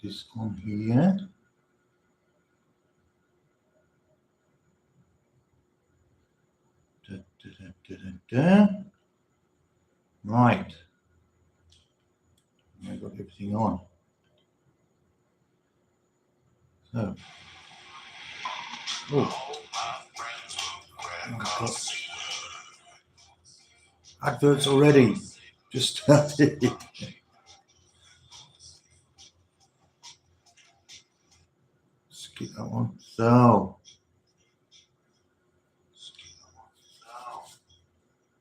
this on here. Right. I got everything on. So, adverts already. Just started. Skip that one. So,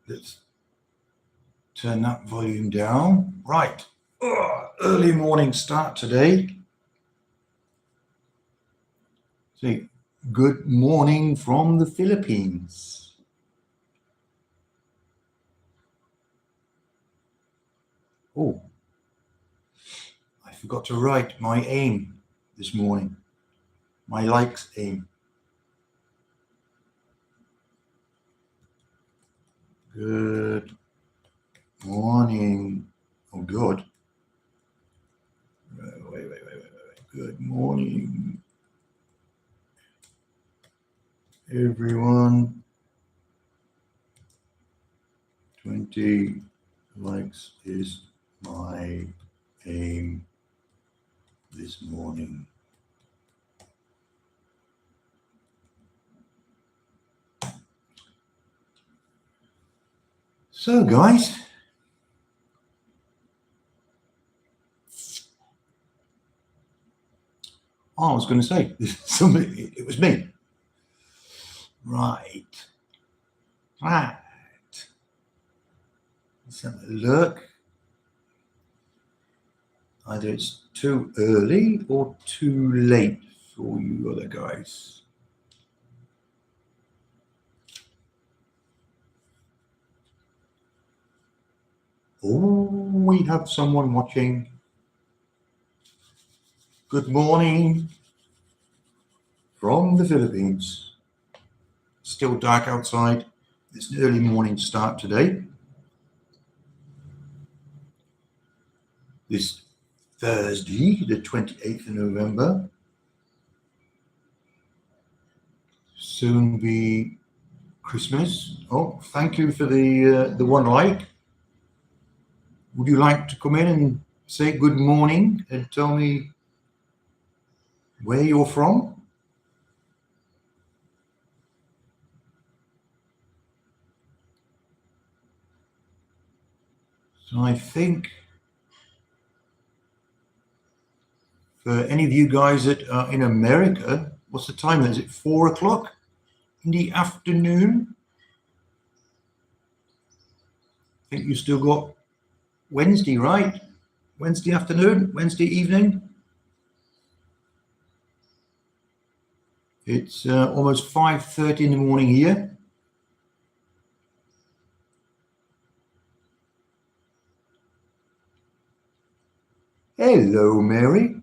let's turn that volume down. Right. Early morning start today. See, good morning from the Philippines. Oh, I forgot to write my aim this morning. My likes aim. Good morning. Oh, good. Wait. Good morning, everyone. 20 likes is my aim this morning. So, guys, I was going to say, somebody, it was me. Right. Let's have a look. Either it's too early or too late for you other guys. Oh, we have someone watching. Good morning from the Philippines. Still dark outside. It's an early morning start today. This Thursday, the 28th of November. Soon be Christmas. Oh, thank you for the one like. Would you like to come in and say good morning and tell me where you're from? So I think for any of you guys that are in America, what's the time? Is it 4 o'clock in the afternoon? I think you still got Wednesday, right? Wednesday afternoon, Wednesday evening. It's almost 5:30 in the morning here. Hello, Mary.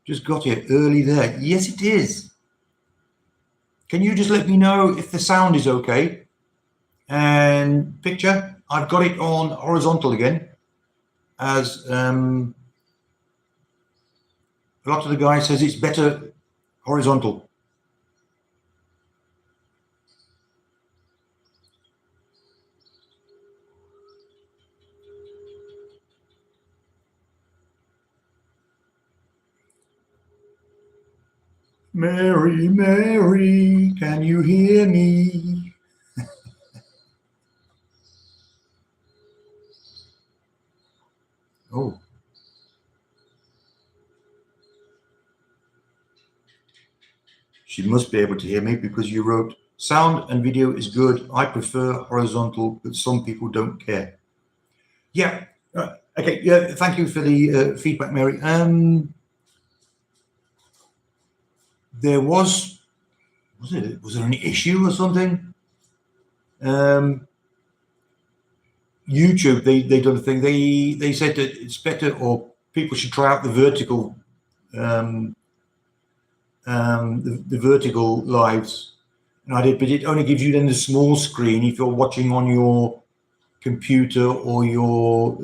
Just got here early there. Yes, it is. Can you just let me know if the sound is okay? And picture, I've got it on horizontal again, as a lot of the guys says it's better horizontal. Mary, Mary, can you hear me? Oh. She must be able to hear me because you wrote, sound and video is good. I prefer horizontal, but some people don't care. Yeah. Okay. Yeah. Thank you for the feedback, Mary. There was there any issue or something? YouTube, they done a thing. They said that it's better, or people should try out the vertical, the vertical lives. And I did, but it only gives you then the small screen if you're watching on your computer or your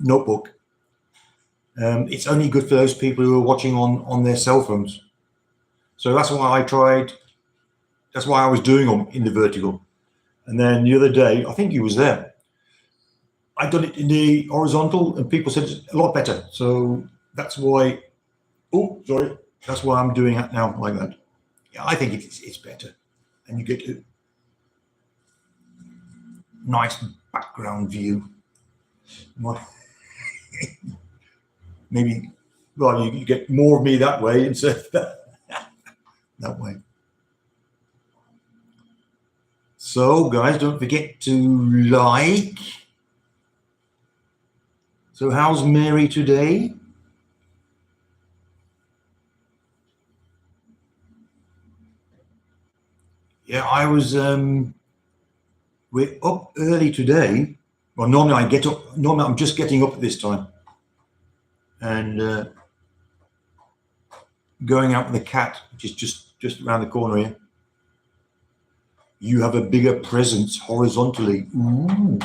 notebook. It's only good for those people who are watching on their cell phones. So that's why that's why I was doing them in the vertical. And then the other day, I think you was there, I done it in the horizontal and people said it's a lot better. So that's why, that's why I'm doing it now like that. Yeah, I think it's better. And you get a nice background view. Maybe, well, you get more of me that way instead of that way. So, guys, don't forget to like. So, how's Mary today? Yeah, I was. We're up early today. Well, normally I get up. Normally I'm just getting up at this time, and going out with the cat, which is just around the corner here. You have a bigger presence horizontally. Ooh.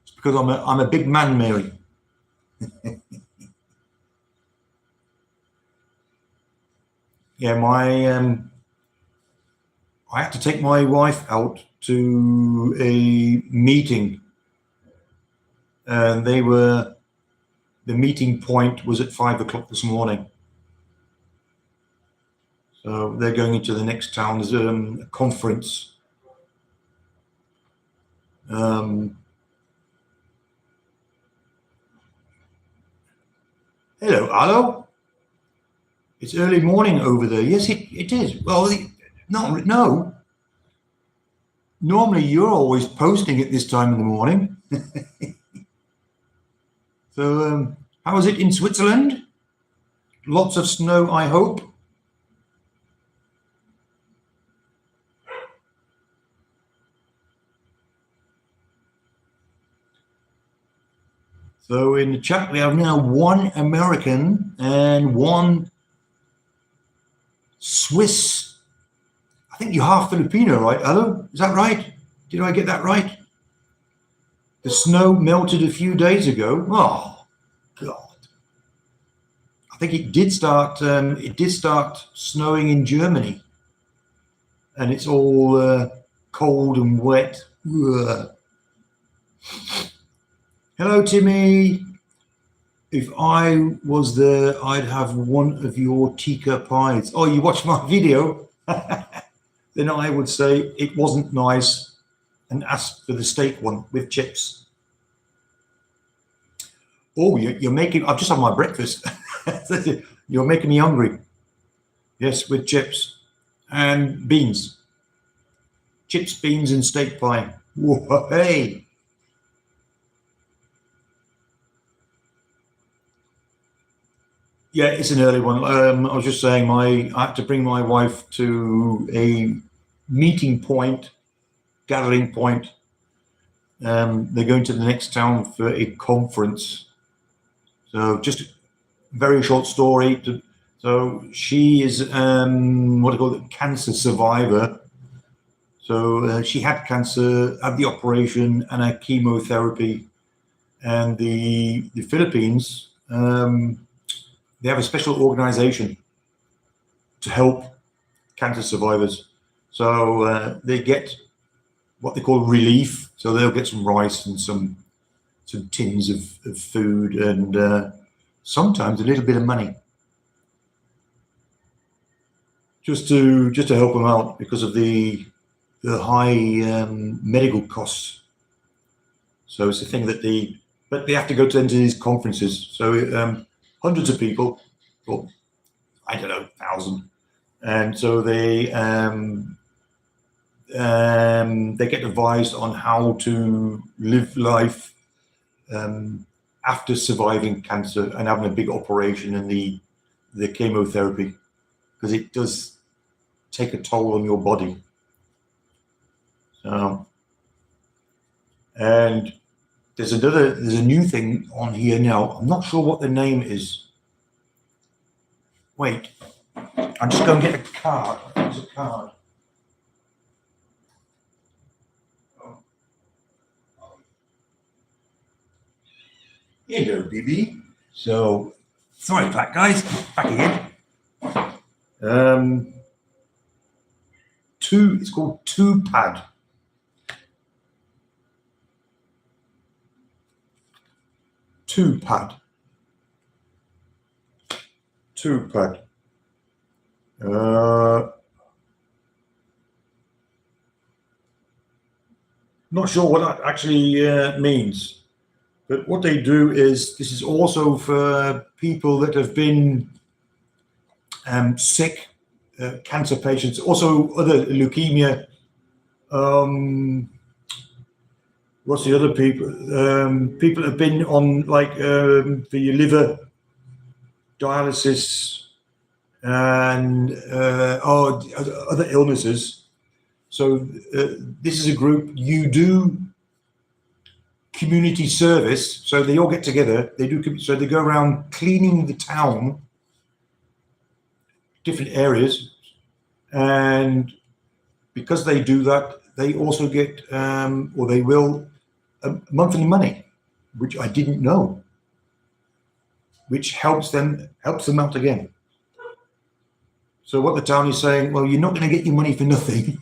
It's because I'm a big man, Mary. Yeah, I had to take my wife out to a meeting, and the meeting point was at 5 o'clock this morning. So they're going into the next town. There's a conference. Hello. It's early morning over there. Yes, it is. Well, no. Normally you're always posting at this time in the morning. So, how is it in Switzerland? Lots of snow, I hope. So in the chat, we have now one American and one Swiss. I think you're half Filipino, right? Hello? Is that right? Did I get that right? The snow melted a few days ago. Oh, God. I think it did start snowing in Germany. And it's all cold and wet. Ugh. Hello, Timmy. If I was there, I'd have one of your tikka pies. Oh, you watched my video? Then I would say it wasn't nice and ask for the steak one with chips. Oh, you're making, I've just had my breakfast. You're making me hungry. Yes, with chips and beans. Chips, beans, and steak pie. Whoa, hey. Yeah, it's an early one. I was just saying, I had to bring my wife to a meeting point, gathering point. They're going to the next town for a conference. So just a very short story. So she is what I call it, cancer survivor. So she had cancer, had the operation and a chemotherapy. And the Philippines, they have a special organization to help cancer survivors. So they get what they call relief. So they'll get some rice and some tins of food and sometimes a little bit of money. Just to help them out because of the high medical costs. So it's a thing that but they have to go to these conferences. So hundreds of people, or I don't know, 1,000, and so they get advised on how to live life after surviving cancer and having a big operation and the chemotherapy, because it does take a toll on your body. And there's a new thing on here now. I'm not sure what the name is. Wait, I'm just going to get a card. I think it's a card. Hello, BB. So, sorry for that, guys. Back again. It's called 2Pad. 2Pad. 2Pad. Not sure what that actually means, but what they do is, this is also for people that have been sick, cancer patients, also other leukemia. What's the other people? People have been on like for your liver dialysis and other illnesses. So this is a group. You do community service, so they all get together. They do, so they go around cleaning the town, different areas, and because they do that, they also get or they will monthly money, which I didn't know, which helps them out again. So what the town is saying, well, you're not going to get your money for nothing.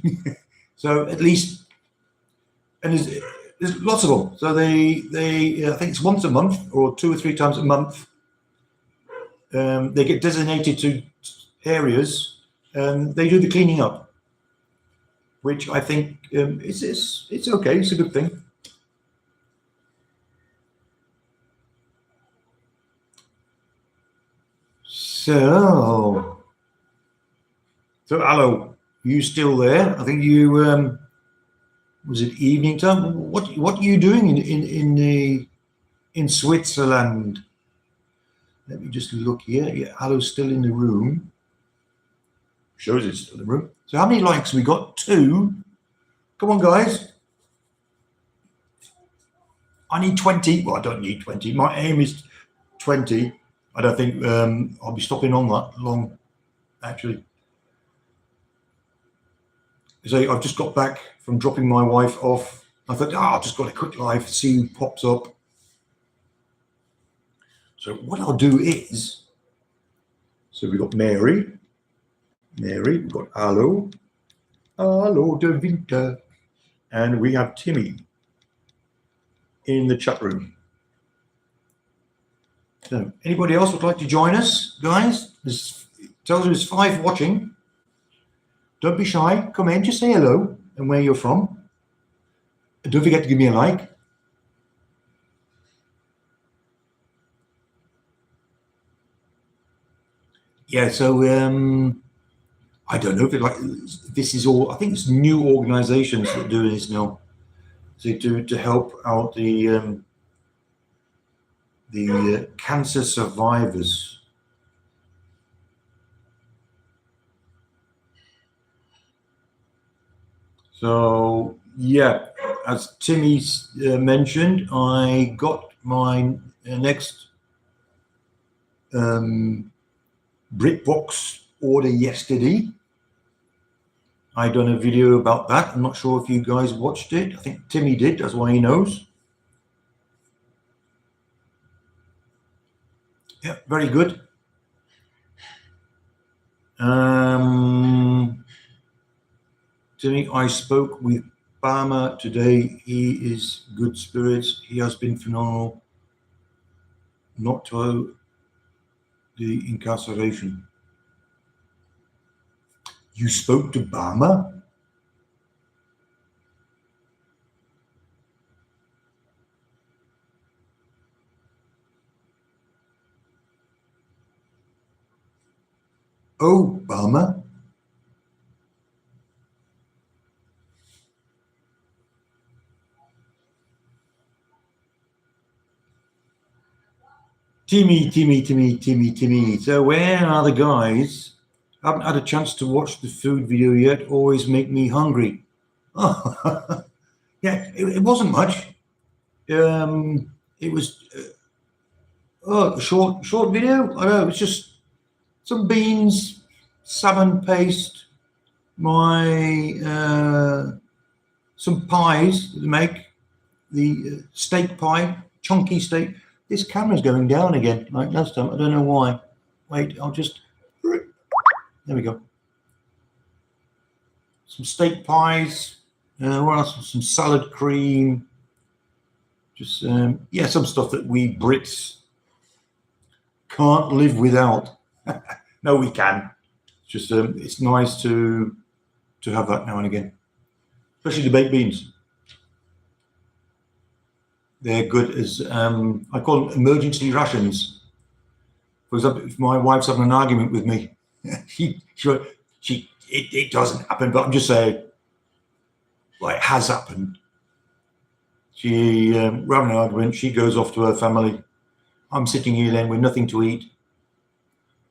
So at least, and there's lots of them. So they I think it's once a month or 2 or 3 times a month. They get designated to areas and they do the cleaning up, which I think it's okay. It's a good thing. So hello, you still there? I think you was it evening time? What are you doing in Switzerland? Let me just look here. Yeah, hello's still in the room. Shows it's still in the room. So how many likes we got? 2. Come on, guys. I need 20. Well, I don't need 20. My aim is 20. I don't think I'll be stopping on that long, actually. So I've just got back from dropping my wife off. I thought, I've just got a quick live, see who pops up. So what I'll do is, so we've got Mary, we've got hello De Winter, and we have Timmy in the chat room. So anybody else would like to join us, guys? It tells you there's 5 watching. Don't be shy. Come in, just say hello and where you're from. And don't forget to give me a like. Yeah, so I don't know if this is all. I think it's new organisations that are doing this now. So to help out the cancer survivors. So yeah, as Timmy mentioned, I got my next BritBox order yesterday. I done a video about that. I'm not sure if you guys watched it. I think Timmy did. That's why he knows. Yeah, very good. Timmy, I spoke with Bama today. He is good spirits. He has been phenomenal. Not to the incarceration. You spoke to Bama? Oh, Bama. Timmy. So where are the guys? I haven't had a chance to watch the food video yet. Always make me hungry. Oh, yeah, it wasn't much. It was a short video. I know, it's just some beans, salmon paste, some pies to make, the steak pie, chunky steak. This camera's going down again, like last time. I don't know why. Wait, I'll just... There we go. Some steak pies. What else? Some salad cream. Just, yeah, some stuff that we Brits can't live without. No, we can. Just, it's nice to have that now and again. Especially the baked beans. They're good as, I call them emergency rations. For example, if my wife's having an argument with me, it doesn't happen, but I'm just saying, like, it has happened. We're having an argument, she goes off to her family. I'm sitting here then with nothing to eat.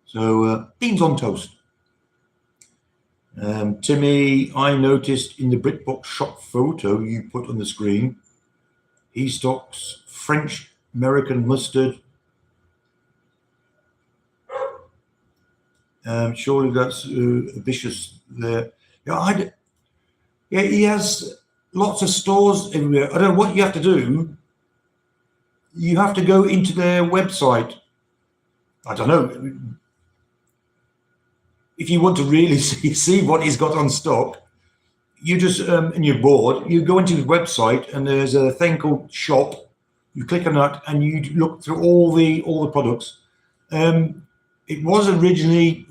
So, beans on toast. Timmy, I noticed in the BritBox shop photo you put on the screen, he stocks French American mustard. Surely that's ambitious there. Yeah, yeah, he has lots of stores everywhere. I don't know what you have to do. You have to go into their website. I don't know. If you want to really see what he's got on stock, you just, and you're bored, you go into his website and there's a thing called shop. You click on that and you look through all the products. It was originally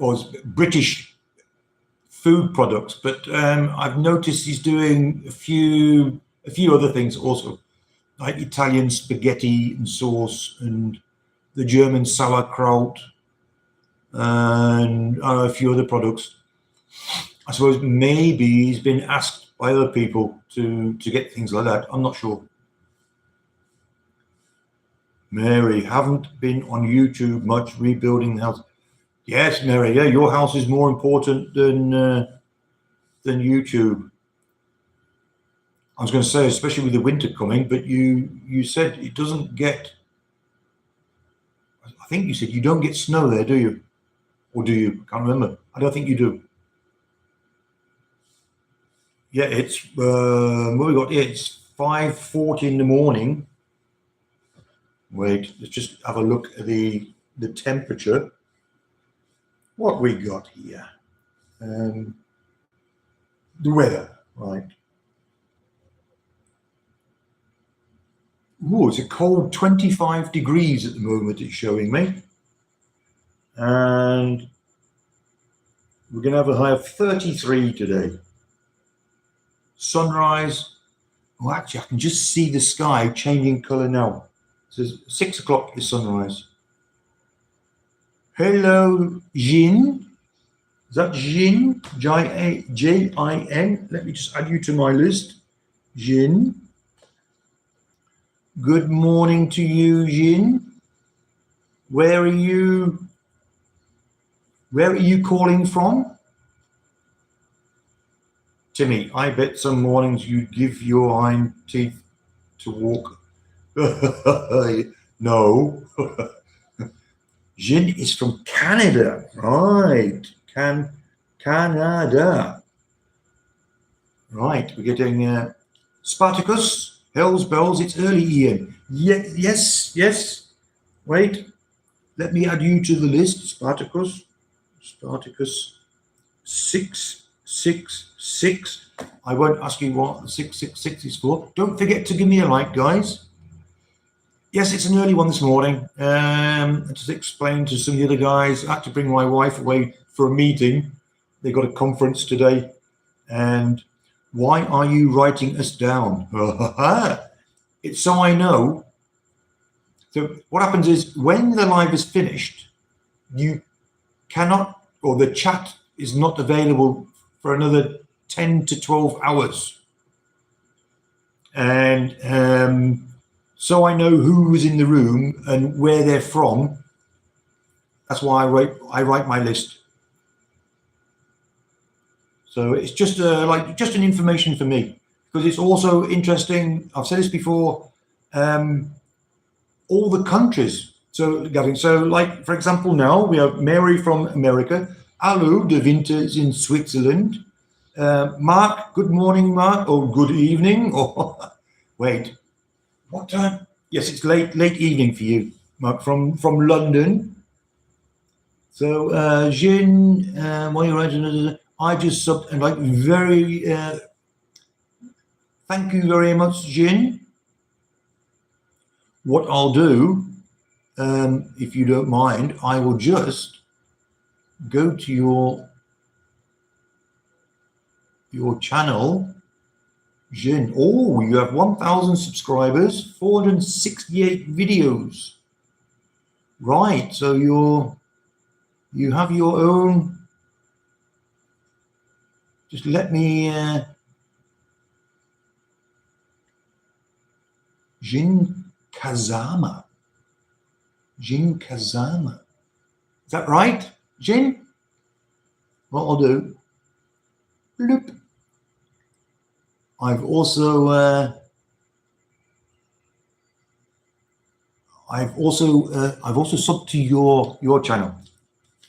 British food products, but I've noticed he's doing a few other things also, like Italian spaghetti and sauce and the German sauerkraut and a few other products. I suppose maybe he's been asked by other people to get things like that. I'm not sure. Mary, haven't been on YouTube much, rebuilding the house. Yes, Mary, yeah, your house is more important than YouTube. I was going to say, especially with the winter coming, but you said it doesn't get, I think you said you don't get snow there, do you? Or do you? Can't remember. I don't think you do. Yeah, it's, what we got here, it's 5:40 in the morning. Wait, let's just have a look at the temperature. What we got here? The weather, right? Ooh, it's a cold 25 degrees at the moment, it's showing me. And we're going to have a high of 33 today. Sunrise. Oh, actually, I can just see the sky changing color now. It says 6 o'clock is sunrise. Hello, Jin. Is that Jin? J-I-N? Let me just add you to my list. Jin. Good morning to you, Jin. Where are you calling from? Timmy, I bet some mornings you give your hind teeth to walk. No. Jin is from Canada, right? Canada. Right, we're getting Spartacus, Hells Bells, it's early, Ian. Yes. Wait, let me add you to the list, Spartacus 666. I won't ask you what 666 is for. Don't forget to give me a like, guys. Yes, it's an early one this morning. Just explain to some of the other guys. I had to bring my wife away for a meeting. They got a conference today. And why are you writing us down? It's so I know. So what happens is when the live is finished, you cannot, or the chat is not available for another 10 to 12 hours. And so I know who's in the room and where they're from. That's why I write my list. So it's just just an information for me, because it's also interesting. I've said this before. All the countries. So Gavin. So like for example, now we have Mary from America. Hello, de Winters in Switzerland. Mark, good morning, Mark, or good evening, or wait. What time? Yes, it's late evening for you, Mark, from London. So Jin, while you're writing, I just subbed and like very. Thank you very much, Jin. What I'll do, if you don't mind, I will just go to your channel, Jin. Oh, you have 1,000 subscribers, 468 videos. Right, so you have your own. Just let me. Jin Kazama. Jin Kazama. Is that right, Jin? What I'll do. Bloop. I've also subbed to your channel,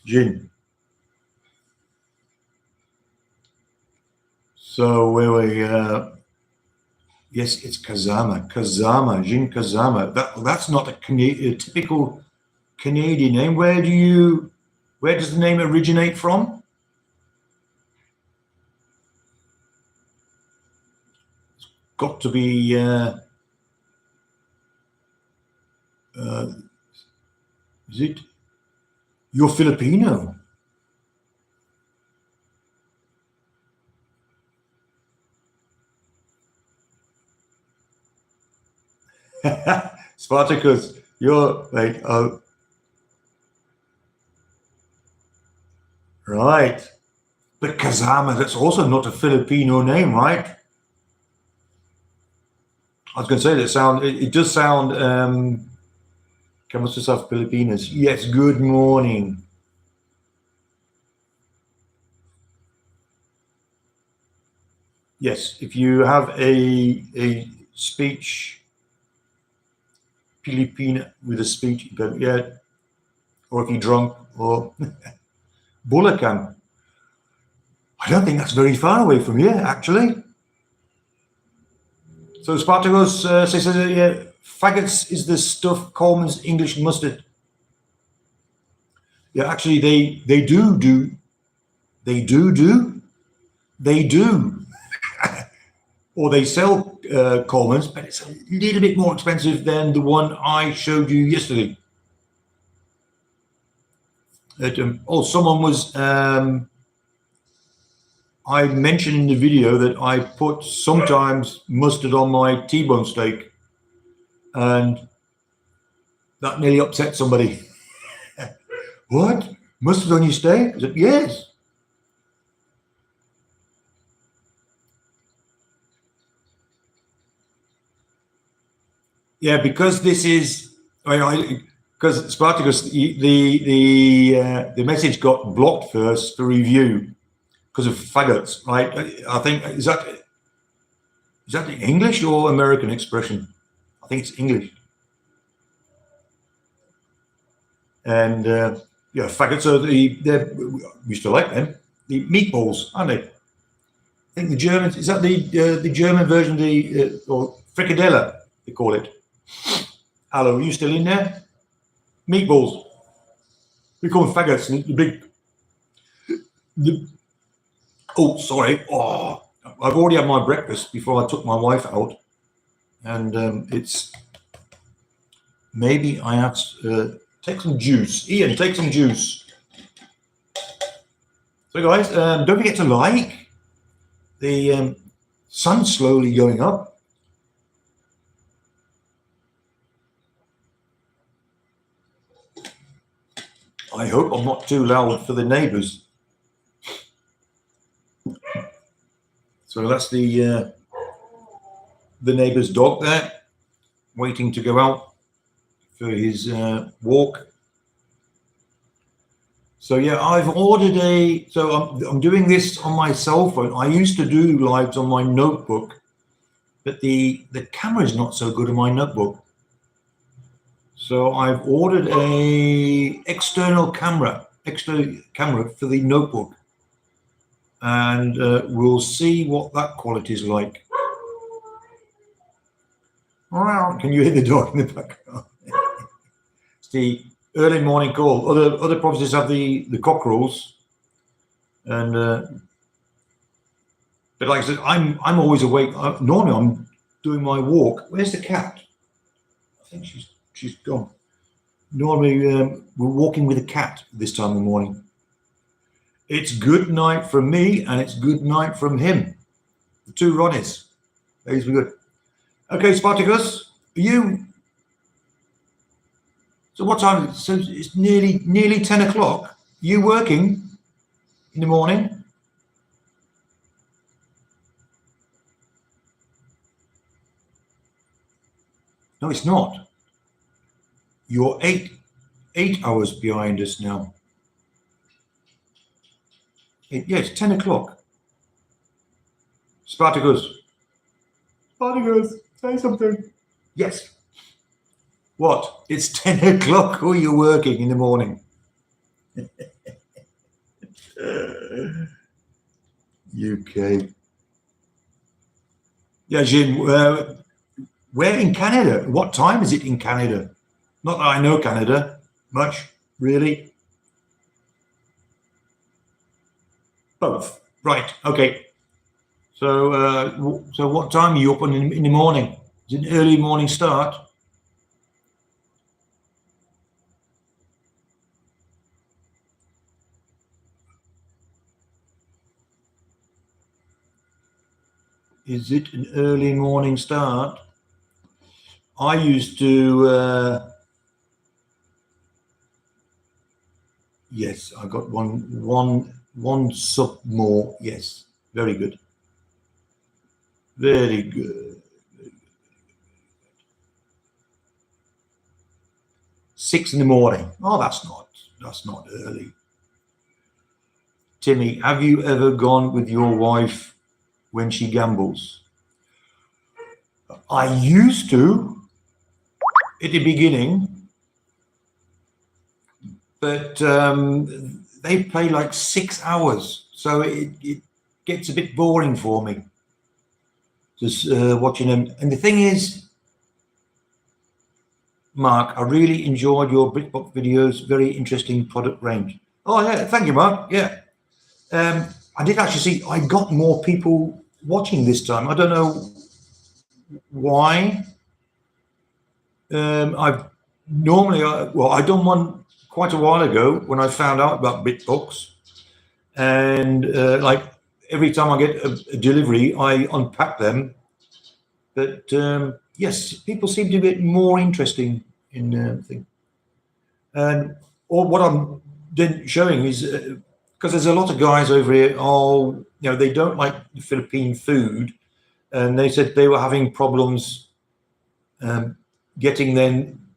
Jin. So where we yes, it's Kazama, Jin Kazama. That's not a typical Canadian name. Where does the name originate from? It's got to be is it? You're Filipino. Spartacus, you're like, right. But Kazama, that's also not a Filipino name, right? I was going to say it does sound, Kamusta sa Pilipinas? Yes, good morning. Yes, if you have a speech, Filipino with a speech, you go, yeah, or if you're drunk, or Bulacan. I don't think that's very far away from here, actually. So Spartacus says, yeah, faggots is the stuff Coleman's English mustard. Yeah, actually, they do. Or they sell Coleman's, but it's a little bit more expensive than the one I showed you yesterday. Someone was. I mentioned in the video that I put sometimes mustard on my T-bone steak, and that nearly upset somebody. What? Mustard on your steak? I said, yes. Yeah, because this is, because Spartacus, the message got blocked first for review because of faggots, right? I think is that the English or American expression? I think it's English. And yeah, faggots are we used to like them, the meatballs, aren't they? I think the Germans, is that the German version, or fricadella they call it. Hello, are you still in there? Meatballs. We call them faggots. Oh, sorry. Oh, I've already had my breakfast before I took my wife out, and it's maybe I have to take some juice. Ian, take some juice. So, guys, don't forget to like. The sun's slowly going up. I hope I'm not too loud for the neighbours. So that's the neighbour's dog there, waiting to go out for his walk. So yeah, I've ordered I'm doing this on my cell phone. I used to do lives on my notebook, but the camera is not so good on my notebook. So I've ordered a external camera for the notebook, and we'll see what that quality is like. Can you hear the dog in the background? It's the early morning call. Other provinces have the cockerels, and but like I said, I'm always awake. Normally, I'm doing my walk. Where's the cat? I think she's gone. Normally, we're walking with a cat this time in the morning. It's good night from me, and it's good night from him. The two Ronnies. These were good. Okay, Spartacus, are you? So what time? So it's nearly 10 o'clock. Are you working in the morning? No, it's not. You're eight hours behind us now. Yeah, it's 10 o'clock. Spartacus, say something. Yes. What? It's 10 o'clock or you're working in the morning? UK. Yeah, Jim, where in Canada? What time is it in Canada? Not that I know Canada much, really. Both. Right, okay. So so what time are you up in the morning? Is it an early morning start? Is it an early morning start? I used to, yes, I got one sub more. Yes, very good. Very good. 6 in the morning. Oh, that's not early. Timmy, have you ever gone with your wife when she gambles? I used to at the beginning, but they play like 6 hours, so it gets a bit boring for me just watching them. And the thing is, Mark, I really enjoyed your BritBox videos. Very interesting product range. Oh yeah, thank you, Mark. Yeah, I did actually see. I got more people watching this time. I don't know why. I've normally, I done one quite a while ago when I found out about BritBox, and like every time I get a delivery, I unpack them. But yes, people seem to be more interesting in thing. And or what I'm then showing is because there's a lot of guys over here. Oh, they don't like Philippine food, and they said they were having problems getting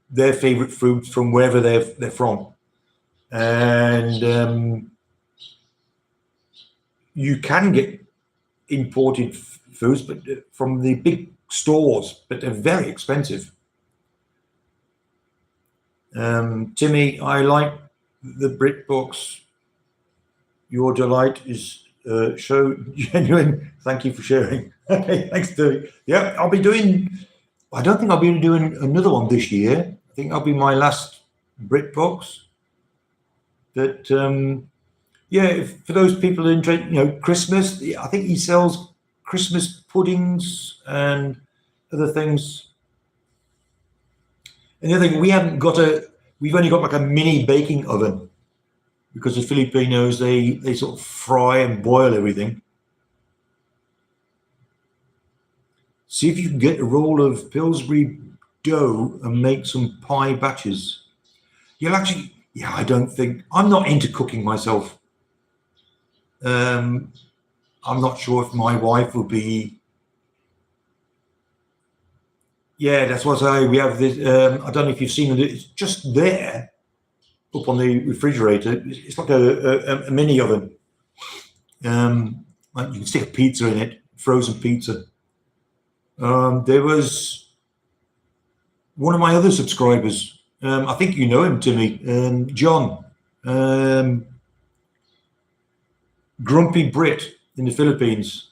their favorite foods from wherever they're from, and you can get imported foods, but from the big stores, but they're very expensive. Timmy, I like the BritBox. Your delight is so genuine. Thank you for sharing. Okay, thanks, Timmy. Yeah, I'll be doing. I don't think I'll be doing another one this year. I think that'll be my last BritBox. But yeah, for those people interested, Christmas. I think he sells Christmas puddings and other things. And the other thing, we've only got like a mini baking oven because the Filipinos, they sort of fry and boil everything. See if you can get a roll of Pillsbury dough and make some pie batches. You'll actually, yeah, I'm not into cooking myself. I'm not sure if my wife will be. Yeah, that's what we have this. I don't know if you've seen it. It's just there, up on the refrigerator. It's like a mini oven. Like you can stick a pizza in it, frozen pizza. There was one of my other subscribers. I think you know him, Timmy. John, Grumpy Brit in the Philippines.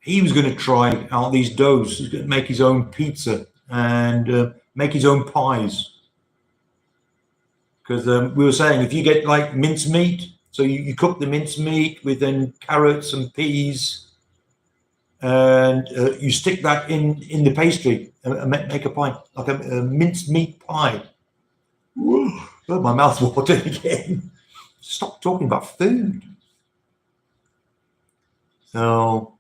he was going to try out these doughs. He's going to make his own pizza and make his own pies. Because we were saying, if you get like mincemeat, so you cook the mincemeat with then carrots and peas, and you stick that in the pastry and make a pie, like a mincemeat pie. Whoa, oh, my mouth's watering again. Stop talking about food. So,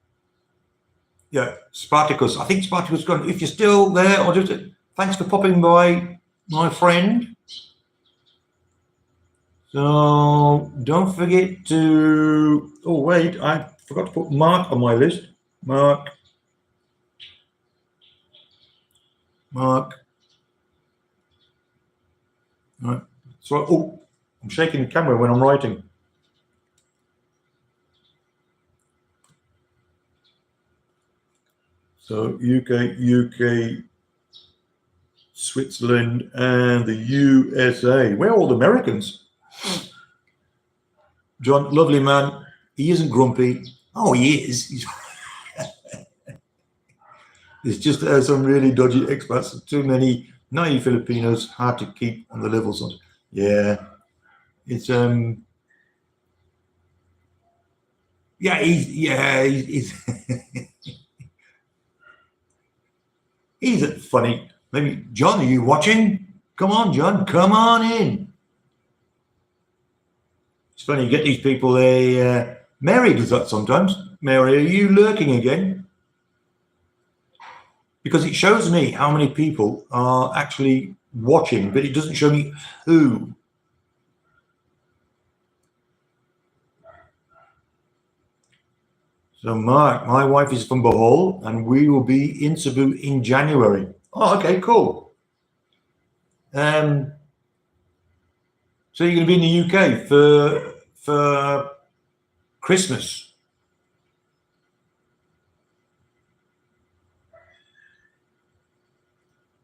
yeah, Spartacus. I think Spartacus gone. If you're still there, or just thanks for popping by, my friend. So don't forget to. Oh wait, I forgot to put Mark on my list. Mark. All right. So, oh, I'm shaking the camera when I'm writing. So UK, Switzerland, and the USA. Where are all the Americans? John, lovely man. He isn't grumpy. Oh, he is. It's just some really dodgy expats. Too many naive Filipinos, hard to keep on the level. Yeah, it's yeah, he's he's funny. Maybe John, are you watching? Come on, John, come on in. It's funny, you get these people. Mary does that sometimes. Mary, are you lurking again? Because it shows me how many people are actually watching, but it doesn't show me who. So Mark, my wife is from Bohol, and we will be in Cebu in January. Oh, okay, cool. So you're going to be in the UK for Christmas.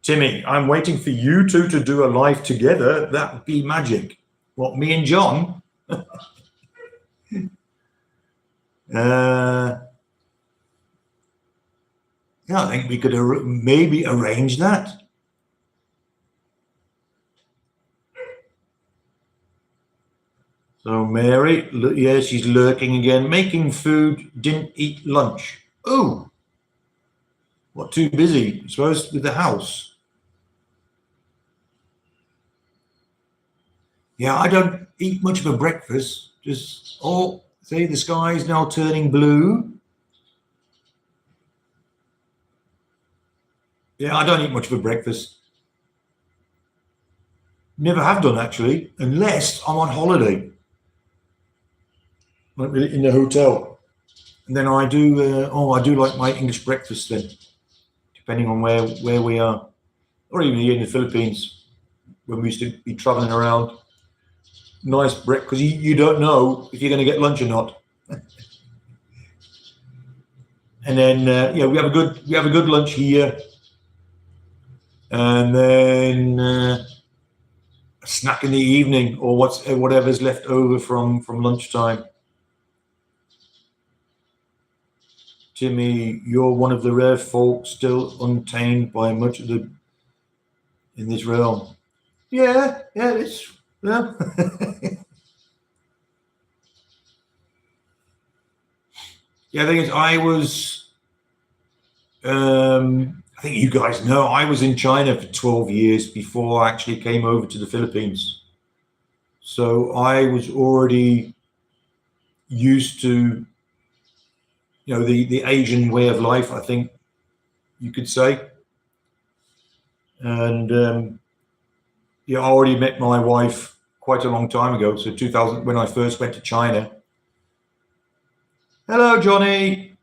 Timmy, I'm waiting for you two to do a live together. That would be magic. What, me and John? Yeah, I think we could maybe arrange that. So Mary, yeah, she's lurking again. Making food, didn't eat lunch. Oh, what, too busy, I suppose, with the house. Yeah, I don't eat much of a breakfast. Just, oh, see, the sky is now turning blue. Yeah, I don't eat much of a breakfast. Never have done, actually, unless I'm on holiday. Like in the hotel. And then I do, I do like my English breakfast then, depending on where we are. Or even here in the Philippines, when we used to be traveling around. Nice breakfast, because you don't know if you're going to get lunch or not. And then yeah, we have a good lunch here, and then a snack in the evening, or whatever's left over from lunchtime. Timmy, you're one of the rare folk still untamed by much of the in this realm. Yeah, it's yeah. Yeah, the thing is, I think you guys know, I was in China for 12 years before I actually came over to the Philippines. So I was already used to, the Asian way of life, I think you could say. And yeah, I already met my wife quite a long time ago. So 2000, when I first went to China. Hello, Johnny.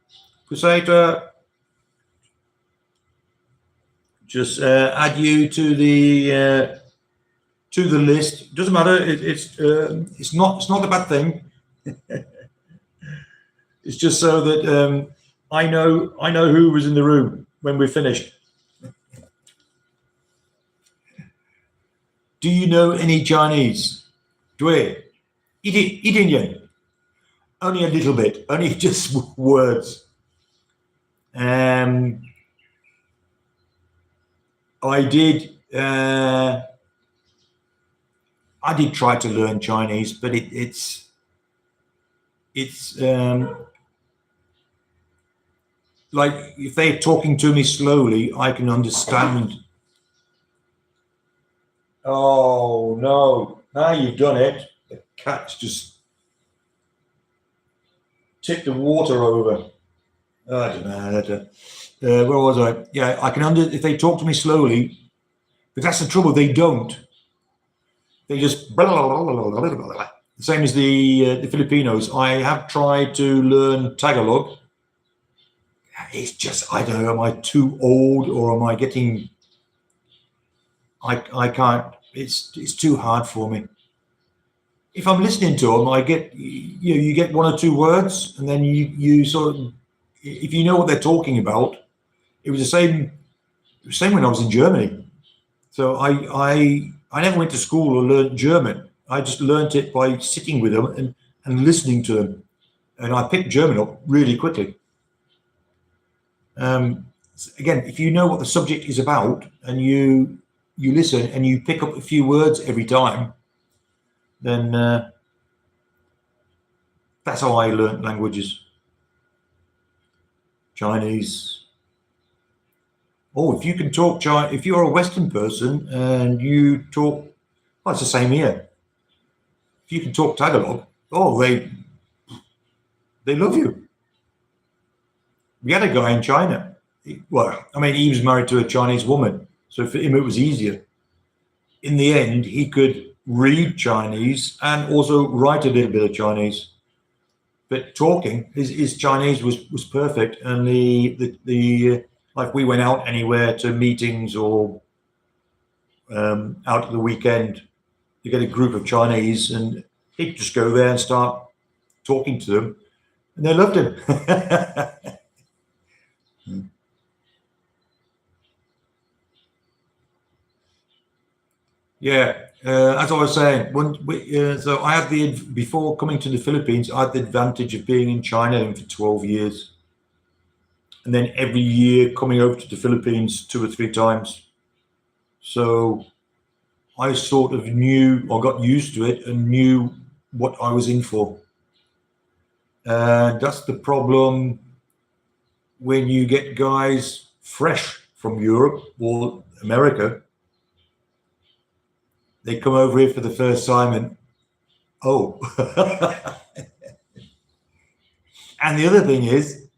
Crusader. Just add you to the list. Doesn't matter. It's not a bad thing. It's just so that I know who was in the room when we're finished. Do you know any Chinese? Dwayne, Indian. Only a little bit. Only just words. Um, I did try to learn Chinese, but it's like if they're talking to me slowly, I can understand. Oh no! Now you've done it. The cat's just tipped the water over. I don't know. Where was I? Yeah, I can if they talk to me slowly, but that's the trouble. They don't. They just blah, blah, blah, blah, blah, blah, blah. The same as the Filipinos. I have tried to learn Tagalog. It's just, I don't know, am I too old or am I getting, I can't, it's too hard for me. If I'm listening to them, I get, you get one or two words and then you sort of, if you know what they're talking about, it was the same when I was in Germany. So I never went to school or learned German. I just learned it by sitting with them and listening to them. And I picked German up really quickly. Again, if you know what the subject is about and you listen and you pick up a few words every time, then that's how I learned languages. Chinese. Oh, if you can talk Chinese, if you're a Western person and you talk, well, it's the same here. If you can talk Tagalog, oh, they love you. We had a guy in China. Well, I mean, he was married to a Chinese woman, so for him it was easier. In the end, he could read Chinese and also write a little bit of Chinese. But talking, his Chinese was perfect, and the like we went out anywhere to meetings or out at the weekend, you get a group of Chinese, and he'd just go there and start talking to them, and they loved him. Yeah, as I was saying, so I had before coming to the Philippines, I had the advantage of being in China for 12 years. And then every year coming over to the Philippines 2 or 3 times. So I sort of knew, or got used to it and knew what I was in for. And that's the problem when you get guys fresh from Europe or America. They come over here for the first time and, oh. And the other thing is,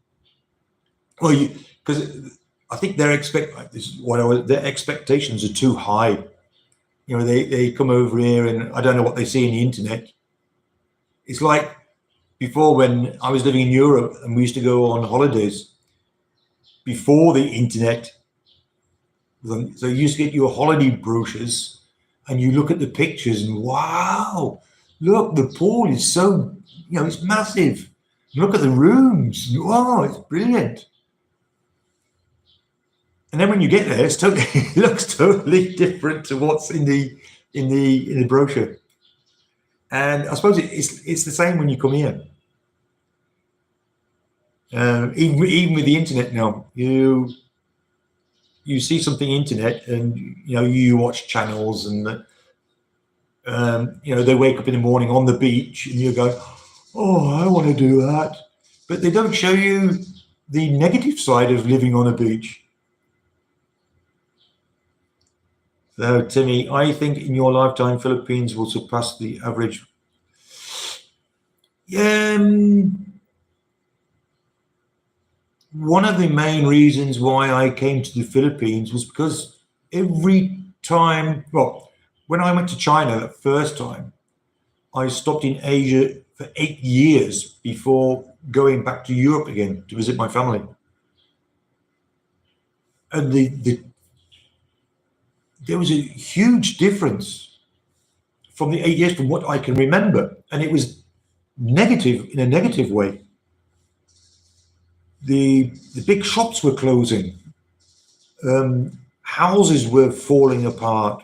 well, because I think their expectations are too high. You know, they come over here and I don't know what they see in the internet. It's like before when I was living in Europe and we used to go on holidays before the internet. So you used to get your holiday brochures and you look at the pictures and wow, look, the pool is so, it's massive. Look at the rooms. Wow, it's brilliant. And then when you get there, it looks totally different to what's in the brochure. And I suppose it's the same when you come here. Even with the internet now, you see something internet, and you watch channels, and they wake up in the morning on the beach, and you go, "Oh, I want to do that," but they don't show you the negative side of living on a beach. So, Timmy, I think in your lifetime, Philippines will surpass the average. One of the main reasons why I came to the Philippines was because every time, well, when I went to China that first time, I stopped in Asia for 8 years before going back to Europe again to visit my family. And there was a huge difference from the 8 years from what I can remember. And it was negative, in a negative way. The big shops were closing. Houses were falling apart.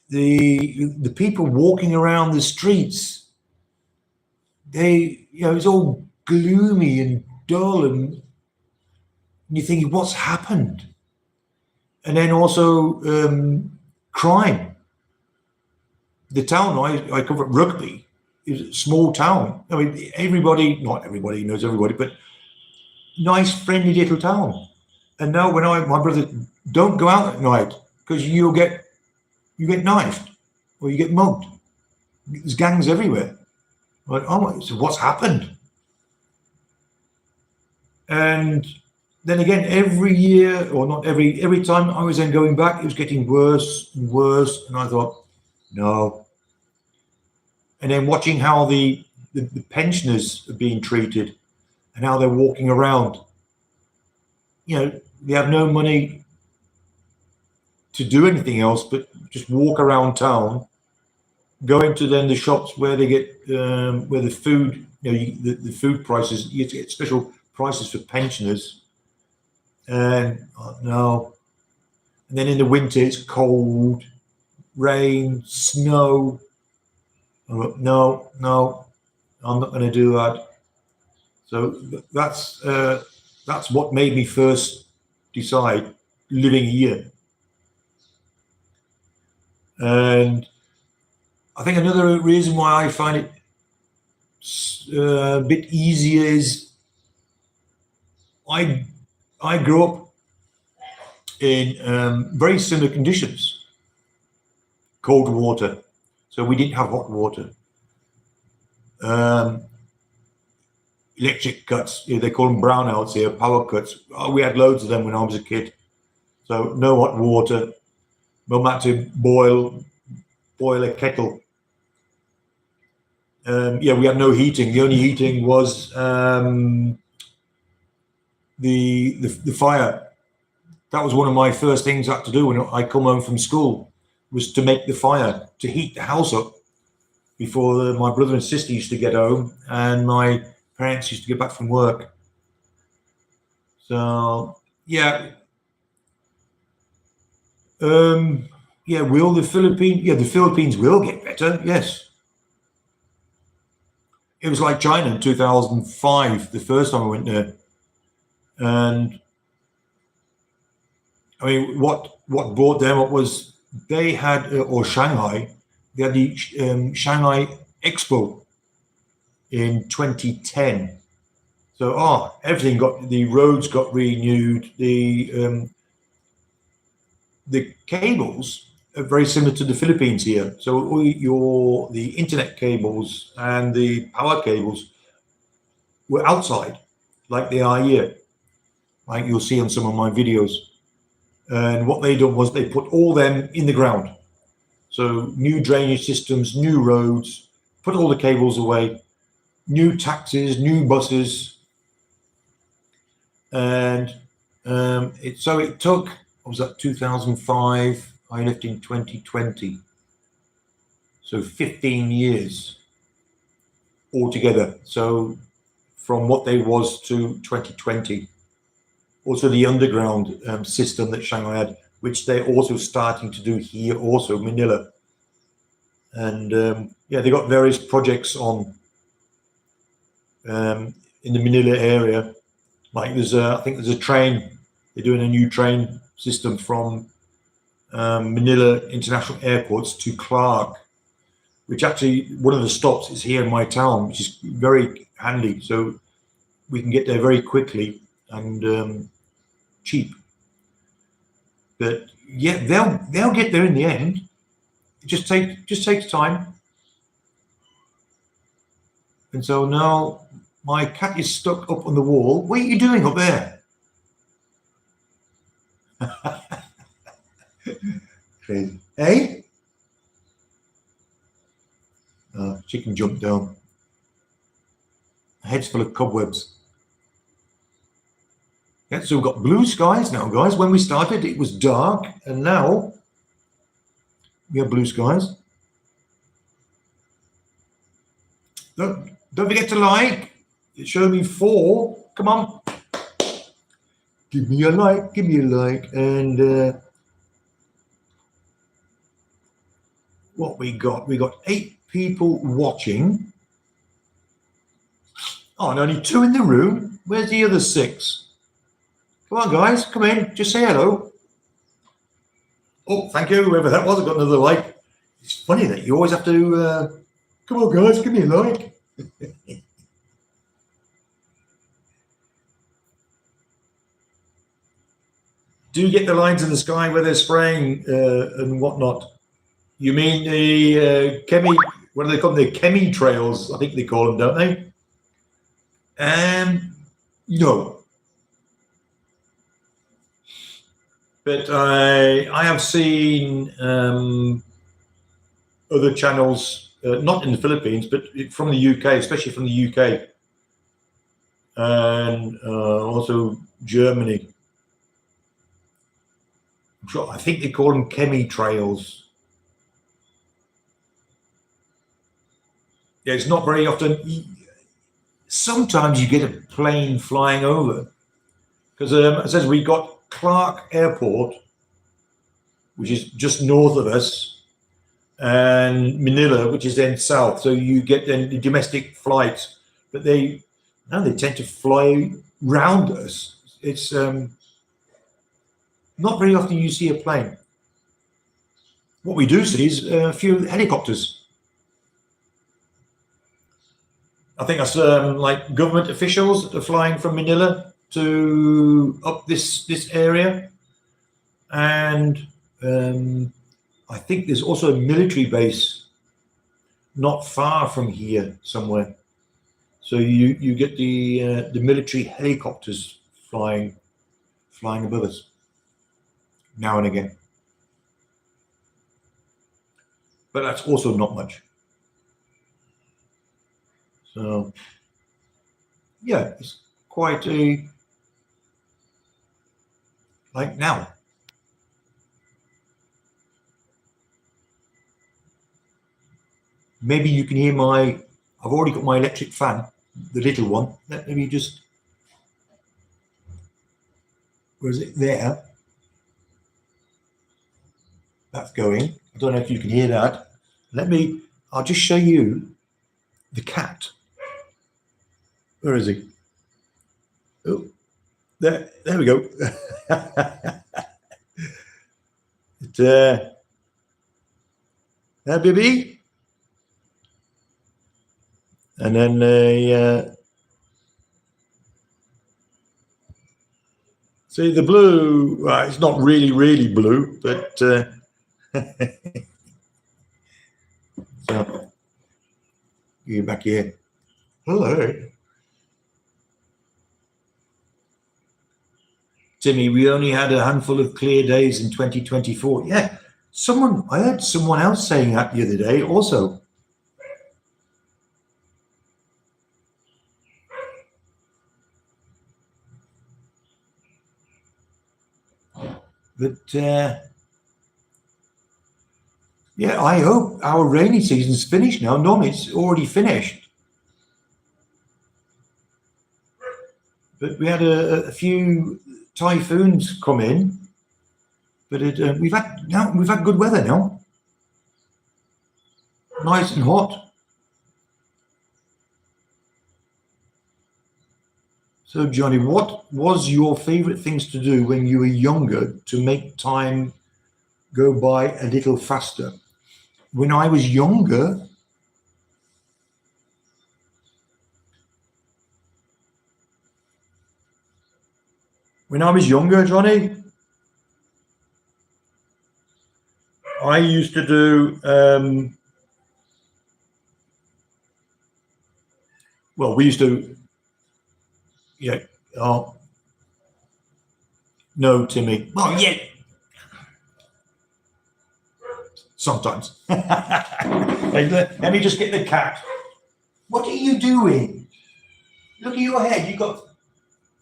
The people walking around the streets, it was all gloomy and dull, and And you're thinking, what's happened? And then also crime. The town I come from, Rugby, is a small town. I mean, not everybody knows everybody, but nice, friendly little town. And now my brother, don't go out at night because you get knifed or you get mugged. There's gangs everywhere. Like, oh, so what's happened? And then again, every year, or not every time I was then going back, it was getting worse and worse. And I thought, no. And then watching how the pensioners are being treated and how they're walking around. You know, they have no money to do anything else but just walk around town, going to then the shops where they get where the food, the food prices, you get special prices for pensioners. And no. And then in the winter it's cold, rain, snow. No, I'm not going to do that. So that's what made me first decide living here. And I think another reason why I find it a bit easier is I grew up in very similar conditions. Cold water, so we didn't have hot water. Electric cuts, they call them brownouts here, power cuts. Oh, we had loads of them when I was a kid. So no hot water. Mum had to boil a kettle. Yeah, we had no heating. The only heating was the fire. That was one of my first things I had to do when I come home from school, was to make the fire, to heat the house up before my brother and sister used to get home and my parents used to get back from work. So yeah. Will the Philippines? Yeah, the Philippines will get better. Yes. It was like China in 2005, the first time I went there. And I mean, what brought them up was they had, or Shanghai, they had the Shanghai Expo in 2010. So, everything the roads got renewed, the cables are very similar to the Philippines here. So the internet cables and the power cables were outside, like they are here, like you'll see on some of my videos. And what they done was they put all them in the ground. So new drainage systems, new roads, put all the cables away, new taxis, new buses. And it took, what was that, 2005, I left in 2020. So 15 years altogether. So from what they was to 2020. Also the underground system that Shanghai had, which they're also starting to do here also, Manila. And they got various projects on in the Manila area. Like I think there's a train, they're doing a new train system from Manila International Airports to Clark, which actually one of the stops is here in my town, which is very handy. So we can get there very quickly and cheap. But yeah, they'll get there in the end. It just takes time. And so now my cat is stuck up on the wall. What are you doing up there? Crazy. Hey? Chicken jumped down. Head's full of cobwebs. Yeah, so we've got blue skies now, guys. When we started, it was dark, and now we have blue skies. Don't forget to like. It showed me 4. Come on. Give me a like. Give me a like. And what we got? We got 8 people watching. Oh, and only 2 in the room. Where's the other 6? Come on, guys, come in. Just say hello. Oh, thank you, whoever that was. I got another like. It's funny that you always have to. Come on, guys, give me a like. Do you get the lines in the sky where they're spraying and whatnot? You mean the chemi? What do they call them? The chemi trails, I think they call them, don't they? No. But I have seen other channels, not in the Philippines, but from the UK, especially from the UK, and also Germany. I'm sure, I think they call them chemi trails. Yeah, it's not very often. Sometimes you get a plane flying over, because it says we got Clark Airport, which is just north of us, and Manila, which is then south. So you get then the domestic flights, but they tend to fly round us. It's not very often you see a plane. What we do see is a few helicopters. I think that's like government officials that are flying from Manila to up this area, and I think there's also a military base not far from here somewhere. So you get the military helicopters flying above us now and again, but that's also not much. So yeah, it's quite a like now. Maybe you can hear I've already got my electric fan, the little one. Let me just, where is it? There. That's going. I don't know if you can hear that. I'll just show you the cat. Where is he? Oh, there we go. There, baby. And then see the blue. Well, it's not really blue, but so you back here. Hello, Timmy. We only had a handful of clear days in 2024. Yeah, I heard someone else saying that the other day also. But yeah, I hope our rainy season's finished now. Normally it's already finished. But we had a few typhoons come in. But we've had good weather now. Nice and hot. So Johnny, what was your favorite things to do when you were younger to make time go by a little faster? When I was younger, Johnny, I used to do, well, we used to, yeah, oh, no, Timmy. Oh, yeah. Sometimes. Let me just get the cat. What are you doing? Look at your head. You got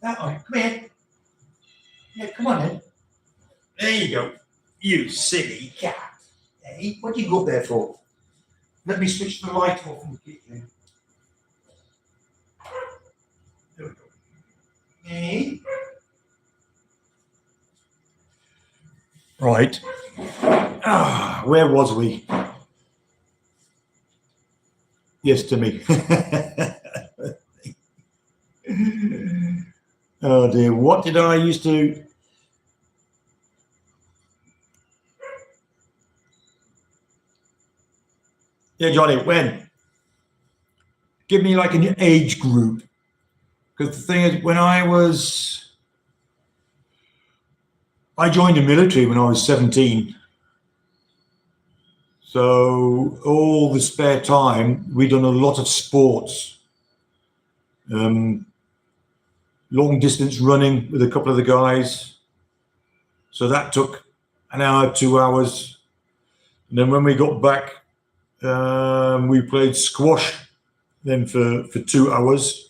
that one. Come here. Yeah, come on then. There you go. You silly cat. Hey, what do you go up there for? Let me switch the light off in the kitchen. There we go. Hey. Right. Where was we? Yes, to me. Oh dear, what did I used to? Yeah, Johnny, when? Give me like an age group. Because the thing is, I joined the military when I was 17. So all the spare time, we done a lot of sports. Um, long distance running with a couple of the guys. So that took an hour, 2 hours. And then when we got back, we played squash then for 2 hours.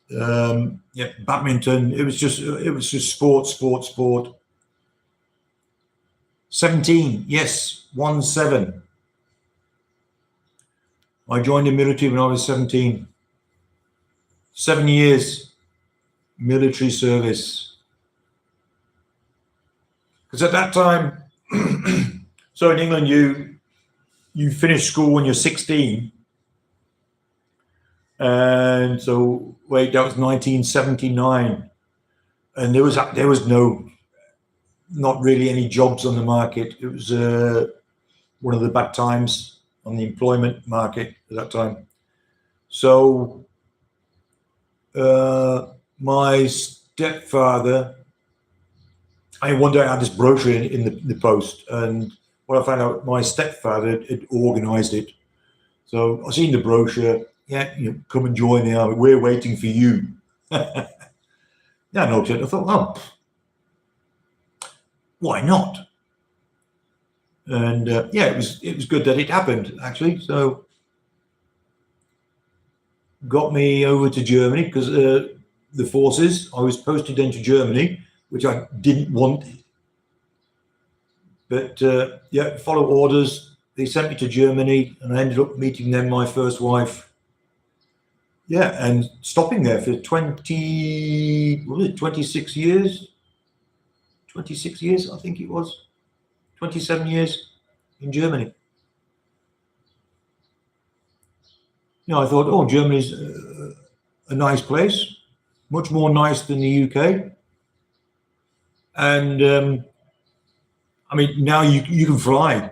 Yeah, badminton. It was just sport. 17, yes, 1-7. I joined the military when I was 17. 7 years military service. Because at that time, so in England, you finish school when you're 16. And so, wait, that was 1979. And there was not really any jobs on the market. It was one of the bad times on the employment market at that time. So my stepfather, one day I had this brochure in the post, and what I found out, my stepfather had organised it. So I seen the brochure. Yeah, come and join the army. We're waiting for you. Yeah, no, I thought, oh, why not? And yeah, it was good that it happened actually. So got me over to Germany because the forces. I was posted into Germany, which I didn't want, but yeah, follow orders. They sent me to Germany, and I ended up meeting then my first wife. Yeah, and stopping there for 26 years? 26 years, I think it was. 27 years in Germany. I thought, oh, Germany's a nice place, much more nice than the UK. And I mean, now you can fly.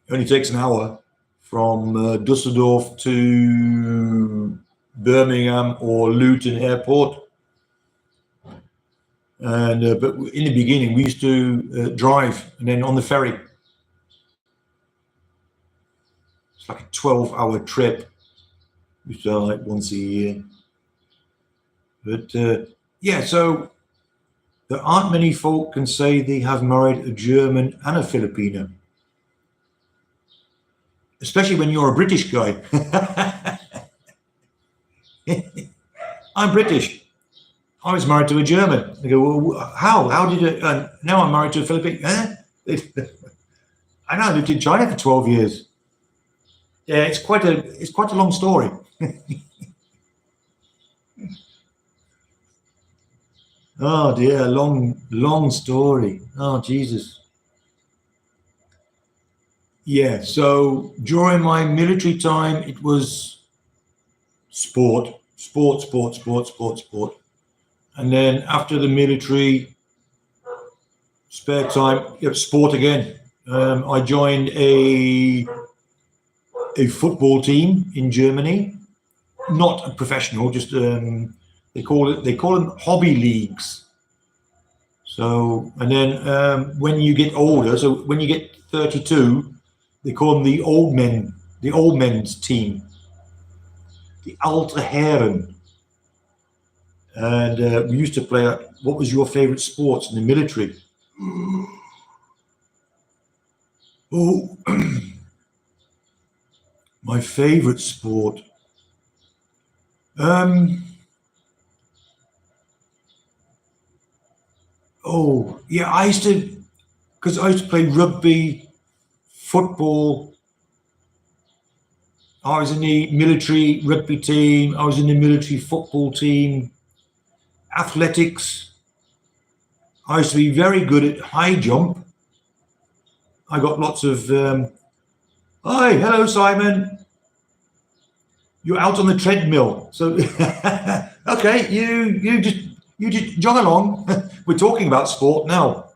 It only takes an hour from Dusseldorf to Birmingham or Luton Airport. And but in the beginning, we used to drive, and then on the ferry. It's like a 12-hour trip. We used to like once a year. But yeah, so there aren't many folk can say they have married a German and a Filipino, especially when you're a British guy. I'm British. I was married to a German. They go, well, how? How did it? Now I'm married to a Filipino. I know, I lived in China for 12 years. Yeah, it's quite a long story. Oh dear, long story. Oh Jesus. Yeah, so during my military time, it was sport. And then after the military, spare time, sport again. I joined a football team in Germany, not a professional, just they call them hobby leagues. So, and then when you get older, so when you get 32, they call them the old men's team, the Alte Herren. And we used to play. What was your favorite sports in the military? Oh, my favorite sport. Oh, yeah, I used to play rugby, football. I was in the military rugby team. I was in the military football team. Athletics. I used to be very good at high jump. I got lots of. Hi, hello, Simon. You're out on the treadmill. So Okay, you just jog along. We're talking about sport now.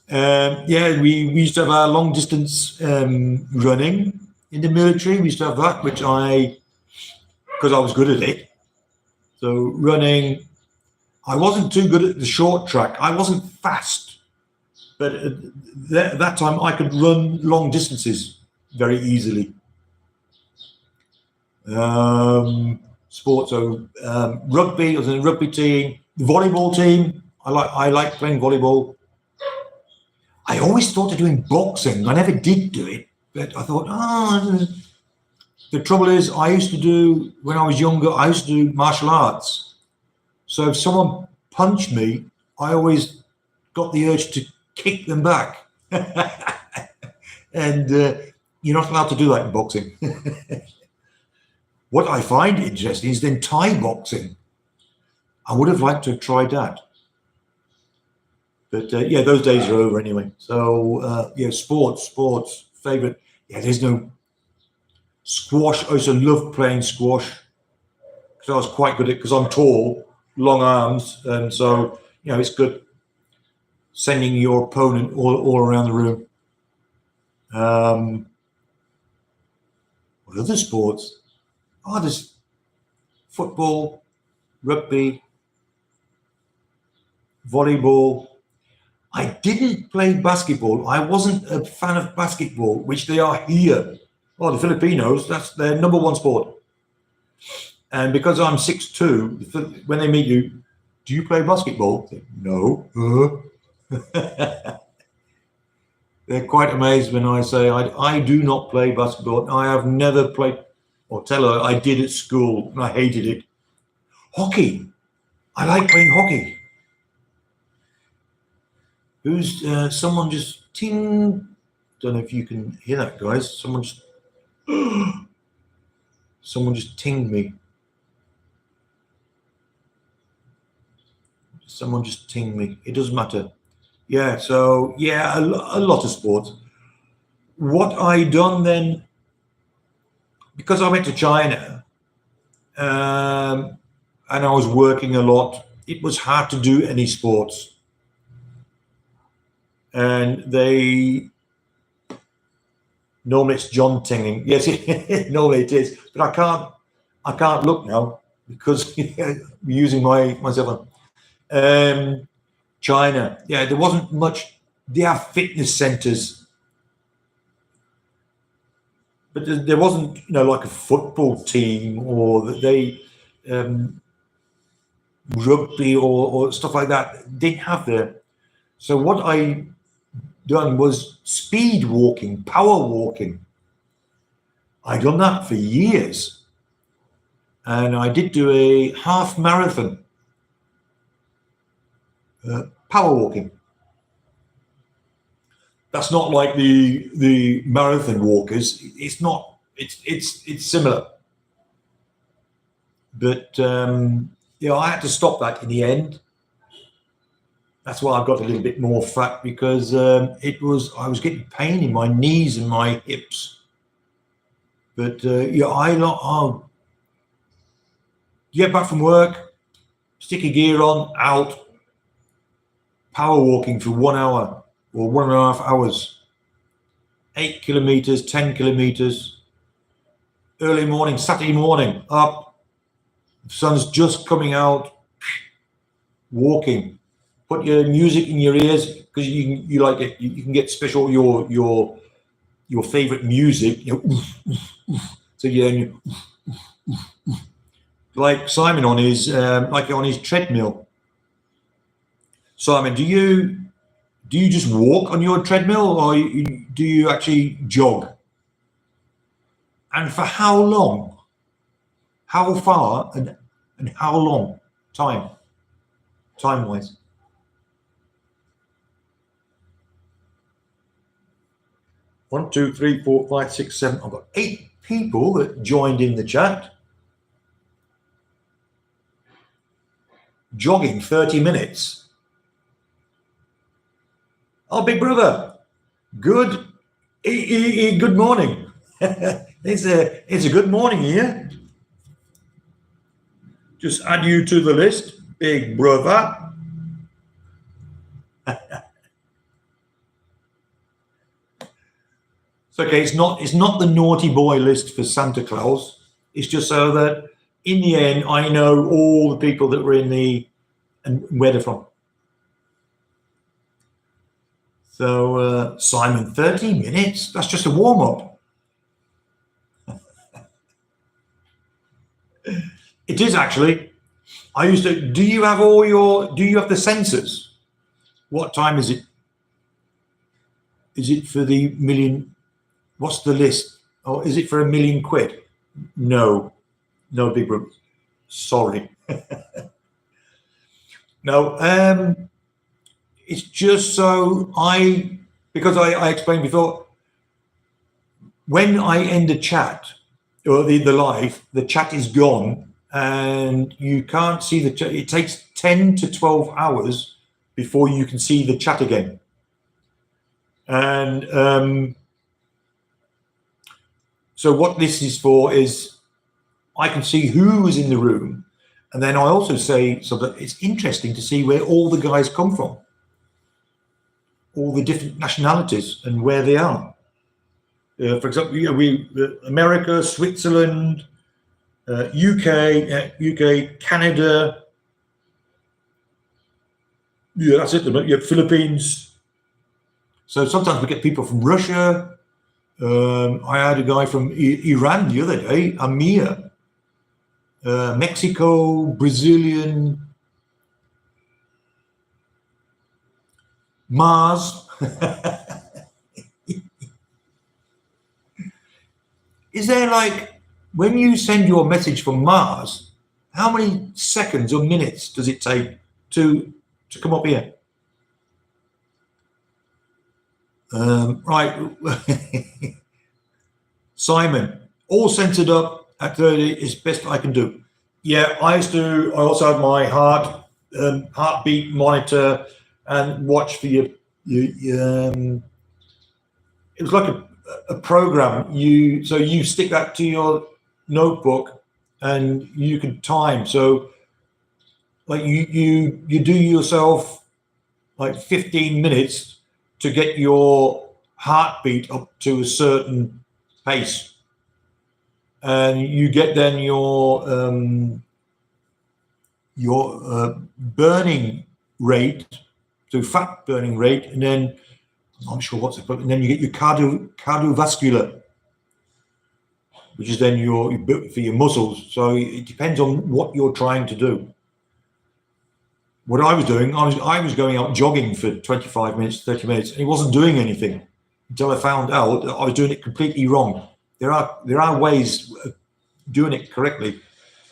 Yeah, we used to have our long distance running in the military. We used to have that, which because I was good at it. So running, I wasn't too good at the short track. I wasn't fast, but at that time I could run long distances very easily. Sports, so rugby. I was in a rugby team, the volleyball team. I like playing volleyball. I always thought of doing boxing. I never did do it, but I thought, the trouble is, I used to do when I was younger. I used to do martial arts. So if someone punched me, I always got the urge to kick them back, and you're not allowed to do that in boxing. What I find interesting is then Thai boxing. I would have liked to have tried that. But yeah, those days are over anyway. So yeah, sports, favorite. Yeah, there's no squash. I used to love playing squash because I was quite good at it because I'm tall, long arms, and so it's good sending your opponent all around the room. What other sports? Oh, there's football, rugby, volleyball. I didn't play basketball. I wasn't a fan of basketball, which they are here. Oh, the Filipinos, that's their number one sport. And because I'm 6'2", when they meet you, do you play basketball? No. They're quite amazed when I say I do not play basketball. I have never played, or tell her I did at school and I hated it. Hockey. I like playing hockey. Who's someone just ting? Don't know if you can hear that, guys. Someone just tinged me. Someone just tinged me. It doesn't matter. Yeah. So yeah, a lot of sports. What I done then, because I went to China, and I was working a lot. It was hard to do any sports, and they normally it's John tinging. Yes, normally it is, but I can't look now because I'm using my cell phone. China, yeah, there wasn't much. They have fitness centers, but there wasn't, like a football team or they rugby or stuff like that. Didn't have there. So what I done was speed walking, power walking. I done that for years, and I did do a half marathon power walking. That's not like the marathon walkers. It's not. It's similar, but I had to stop that in the end. That's why I got a little bit more fat because I was getting pain in my knees and my hips. But I'll get back from work, stick a gear on, out, power walking for 1 hour or 1.5 hours, 8 kilometers, 10 kilometers, early morning, Saturday morning, up, the sun's just coming out, walking. Put your music in your ears because you like it. You can get special your favorite music. So like Simon on his treadmill. Simon, do you just walk on your treadmill or do you actually jog? And for how long? How far and how long? Time-wise. One, two, three, four, five, six, seven. I've got 8 people that joined in the chat. Jogging 30 minutes. Oh, big brother. Good. Good morning. It's a good morning here. Just add you to the list, big brother. It's okay. It's not the naughty boy list for Santa Claus. It's just so that in the end, I know all the people that were in the and where they're from. So Simon, 30 minutes. That's just a warm up. It is actually. I used to. Do you have the sensors? What time is it? Is it for the million? What's the list? Or is it for £1 million? No, big brother. Sorry. No, it's just so because I explained before, when I end a chat or the live, the chat is gone and you can't see the chat. It takes 10 to 12 hours before you can see the chat again. And so what this is for is I can see who is in the room. And then I also say, so that it's interesting to see where all the guys come from, all the different nationalities and where they are. For example, America, Switzerland, UK, Canada. Yeah, that's it. Yeah, Philippines. So sometimes we get people from Russia. I had a guy from Iran the other day, Amir. Mexico, Brazilian, Mars. Is there like, when you send your message from Mars, how many seconds or minutes does it take to come up here? Right. Simon, all centered up at 30 is best I can do. Yeah, I also had my heartbeat monitor and watch for your it was like a program. So you stick that to your notebook and you can time. So like you do yourself like 15 minutes to get your heartbeat up to a certain pace. And you get then your burning rate, so fat burning rate, and then I'm not sure what's it, but then you get your cardiovascular, which is then for your muscles. So it depends on what you're trying to do. What I was doing, I was going out jogging for 25 minutes, 30 minutes, and it wasn't doing anything until I found out that I was doing it completely wrong. There are ways of doing it correctly.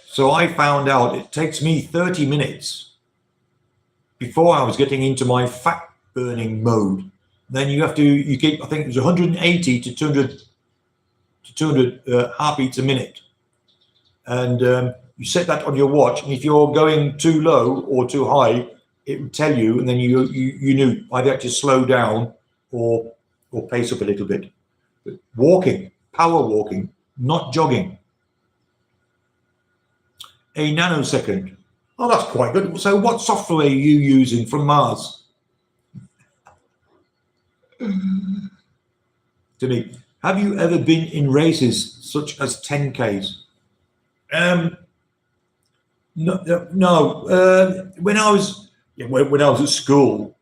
So I found out it takes me 30 minutes before I was getting into my fat burning mode. Then you keep, I think it was 180 to 200 heartbeats a minute. And you set that on your watch. And if you're going too low or too high, it would tell you. And then you knew either have to slow down or pace up a little bit. But walking, power walking, not jogging. A nanosecond. Oh, that's quite good. So what software are you using from Mars? To me, have you ever been in races such as 10Ks? No. When I was at school,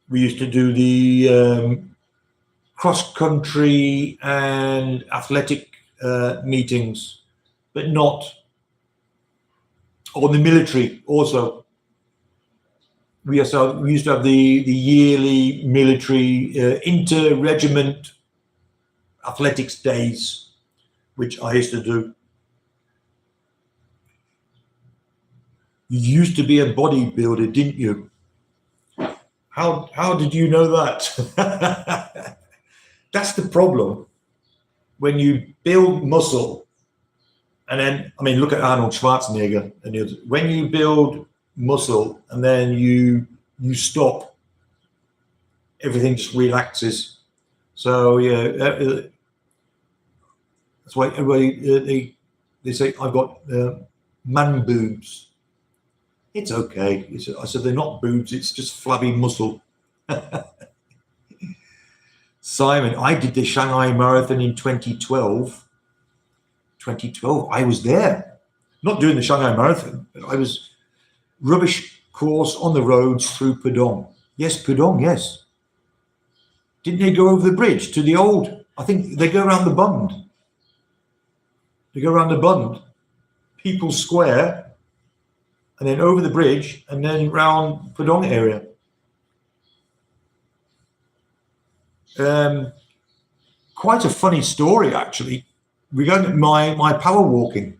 we used to do the cross country and athletic meetings, but not. Or the military also. We used to have the yearly military inter-regiment athletics days, which I used to do. You used to be a bodybuilder, didn't you? How did you know that? That's the problem. When you build muscle, and then, I mean, look at Arnold Schwarzenegger and the others. When you build muscle and then you stop, everything just relaxes. So yeah, that's why everybody they say I've got man boobs. It's okay. I said they're not boobs. It's just flabby muscle. Simon, I did the Shanghai Marathon in 2012. 2012, I was there. Not doing the Shanghai Marathon, but I was rubbish course on the roads through Pudong. Yes, Pudong, yes. Didn't they go over the bridge to the old? I think they go around the Bund. They go around the Bund, People's Square, and then over the bridge, and then round Pudong area. Quite a funny story, actually. Regarding my power walking,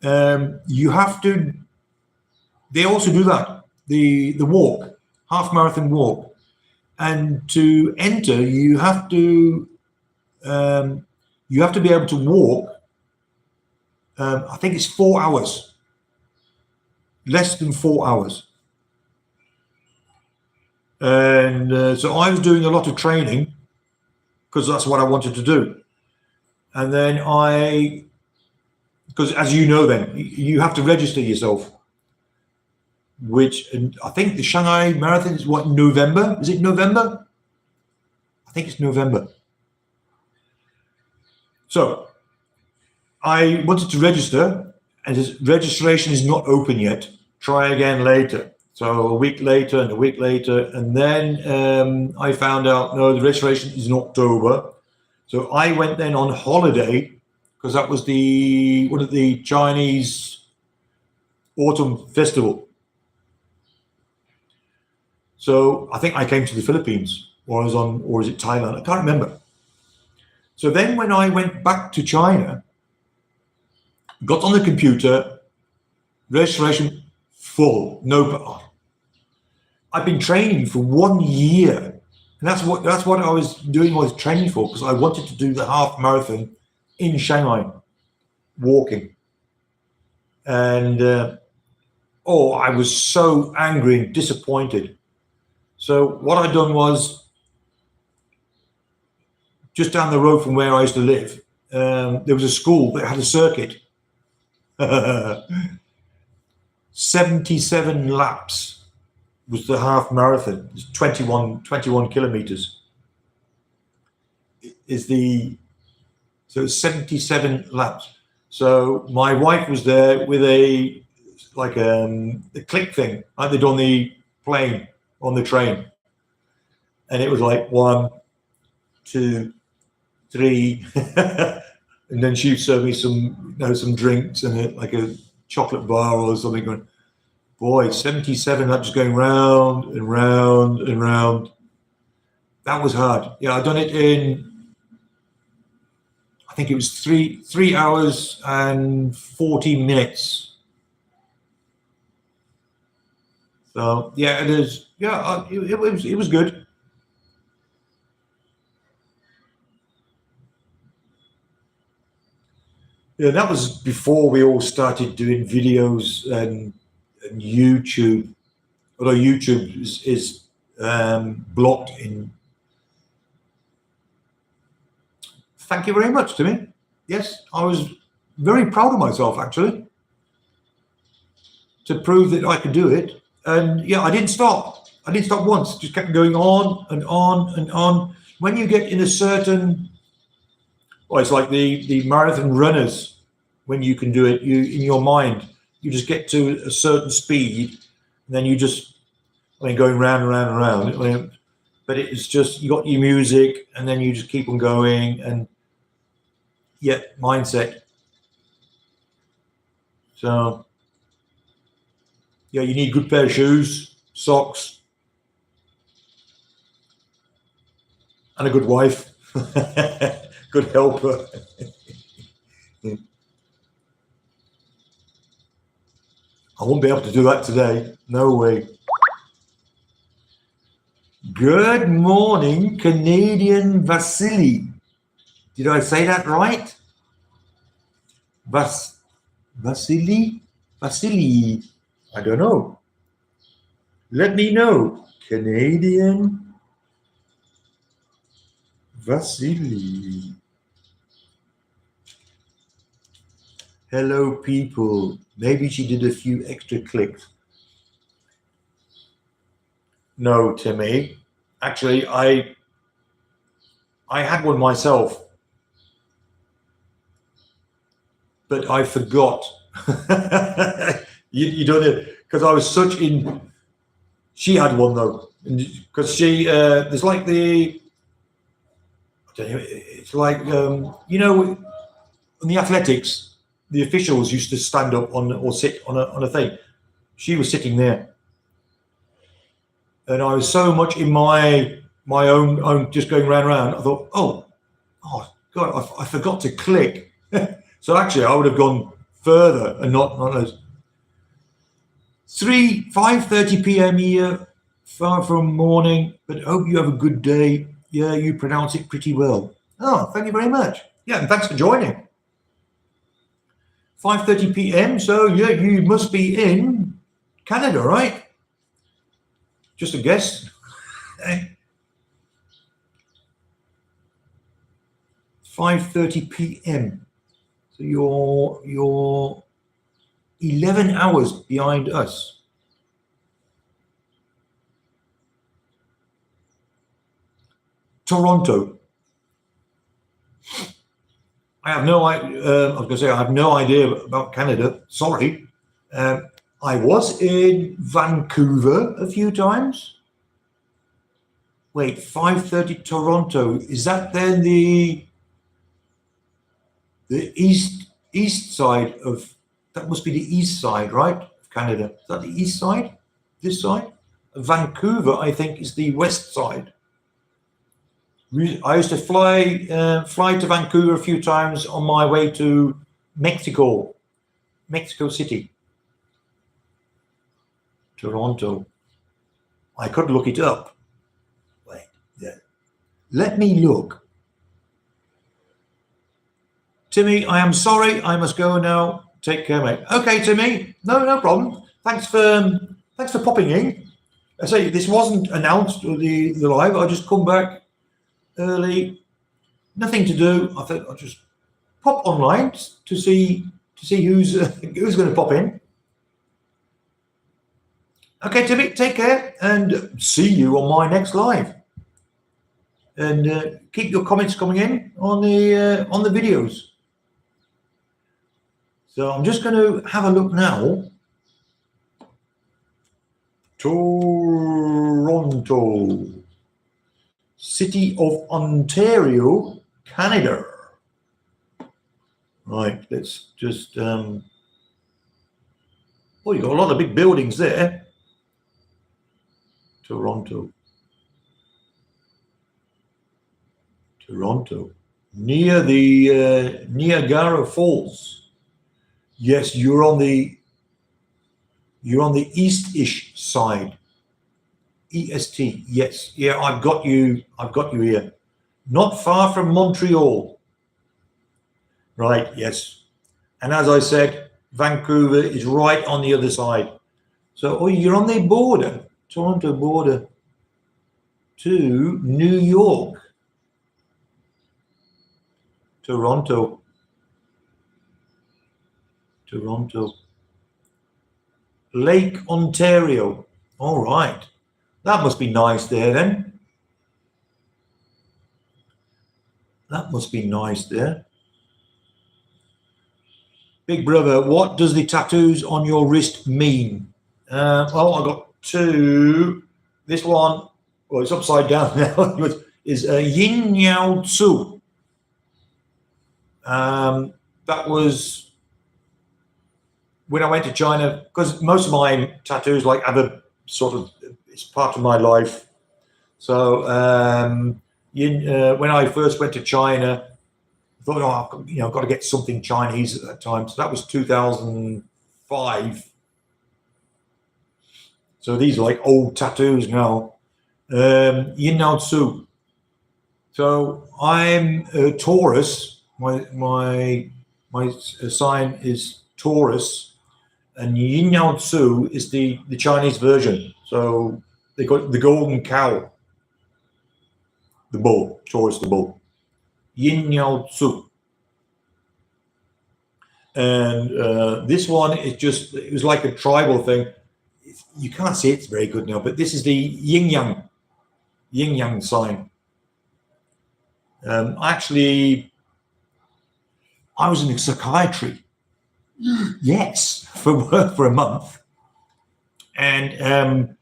you have to. They also do that, the walk, half marathon walk, and to enter, you have to be able to walk. I think it's 4 hours, less than 4 hours. And so I was doing a lot of training because that's what I wanted to do. And then because as you know, then you have to register yourself, and I think the Shanghai Marathon is what, November? Is it November? I think it's November. So I wanted to register, and registration is not open yet. Try again later. So a week later and a week later, and then I found out, no, the registration is in October. So I went then on holiday, because that was one of the Chinese autumn festival. So I think I came to the Philippines, or is it Thailand? I can't remember. So then when I went back to China, got on the computer, registration full, no. I've been training for 1 year, and that's what I was doing. I was training for, because I wanted to do the half marathon in Shanghai, walking, and I was so angry and disappointed. So what I'd done was, just down the road from where I used to live, there was a school that had a circuit. 77 laps was the half marathon. It's 21 kilometers. So it's 77 laps. So my wife was there with a click thing, like they do on the plane, on the train. And it was like 1, 2, 3. And then she served me some drinks and like a chocolate bar or something. Going, boy, 77 laps going round and round and round. That was hard. Yeah, I'd done it in, I think it was 3 hours and 40 minutes. So yeah, it is. Yeah, it was good. Yeah, that was before we all started doing videos and YouTube. Although YouTube is blocked in. Thank you very much, Timmy. Yes, I was very proud of myself, actually, to prove that I could do it. And yeah, I didn't stop. I didn't stop once. Just kept going on and on and on. When you get in a certain, well, it's like the marathon runners. When you can do it, in your mind, you just get to a certain speed, and then you just, going round and round and round. But it's just, you got your music, and then you just keep on going, and mindset. So yeah, you need a good pair of shoes, socks, and a good wife, good helper. I won't be able to do that today. No way. Good morning, Canadian Vasily. Did I say that right? Vasily? Vasily? I don't know. Let me know. Canadian Vasily. Hello, people. Maybe she did a few extra clicks. No, Timmy. Actually, I had one myself, but I forgot. you don't know, because I was such in. She had one though, because she there's like the. I don't know, it's like you know, in the athletics, the officials used to stand up on or sit on a thing. She was sitting there, and I was so much in my own just going round and round. I thought, oh God, I forgot to click. So actually, I would have gone further and not those. 5:30 p.m. here, far from morning, but hope you have a good day. Yeah, you pronounce it pretty well. Oh, thank you very much. Yeah, and thanks for joining. 5:30 p.m. So yeah, you must be in Canada, right? Just a guess. 5:30 p.m. So you're 11 hours behind us. Toronto. I have no idea. I was going to say I have no idea about Canada. Sorry. I was in Vancouver a few times. Wait, 5:30 Toronto. Is that then the east side of? That must be the east side, right? Of Canada. Is that the east side? This side? Vancouver, I think, is the west side. I used to fly to Vancouver a few times on my way to Mexico City. Toronto. I could look it up. Wait, yeah. Let me look. Timmy, I am sorry. I must go now. Take care, mate. Okay, Timmy. No problem. Thanks for popping in. I say this wasn't announced the live. I just come back early. Nothing to do. I thought I'll just pop online to see who's going to pop in. Okay, Timmy, take care and see you on my next live. And keep your comments coming in on the videos. So I'm just going to have a look now. Toronto, City of Ontario, Canada. Right, let's just. Oh, you got a lot of big buildings there. Toronto, near the Niagara Falls. Yes, you're on the east-ish side. EST. Yes, yeah, I've got you here. Not far from Montreal. Right. Yes, and as I said, Vancouver is right on the other side. So, you're on the border, Toronto border to New York. Toronto. Lake Ontario. All right. That must be nice there then. That must be nice there. Big brother, what does the tattoos on your wrist mean? Well, I've got two. This one, well, it's upside down now, is Yin Yao Tzu. That was when I went to China, because most of my tattoos have a sort of, it's part of my life. So when I first went to China, I thought, I've got to get something Chinese at that time. So that was 2005. So these are like old tattoos now. Yin Yao Tzu. So I'm a Taurus. My sign is Taurus. And Yin Yao Tzu is the Chinese version. So they got the golden cow. the bull, Taurus the bull. Yin Yao Tzu. And this one is just, it was like a tribal thing. You can't see it's very good now, but this is the yin yang sign. Actually, I was in psychiatry. Yes, for a month. And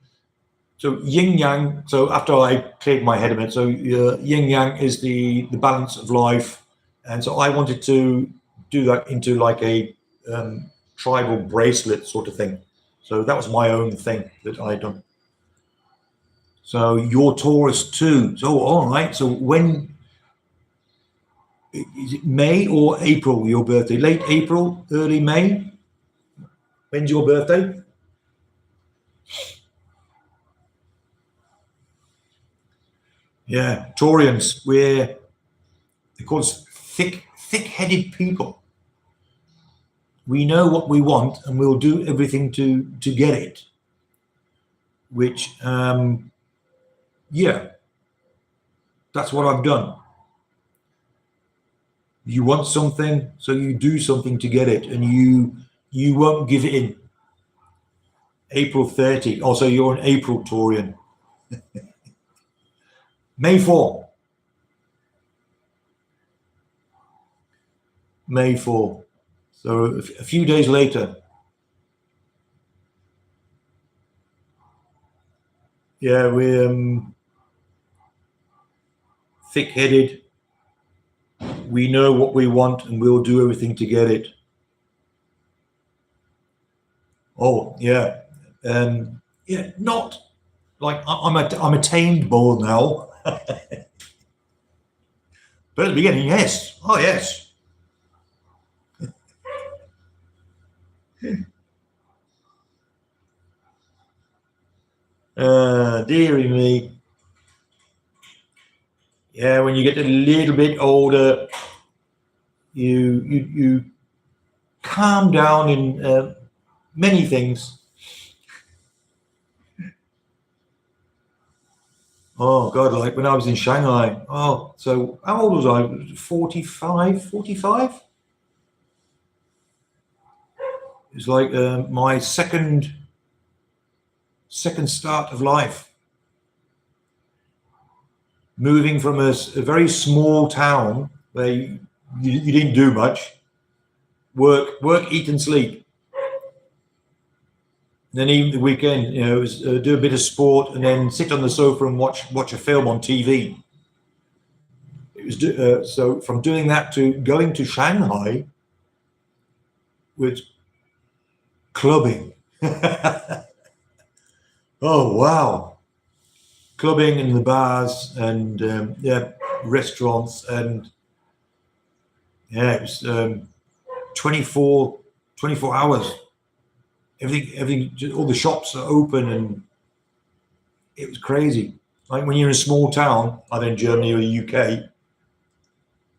so yin yang, so after I cleared my head of it, so yin yang is the balance of life. And so I wanted to do that into like a tribal bracelet sort of thing. So that was my own thing that I done. So you're Taurus too. So all right. So when is it, May or April your birthday? Late April, early May? When's your birthday? Yeah, Taurians, they're called thick-headed people. We know what we want and we'll do everything to get it. Which, yeah, that's what I've done. You want something, so you do something to get it, and you won't give it in. April 30. Also, you're an April Taurian. May 4. May 4. So a few days later. Yeah, we're thick-headed. We know what we want and we'll do everything to get it. Oh, yeah. Yeah, not like I'm a tamed bull now. But at the beginning, yes. Oh, yes. Dearie me. Yeah, when you get a little bit older, you calm down in many things. Oh God, like when I was in Shanghai. Oh, so how old was I? 45? It's like my second start of life. Moving from a very small town where you didn't do much. Work, eat and sleep. And then even the weekend, you know, it was, do a bit of sport and then sit on the sofa and watch a film on TV. It was so from doing that to going to Shanghai with clubbing. Oh wow, clubbing in the bars and yeah, restaurants, and yeah, it was 24 hours. Everything, all the shops are open, and it was crazy. Like when you're in a small town, either in Germany or the UK,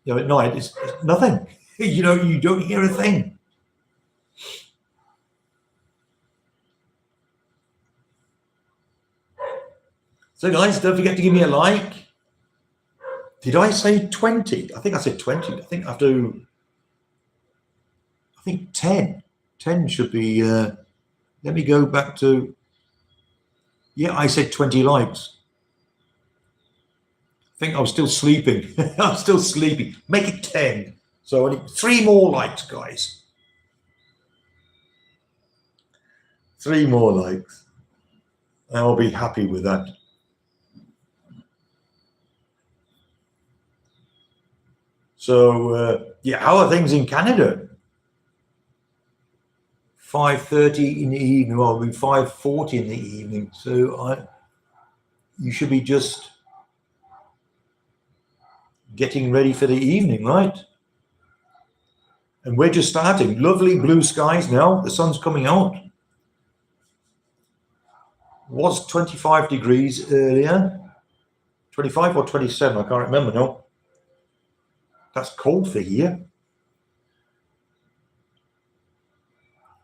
you know, at night it's nothing. You know, you don't hear a thing. So guys, don't forget to give me a like. Did I say 20? I think I said 20. I think I have to. I think 10. 10 should be. Let me go back to. Yeah, I said 20 likes. I think I was still sleeping. I'm still sleepy. Make it 10. So I need 3 more likes, guys. 3 more likes. And I'll be happy with that. So yeah, how are things in Canada? 5:30 in the evening, well, it'll be 5:40 in the evening. So you should be just getting ready for the evening, right? And we're just starting. Lovely blue skies now. The sun's coming out. Was 25 degrees earlier. 25 or 27, I can't remember now. That's cold for here.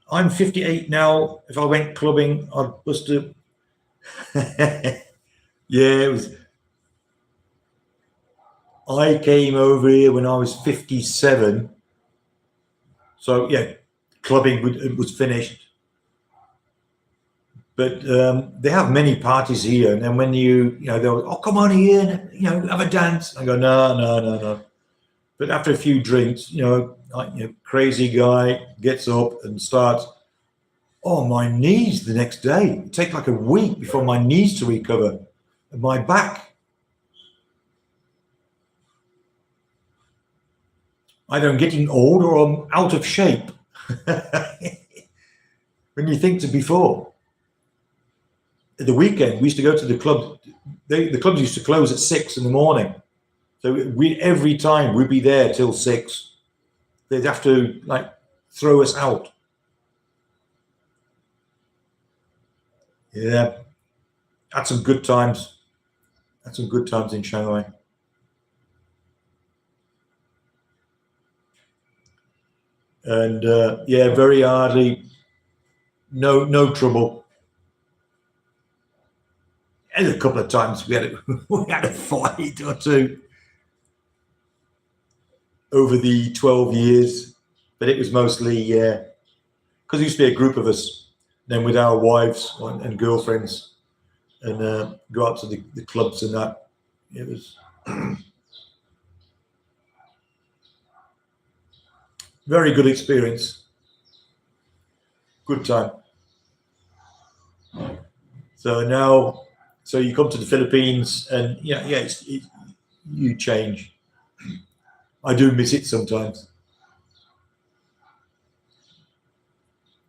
I'm 58 now. If I went clubbing, I'd bust a... Yeah, it was... I came over here when I was 57. So yeah, clubbing was finished. But they have many parties here, and then when they'll, oh, come on here, and, have a dance. I go, no. But after a few drinks, crazy guy gets up and starts. Oh, my knees the next day. It takes like a week before my knees to recover, and my back. Either I'm getting old or I'm out of shape. When you think to before. At the weekend, we used to go to the club. The clubs used to close at 6 in the morning. So every time we'd be there till 6. They'd have to throw us out. Yeah, had some good times. Had some good times in Shanghai. And yeah, very hardly, no trouble. And a couple of times we had a fight or two over the 12 years, but it was mostly because there used to be a group of us, then with our wives and girlfriends, and go out to the clubs and that. It was very good experience. Good time. So you come to the Philippines, and you change. I do miss it sometimes.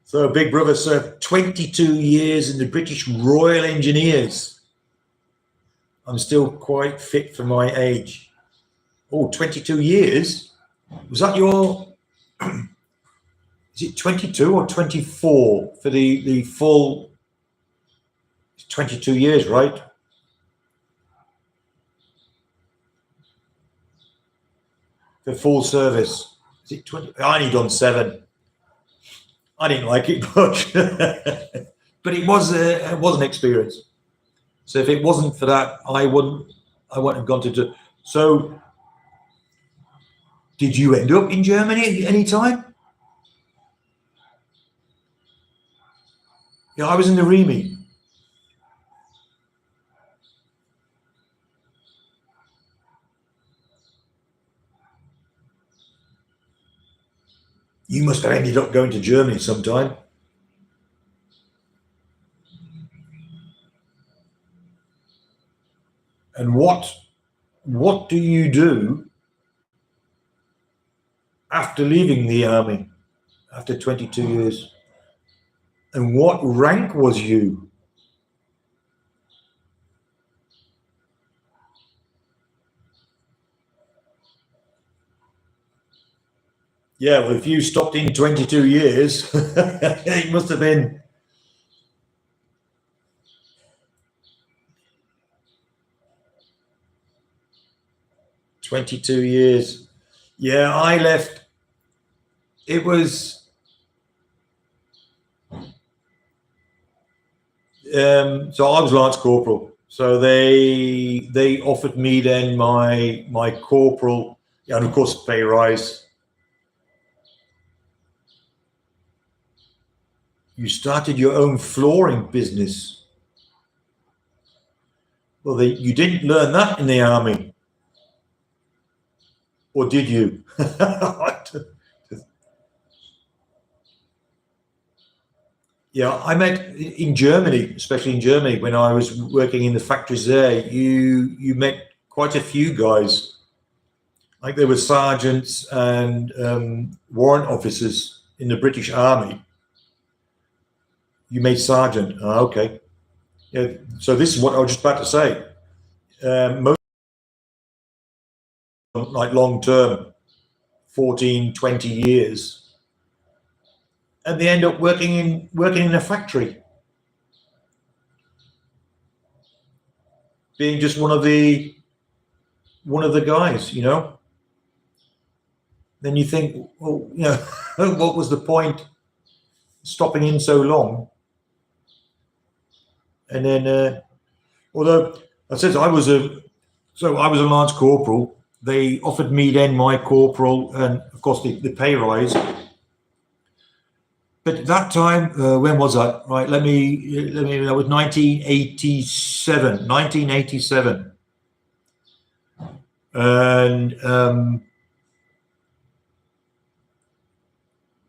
So Big Brother served 22 years in the British Royal Engineers. I'm still quite fit for my age. Oh, 22 years? Was that your... Is it 22 or 24 for the full... 22 years, right? The full service. Is it 20? I only done 7. I didn't like it much, but it was an experience. So if it wasn't for that, I wouldn't have gone to do. So did you end up in Germany at any time? Yeah, I was in the Remi. You must have ended up going to Germany sometime. And what do you do after leaving the army after 22 years? And what rank was you? Yeah, well, if you stopped in 22 years, it must have been... "22 years. Yeah, I left. It was... so I was Lance Corporal. So they offered me then my corporal, and of course pay rise. You started your own flooring business. Well, you didn't learn that in the army, or did you? Yeah, I met in Germany, especially in Germany, when I was working in the factories there. You met quite a few guys, like there were sergeants and warrant officers in the British Army. You made sergeant. Oh, okay. Yeah. So this is what I was just about to say. Most like long term, 14, 20 years, and they end up working in a factory, being just one of the guys, Then you think, well, what was the point stopping in so long? And then, although I said I was a Lance Corporal, they offered me then my corporal and, of course, the pay rise. But at that time, when was that? Right, that was 1987. And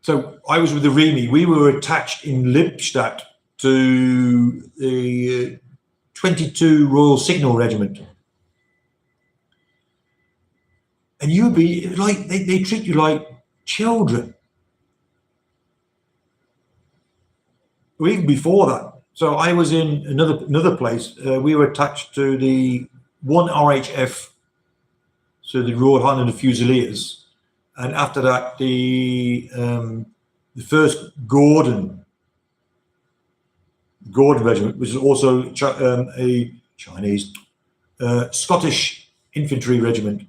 so I was with the REME. We were attached in Lippstadt to the 22 Royal Signal Regiment. And you'd be like, they treat you like children. Or even before that. So I was in another place. We were attached to the 1 RHF, so the Royal Highland Fusiliers. And after that, the first Gordon Regiment, which is also a Chinese Scottish infantry regiment.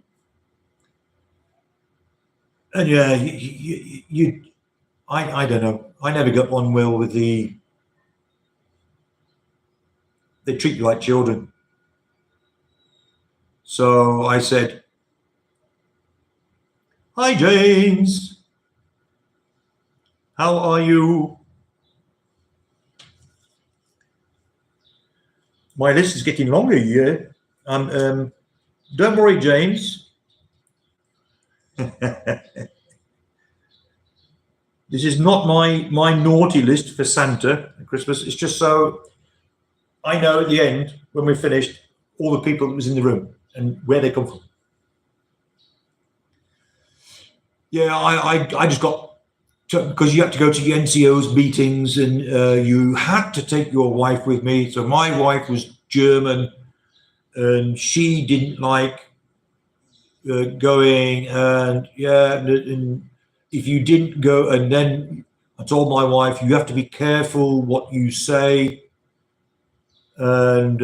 And yeah, I don't know. I never got on well with they treat you like children. So I said, "Hi, James. How are you?" My list is getting longer here. Don't worry, James. This is not my naughty list for Santa at Christmas. It's just so I know at the end, when we're finished, all the people that was in the room and where they come from. Yeah, I just got, because you had to go to the NCO's meetings and you had to take your wife with me. So my wife was German and she didn't like going, and and if you didn't go, and then I told my wife, you have to be careful what you say, and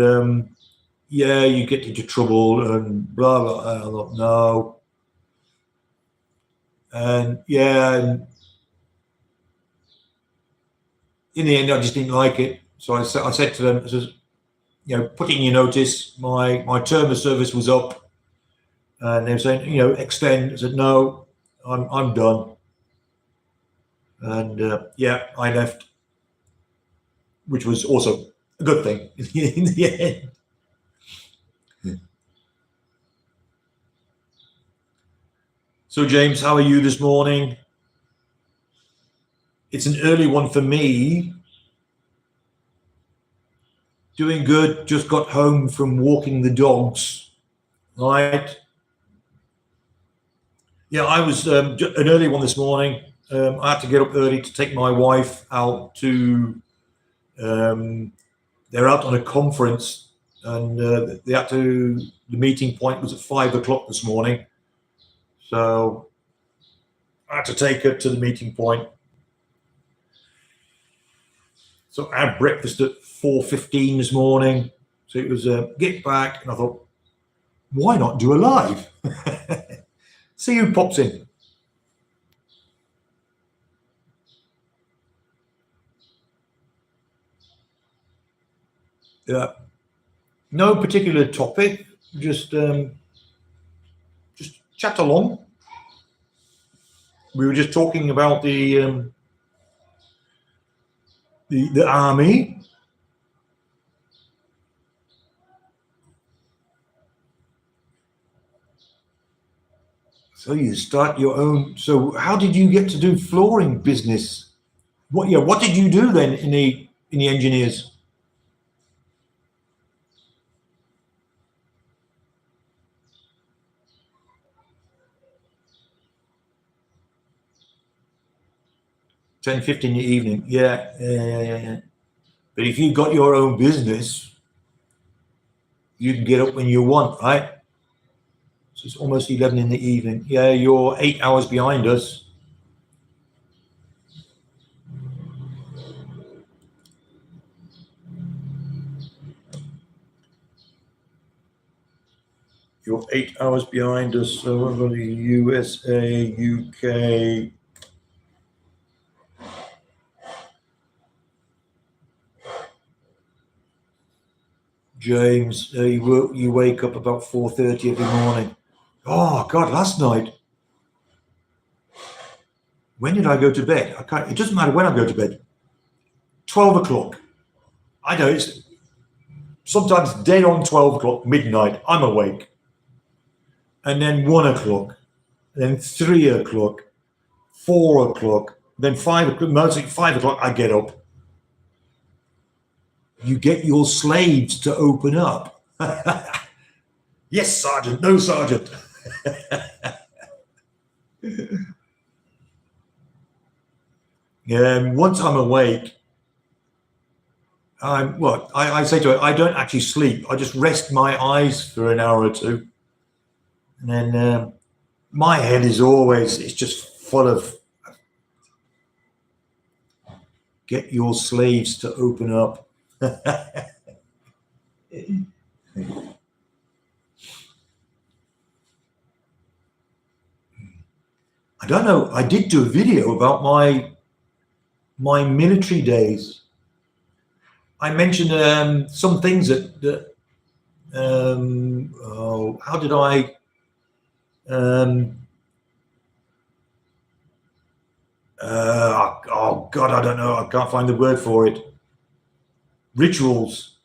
you get into trouble and blah blah. I thought no, and and in the end, I just didn't like it. So I said to them, I says, put in your notice. My term of service was up, and they were saying, extend. I said no, I'm done. And I left, which was also a good thing in the end. So, James, how are you this morning? It's an early one for me. Doing good. Just got home from walking the dogs. Right. Yeah, I was an early one this morning. I had to get up early to take my wife out to. They're out on a conference, and the meeting point was at 5 o'clock this morning. So I had to take her to the meeting point. So I had breakfast at 4:15 this morning. So it was get back, and I thought, why not do a live? See who pops in. Yeah, no particular topic, just chat along. We were just talking about the army. So you start your own. So how did you get to do flooring business? What did you do then in the engineers? Ten, 15 in the evening. Yeah. But if you got your own business, you can get up when you want, right? So it's almost 11 in the evening. Yeah, you're 8 hours behind us. You're 8 hours behind us. So we're going to USA, UK. James, you wake up about 4:30 every morning. Oh God, last night. When did I go to bed? I can't. It doesn't matter when I go to bed. 12 o'clock. I know it's sometimes dead on 12 o'clock, midnight. I'm awake. And then 1 o'clock, then 3 o'clock, 4 o'clock, then 5 o'clock. Mostly 5 o'clock, I get up. You get your slaves to open up. Yes, Sergeant. No, Sergeant. Once I'm awake, I say to her, I don't actually sleep. I just rest my eyes for an hour or two. And then my head is always, it's just full of, get your slaves to open up. I don't know. I did do a video about my military days. I mentioned some things that how did I oh God, I don't know. I can't find the word for it. Rituals.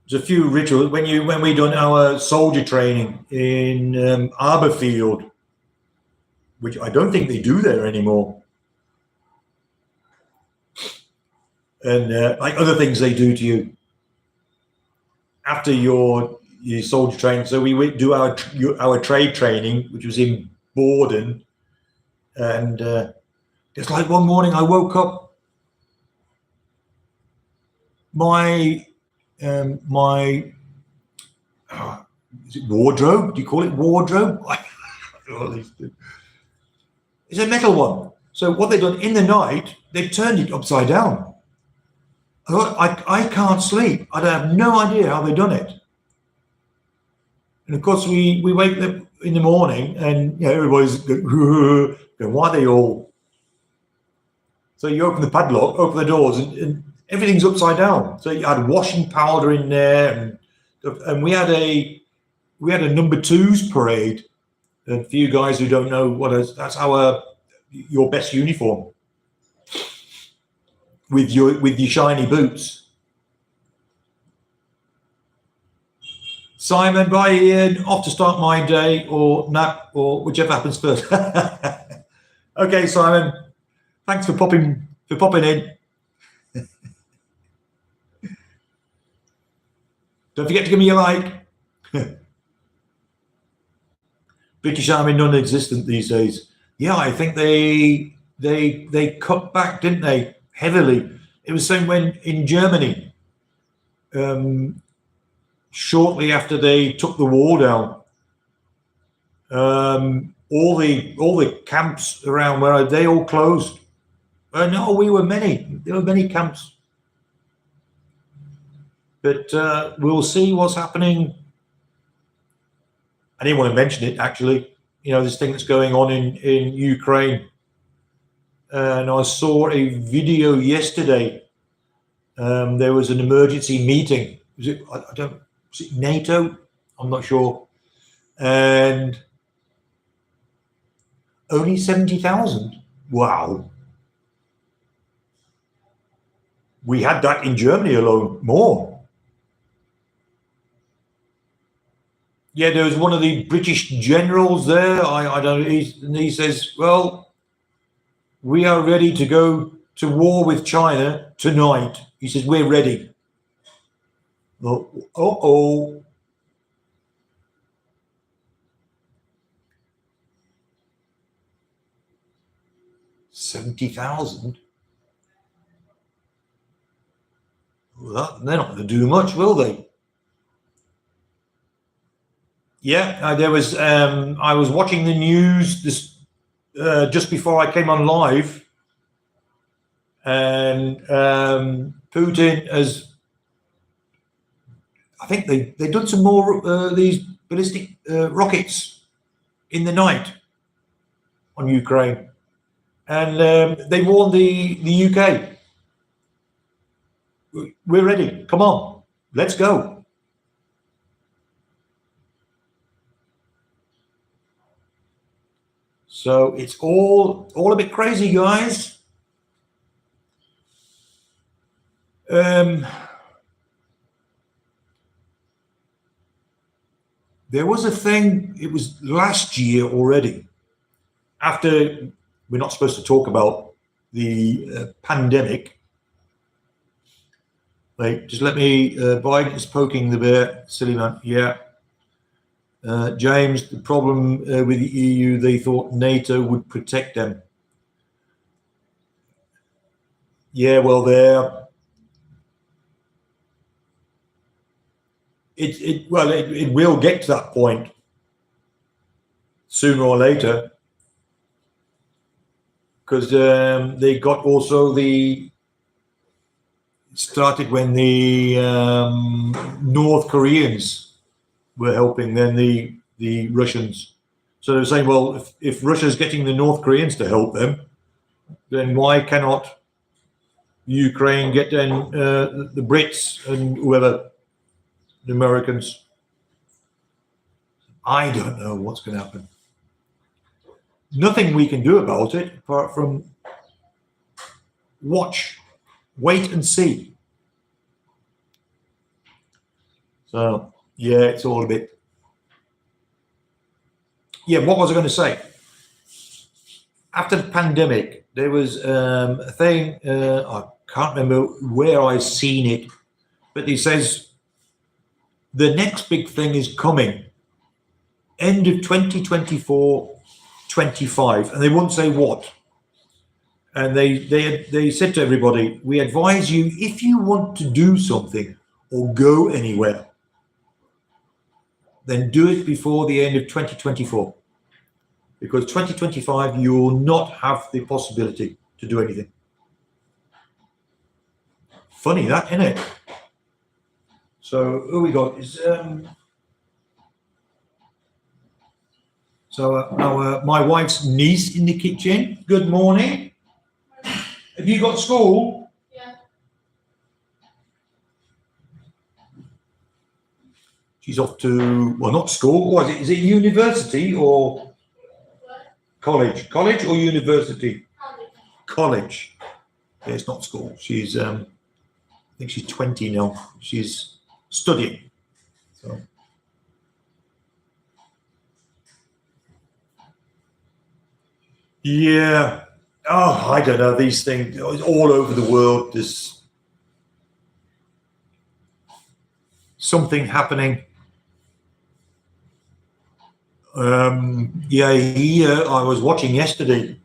There's a few rituals when we done our soldier training in Arborfield, which I don't think they do there anymore. And like other things they do to you after your soldier training. So we would do our trade training, which was in Borden, and it's like one morning I woke up. My is it wardrobe? Do you call it wardrobe? It's a metal one. So what they've done in the night, they've turned it upside down. I can't sleep. I have no idea how they've done it. And of course, we wake up in the morning, and everybody's going, why are they all? So you open the padlock, open the doors, and everything's upside down. So you had washing powder in there, and we had a number twos parade. And for you guys who don't know that's your best uniform with your shiny boots. Simon, bye Ian. Off to start my day or nap or whichever happens first. Okay, Simon. Thanks for popping in. Don't forget to give me a like. British Army non-existent these days. Yeah, I think they cut back, didn't they? Heavily. It was same when in Germany. Shortly after they took the wall down, all the camps around where they all closed. No, there were many camps. But we'll see what's happening. I didn't want to mention it, actually. This thing that's going on in Ukraine. And I saw a video yesterday. There was an emergency meeting. Was it NATO? I'm not sure. And only 70,000. Wow. We had that in Germany alone, more. Yeah, there was one of the British generals there. I don't know. He says, well, we are ready to go to war with China tonight. He says, we're ready. Uh-oh. 70,000? Well, they're not going to do much, will they? Yeah, there was. I was watching the news just before I came on live, and Putin has. I think they've done some more these ballistic rockets in the night on Ukraine, and they warned the UK. We're ready. Come on, let's go. So it's all a bit crazy, guys. There was a thing, it was last year already, after we're not supposed to talk about the pandemic. Like, just let me, Biden is poking the bear, silly man, yeah. James, the problem with the EU, they thought NATO would protect them. Yeah, well, it will get to that point sooner or later, because they got also started when the North Koreans were helping then the Russians. So they're saying, well, if Russia's getting the North Koreans to help them, then why cannot Ukraine get then the Brits and whoever, the Americans? I don't know what's going to happen. Nothing we can do about it apart from watch, wait and see. So yeah, it's all a bit. Yeah, what was I going to say? After the pandemic, there was a thing, I can't remember where I seen it, but it says the next big thing is coming, end of 2024, 25, and they won't say what. And they said to everybody, we advise you, if you want to do something or go anywhere, then do it before the end of 2024. Because 2025, you will not have the possibility to do anything. Funny that, isn't it? So who we got is now my wife's niece in the kitchen. Good morning. Have you got school? Yeah. She's off to, well, not school. What is it? Is it university or college? College or university? College. Yeah, it's not school. She's, I think she's 20 now. She's studying. So. Yeah. Oh, I don't know. These things all over the world. There's something happening. Yeah, here I was watching yesterday.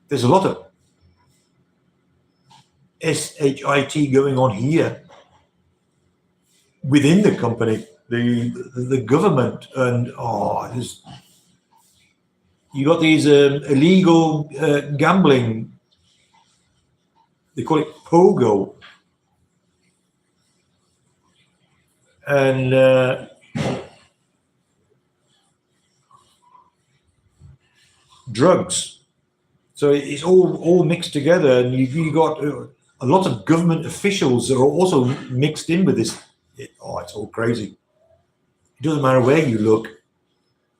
There's a lot of SHIT going on here within the company, the government, and you got these illegal gambling. They call it pogo, and drugs. So it's all mixed together, and you got a lot of government officials that are also mixed in with this. It's all crazy. It doesn't matter where you look.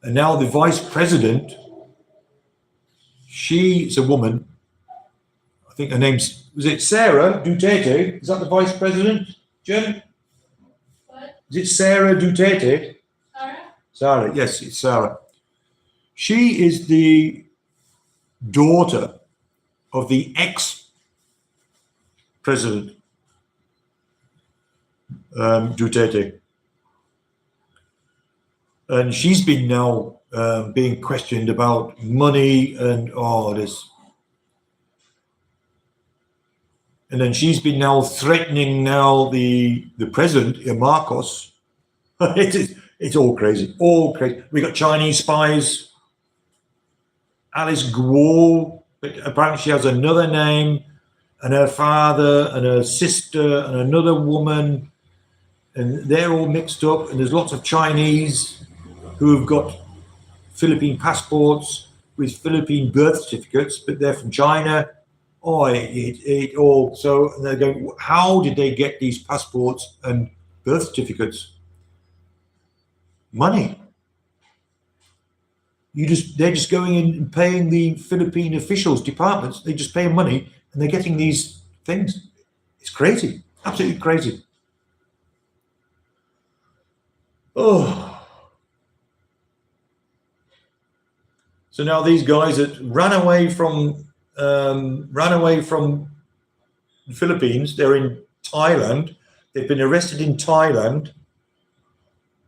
And now the vice president, she's a woman. I think her name's, was it Sarah Duterte? Is that the vice president, Jen? What? Is it Sarah Duterte? Sarah? Sarah, yes, it's Sarah. She is the daughter of the ex-president, Duterte. And she's been now being questioned about money and this. And then she's been now threatening now the president, Marcos. It's all crazy, all crazy. We got Chinese spies. Alice Guo, but apparently she has another name, and her father and her sister and another woman, and they're all mixed up. And there's lots of Chinese who have got Philippine passports with Philippine birth certificates, but they're from China. It all. So they're going, how did they get these passports and birth certificates? Money. they're just going in and paying the Philippine officials, departments. They just pay them money and they're getting these things. It's crazy, absolutely crazy. Oh. So now these guys that ran away from the Philippines, they're in Thailand. They've been arrested in Thailand.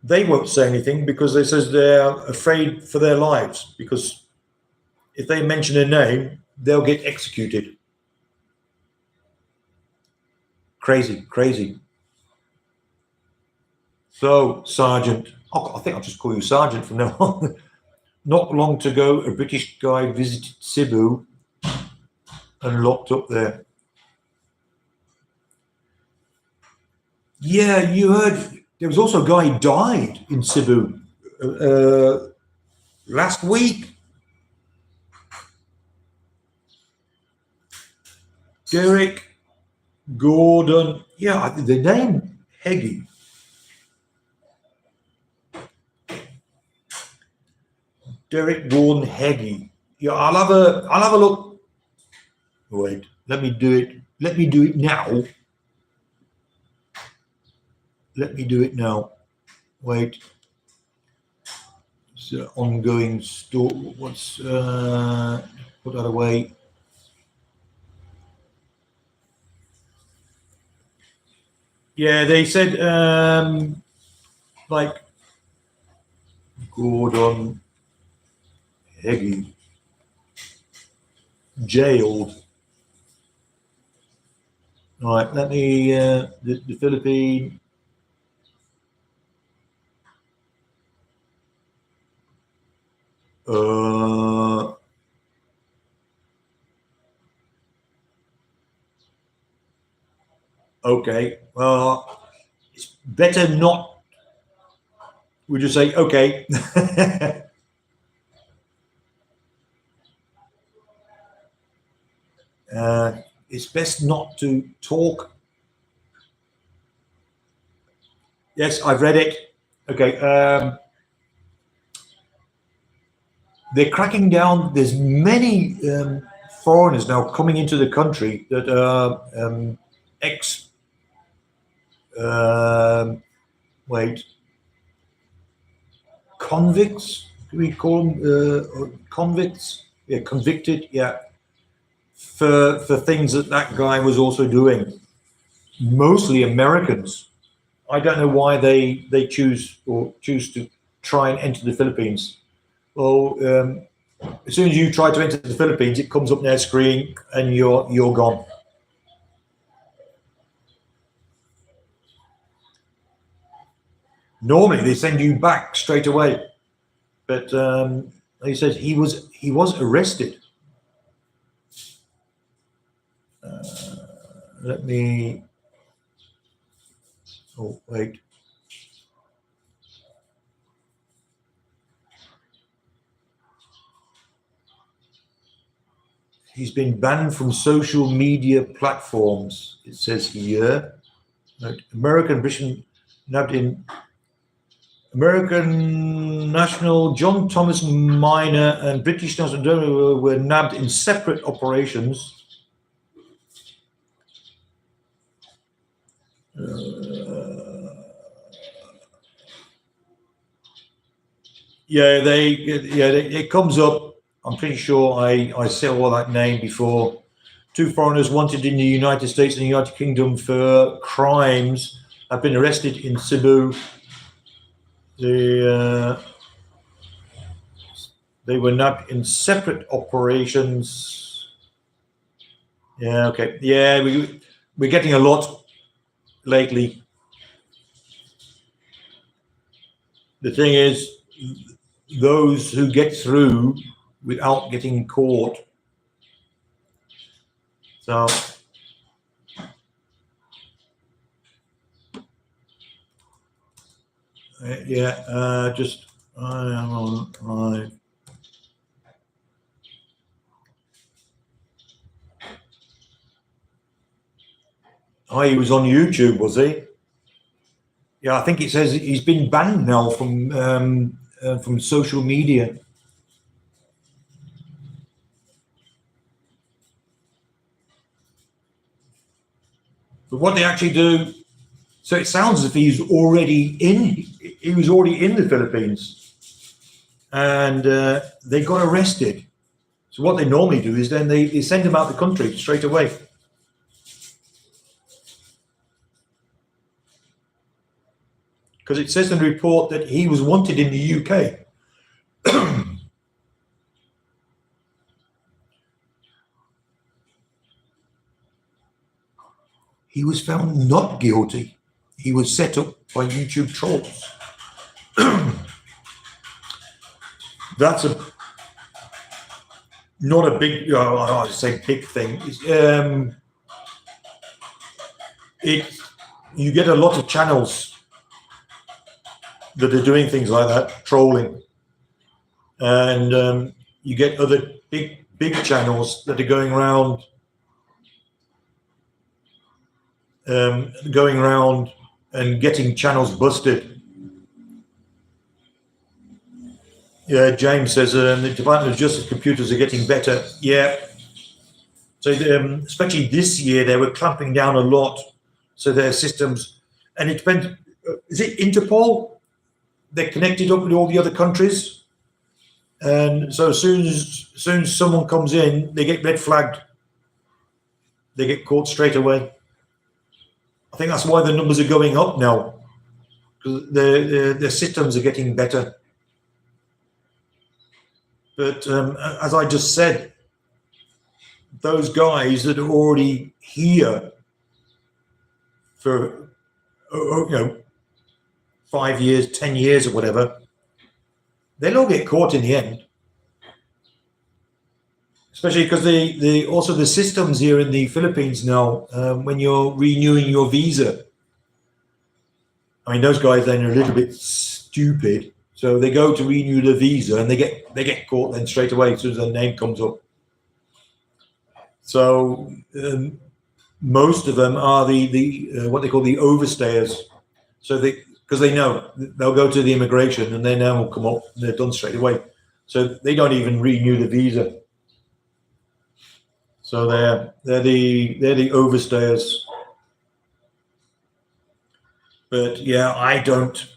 They won't say anything because they says they're afraid for their lives, because if they mention their name, they'll get executed. Crazy, crazy. So, Sergeant, I think I'll just call you Sergeant from now on. Not long to go, a British guy visited Cebu and locked up there. Yeah, you heard. There was also a guy who died in Cebu last week. Derek Gordon. Yeah, the name Heggie. Derek Gordon Heggie. Yeah, I'll have a look. Wait, let me do it. Let me do it now. Let me do it now. Wait. It's ongoing store. What's put that away? Yeah, they said like Gordon Heggie jailed. All right, let me the Philippine. Okay, well, it's better not. We just say okay. It's best not to talk. Yes, I've read it. Okay. They're cracking down. There's many foreigners now coming into the country that are convicts. Do we call them convicts? Yeah, convicted. Yeah, for things that guy was also doing. Mostly Americans. I don't know why they choose to try and enter the Philippines. Well, as soon as you try to enter the Philippines, it comes up on their screen and you're gone. Normally they send you back straight away, but he said he was arrested. Let me. Oh wait. He's been banned from social media platforms. It says here. American British nabbed in. American national John Thomas Minor and British national were nabbed in separate operations. It comes up. I'm pretty sure I saw that name before. 2 foreigners wanted in the United States and the United Kingdom for crimes have been arrested in Cebu. They were nabbed in separate operations. Yeah, okay. Yeah, we're getting a lot lately. The thing is, those who get through without getting caught. So just I am on live. Oh, he was on YouTube, was he? Yeah, I think it says he's been banned now from social media. But what they actually do, so it sounds as if he was already in the Philippines, and they got arrested. So what they normally do is then they send him out the country straight away. Because it says in the report that he was wanted in the UK. He was found not guilty. He was set up by YouTube trolls. That's not a big, I say big thing. You get a lot of channels that are doing things like that, trolling, and you get other big channels that are going around and getting channels busted. Yeah, James says the Department of Justice computers are getting better. Yeah. So especially this year, they were clamping down a lot. So their systems, and it depends. Is it Interpol? They're connected up with all the other countries, and so as soon as someone comes in, they get red flagged. They get caught straight away. I think that's why the numbers are going up now, because the systems are getting better. But as I just said, those guys that are already here for 5 years, 10 years, or whatever, they'll all get caught in the end. Especially because also the systems here in the Philippines now, when you're renewing your visa, I mean, those guys then are a little bit stupid. So they go to renew the visa and they get caught then straight away as soon as their name comes up. So most of them are the what they call the overstayers. So because they know they'll go to the immigration and their name will come up and they're done straight away. So they don't even renew the visa. So they're the overstayers. But yeah, I don't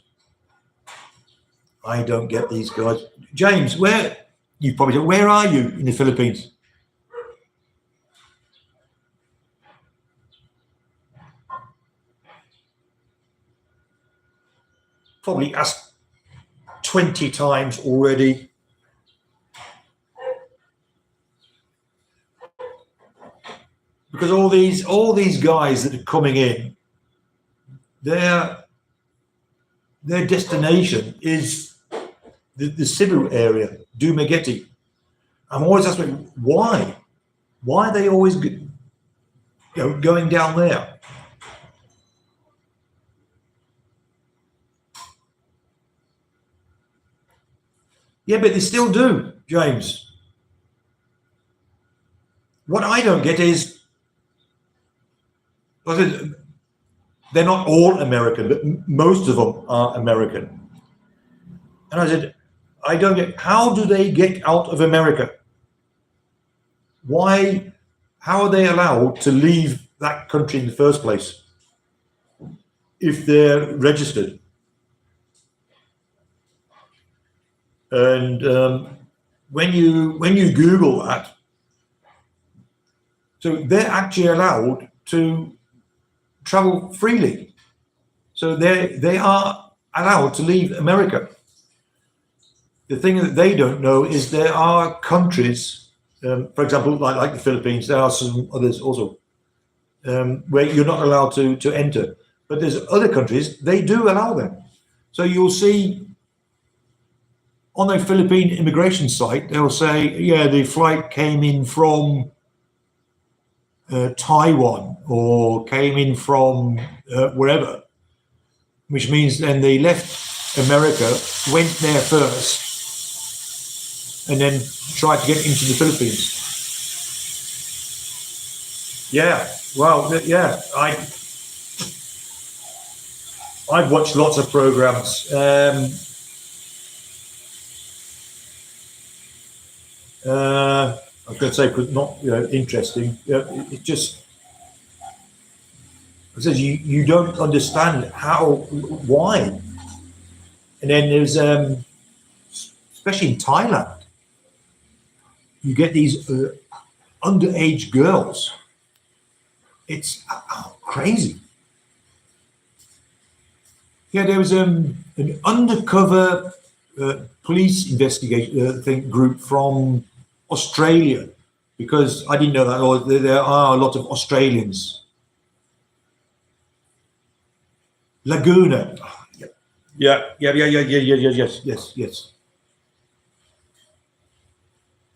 get these guys. James, where are you in the Philippines? Probably asked 20 times already. Because all these guys that are coming in, their destination is the Cebu area, Dumaguete. I'm always asking why are they always going down there? Yeah, but they still do, James. What I don't get is, they're not all American, but most of them are American. And I said, I don't get, how do they get out of America? How are they allowed to leave that country in the first place if they're registered? And when you Google that, so they're actually allowed to travel freely. So they are allowed to leave America. The thing that they don't know is there are countries, for example, like the Philippines, there are some others also, where you're not allowed to enter. But there's other countries, they do allow them. So you'll see on the Philippine immigration site, they'll say, yeah, the flight came in from Taiwan or came in from wherever, which means then they left America, went there first, and then tried to get into the Philippines. Yeah, well, yeah, I've watched lots of programs. I was going to say not interesting. It just says you don't understand why. And then there's especially in Thailand, you get these underage girls. It's crazy. Yeah, there was an undercover police investigation group from Australia, because I didn't know that, or there are a lot of Australians. Laguna. Yes.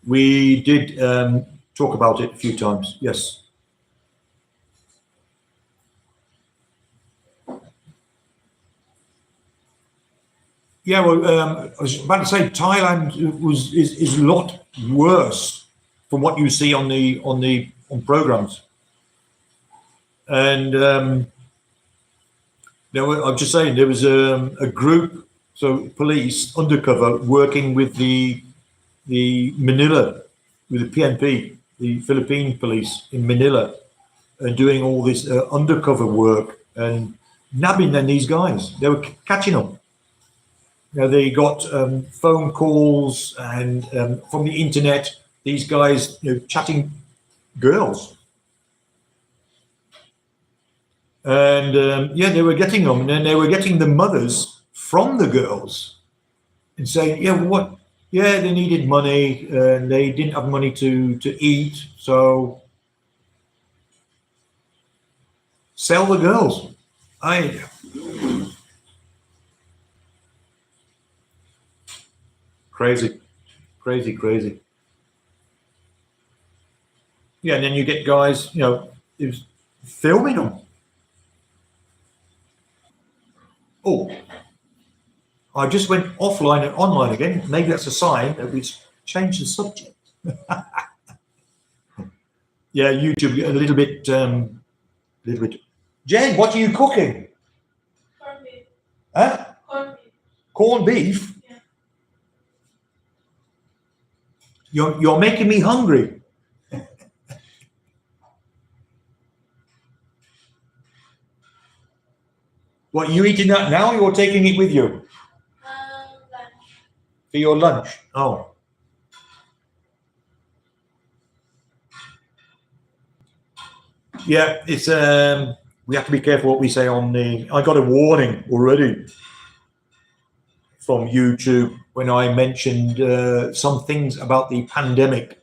We did talk about it a few times. Yes. Yeah, well, I was about to say Thailand is a lot worse from what you see on programs, and I'm just saying there was a group, so police undercover working with the Manila, with the PNP, the Philippine police in Manila, doing all this undercover work and nabbing these guys. They were catching them. They got phone calls and from the internet, these guys chatting girls. And they were getting them, and then they were getting the mothers from the girls and saying, they needed money and they didn't have money to eat, so sell the girls. Crazy. Yeah, and then you get guys, filming them. Oh, I just went offline and online again. Maybe that's a sign that we've changed the subject. Yeah, YouTube a little bit. Jen, what are you cooking? Corned beef. Huh? Corned beef. Corned beef? Yeah. You're making me hungry. What, you eating that now, or you're taking it with you? Lunch. For your lunch? Oh. Yeah, it's we have to be careful what we say on the. I got a warning already from YouTube when I mentioned some things about the pandemic.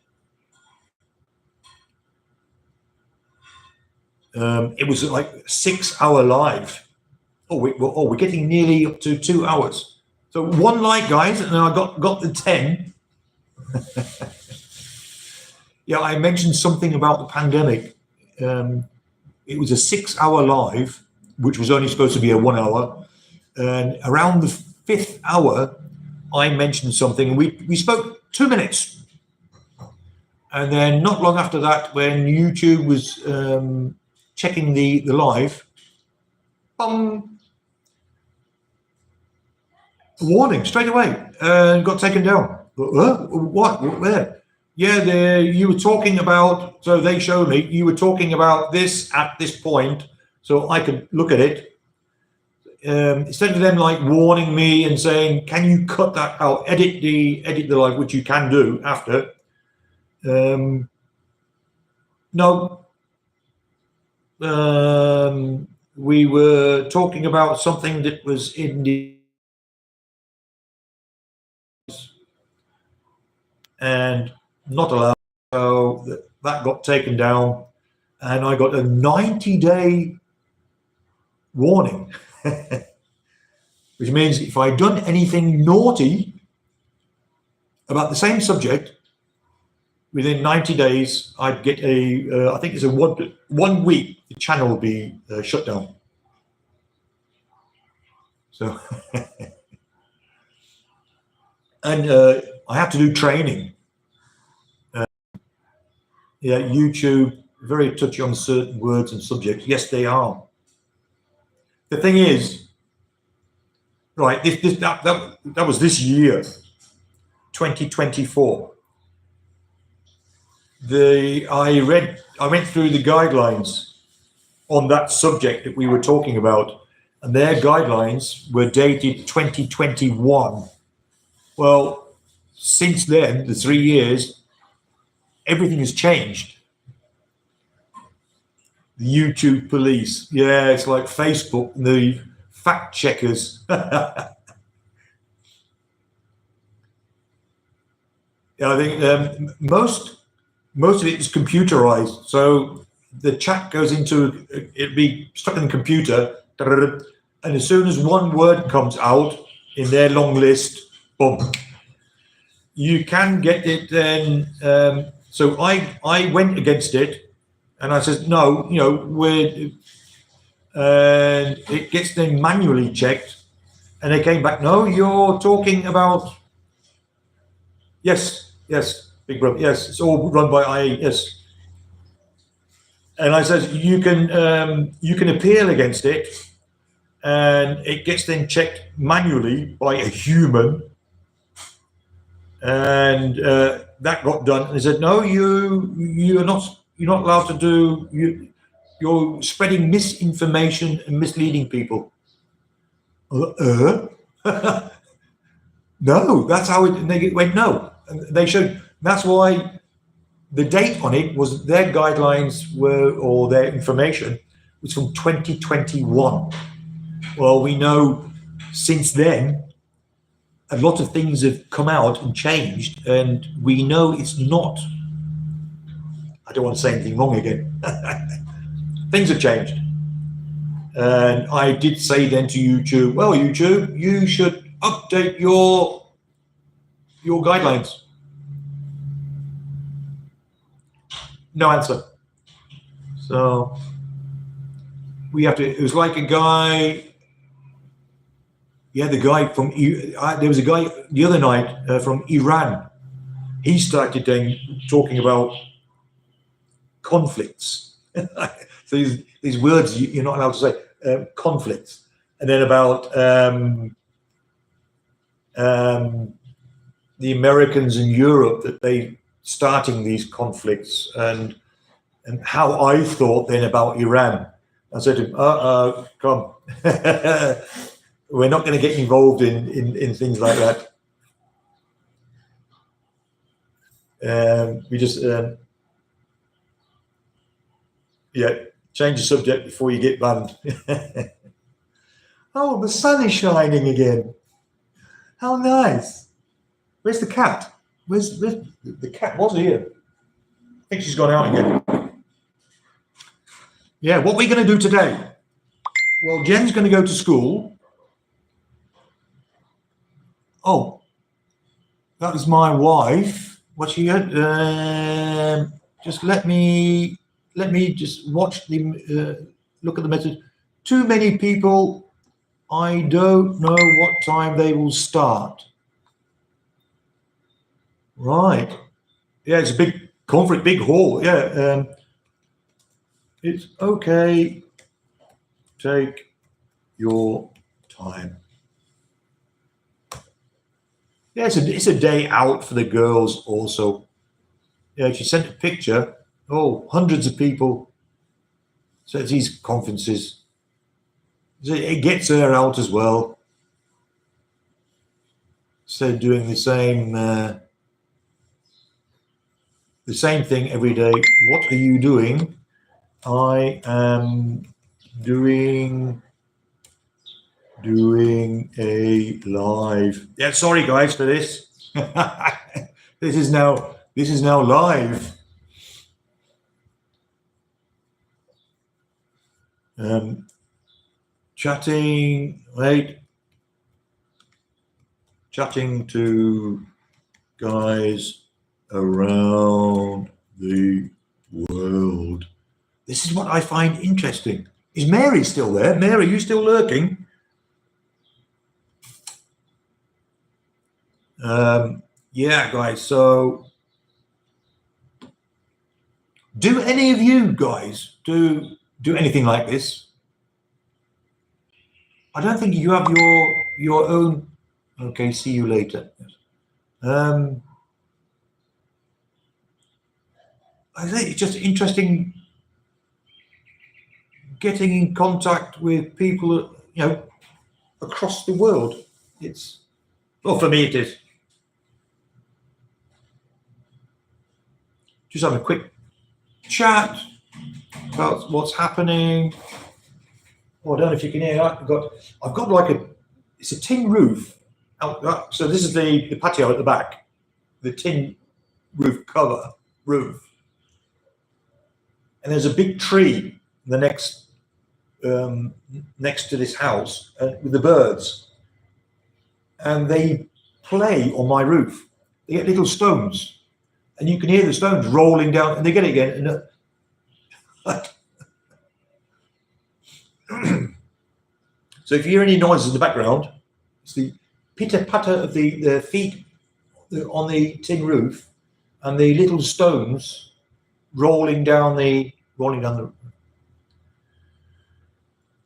It was like 6 hour live. We're getting nearly up to 2 hours. So one like, guys, and I got the 10. Yeah, I mentioned something about the pandemic. It was a 6 hour live, which was only supposed to be a 1 hour. And around the 5th hour, I mentioned something. We spoke 2 minutes. And then not long after that, when YouTube was checking the live, warning straight away, and got taken down. What? Where? Yeah, you were talking about, so they showed me, you were talking about this at this point, so I could look at it. Instead of them like warning me and saying, can you cut that out, edit the live, which you can do after. No. We were talking about something that was in the and not allowed, so that got taken down, and I got a 90-day warning, which means if I'd done anything naughty about the same subject within 90 days, I'd get I think it's a 1 week, the channel will be shut down. So, and I have to do training. Yeah, YouTube, very touchy on certain words and subjects. Yes, they are. The thing is, right, that was this year, 2024. I went through the guidelines, on that subject that we were talking about, and their guidelines were dated 2021. Well, since then, the 3 years, everything has changed. The YouTube police, yeah, it's like Facebook, the fact checkers. Yeah, I think most of it is computerized. So the chat goes into it'd be stuck in the computer, and as soon as one word comes out in their long list, boom, you can get it. Then so I went against it, and I said no, we're and it gets then manually checked, and they came back. No, you're talking about yes, Big Brother. Yes, it's all run by IA. Yes, and I said you can appeal against it, and it gets then checked manually by a human, and that got done. And they said no, you're not allowed to do you're spreading misinformation and misleading people. No, that's how it. And they went no. And they showed. That's why the date on it was their guidelines were, or their information was from 2021. Well, we know since then a lot of things have come out and changed, and we know it's not. I don't want to say anything wrong again. Things have changed. And I did say then to YouTube, well, YouTube, you should update your guidelines. No answer. So we have to. It was like a guy. Yeah, the guy from there was a guy the other night from Iran. He started then talking about conflicts. So these words you're not allowed to say, conflicts, and then about the Americans in Europe, that they starting these conflicts, and how I thought then about Iran. I said to him, come, we're not going to get involved in things like that. We just change the subject before you get banned. Oh, the sun is shining again. How nice. Where's the cat? Where's the cat? Was here. I think she's gone out again. Yeah, what are we going to do today? Well, Jen's going to go to school. Oh, that was my wife. What she had? Just let me just watch the look at the message. Too many people. I don't know what time they will start. Right. Yeah, it's a big conference, big hall. Yeah. It's okay. Take your time. Yeah, it's a day out for the girls also. Yeah, she sent a picture. Oh, hundreds of people. So it's these conferences. So it gets her out as well. So doing the same thing every day. What are you doing? I am doing a live. Yeah, sorry guys for this. This is now live. Chatting to guys around the world. This is what I find interesting. Is Mary still there? Mary, you still lurking? Yeah, guys. So, do any of you guys do anything like this? I don't think you have your own. Okay, see you later. I think it's just interesting getting in contact with people, across the world. Well, for me it is. Just having a quick chat about what's happening. Oh, I don't know if you can hear that. I've got like it's a tin roof out. So this is the patio at the back, the tin roof roof. And there's a big tree next to this house with the birds, and they play on my roof. They get little stones, and you can hear the stones rolling down, and they get it again. So if you hear any noises in the background, it's the pitter patter of the feet on the tin roof, and the little stones rolling down the.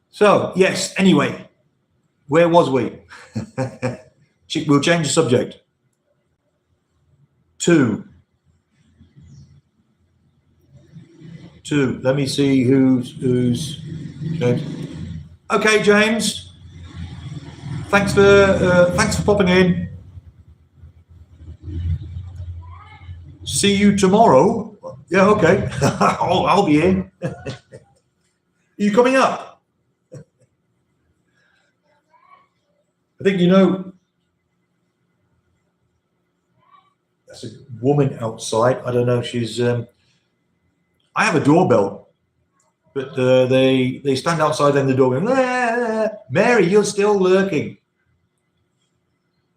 So yes. Anyway, where was we? We'll change the subject. 2. Let me see who's. Okay, James. Thanks for popping in. See you tomorrow. Yeah, okay. I'll be in. Are you coming up? I think that's a woman outside. I don't know. She's. I have a doorbell, but they stand outside in the door going, Mary, you're still lurking.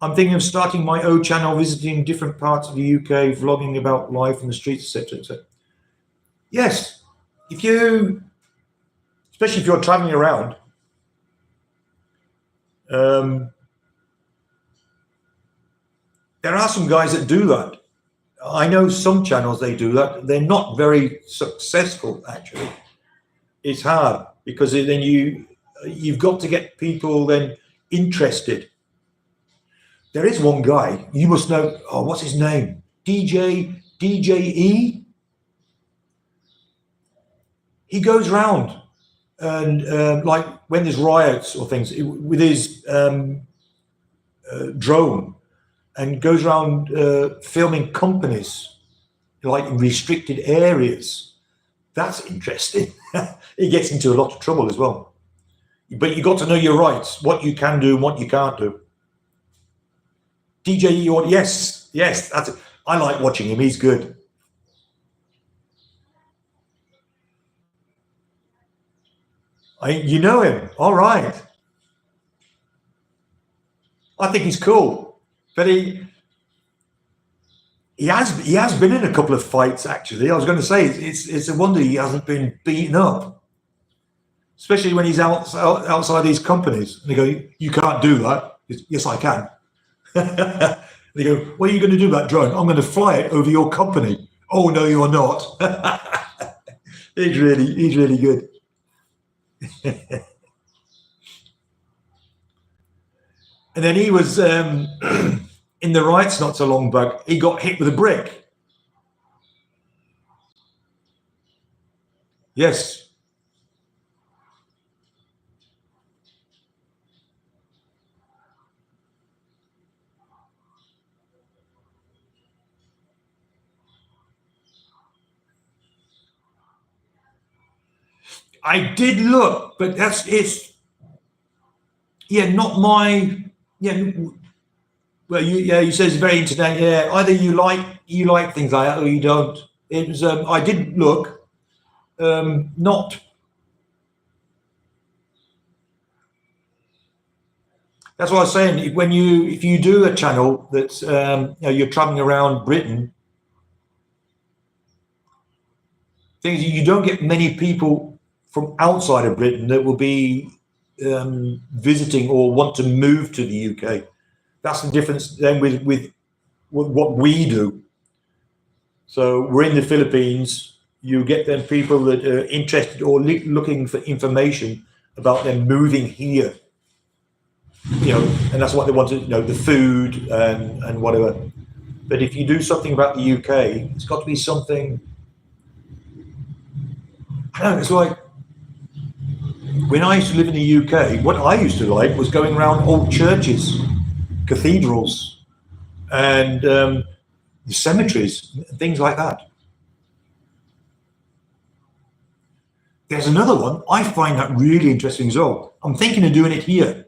I'm thinking of starting my own channel, visiting different parts of the UK, vlogging about life in the streets, etc., etc. Yes, especially if you're traveling around, there are some guys that do that. I know some channels they do that. They're not very successful, actually. It's hard because then you've got to get people then interested. There is one guy you must know. Oh, what's his name? DJE. He goes round and like when there's riots or things with his drone, and goes around filming companies like in restricted areas. That's interesting. He gets into a lot of trouble as well. But you got to know your rights, what you can do and what you can't do. DJE, yes, that's it. I like watching him. He's good. You know him, all right. I think he's cool, but he has been in a couple of fights actually. I was going to say it's a wonder he hasn't been beaten up, especially when he's outside these companies. And they go, "You can't do that." Yes, I can. They go, "What are you going to do about drone?" "I'm going to fly it over your company." "Oh no, you're not." He's really good. And then he was in the riots not so long back. He got hit with a brick. Yes. I did look, but it's not my. Yeah, well, you said it's very internet. Yeah, either you like things like that or you don't. It was. I did look. Not. That's what I was saying. If you do a channel that's you're traveling around Britain, things you don't get many people from outside of Britain that will be visiting or want to move to the UK. That's the difference then with what we do. So we're in the Philippines. You get them people that are interested or looking for information about them moving here. And that's what they want to know, the food and whatever. But if you do something about the UK, it's got to be something. I don't know. It's like when I used to live in the UK, what I used to like was going around old churches, cathedrals, and the cemeteries, things like that. There's another one. I find that really interesting as well. I'm thinking of doing it here.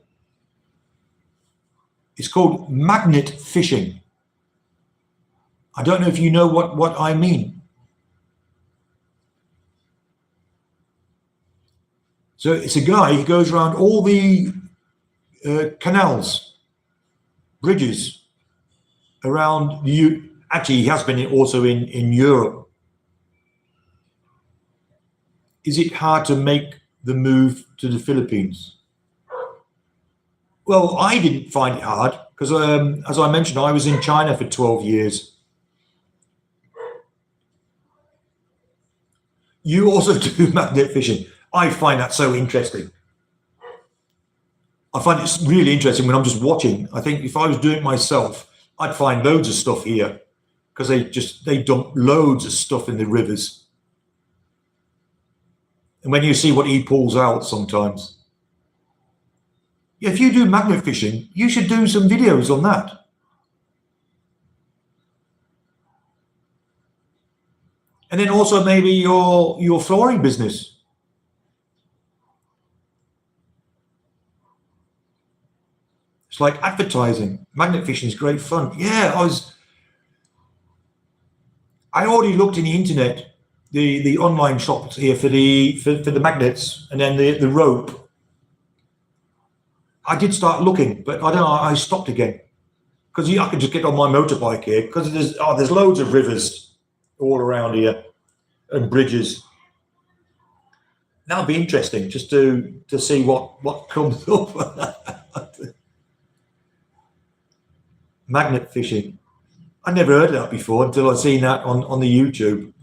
It's called magnet fishing. I don't know if you know what I mean. So it's a guy, he goes around all the canals, bridges around the actually he has been also in Europe. Is it hard to make the move to the Philippines? Well, I didn't find it hard because as I mentioned, I was in China for 12 years. You also do magnet fishing. I find that so interesting. I find it's really interesting when I'm just watching. I think if I was doing it myself, I'd find loads of stuff here because they dump loads of stuff in the rivers. And when you see what he pulls out sometimes. Yeah, if you do magnet fishing, you should do some videos on that. And then also maybe your flooring business. It's like advertising. Magnet fishing is great fun. Yeah, I already looked in the internet, the online shops here for the magnets and then the rope. I did start looking, but I don't know, I stopped again. Because I could just get on my motorbike here because there's loads of rivers all around here and bridges. That'll be interesting just to see what comes up. Magnet fishing. I never heard of that before until I seen that on the YouTube.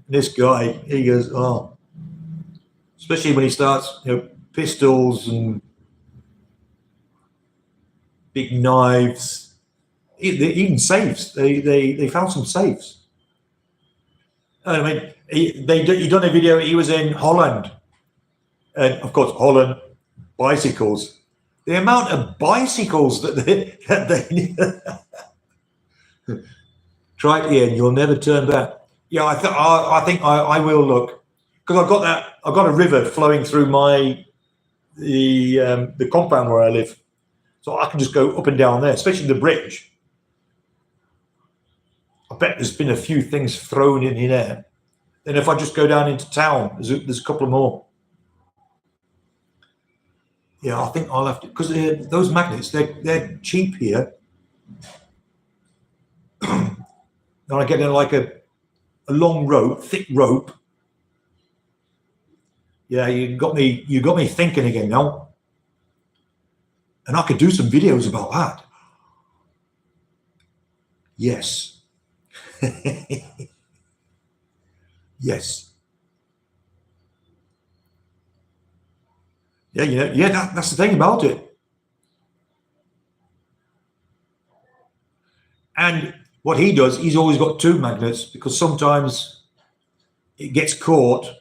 And this guy, he goes, oh, especially when he starts, pistols and big knives, even safes. They found some safes. I mean, he done a video. He was in Holland, and of course, Holland bicycles. The amount of bicycles that they try it again. You'll never turn back. Yeah, I think I will look because I've got a river flowing through the compound where I live, so I can just go up and down there, especially the bridge. I bet there's been a few things thrown in there. Then if I just go down into town, there's a couple of more. Yeah, I think I'll have to, because those magnets, they're cheap here. And I get like a long rope, thick rope. Yeah, you got me thinking again now. And I could do some videos about that. Yes. Yes. Yeah, that's the thing about it. And what he does, he's always got two magnets because sometimes it gets caught,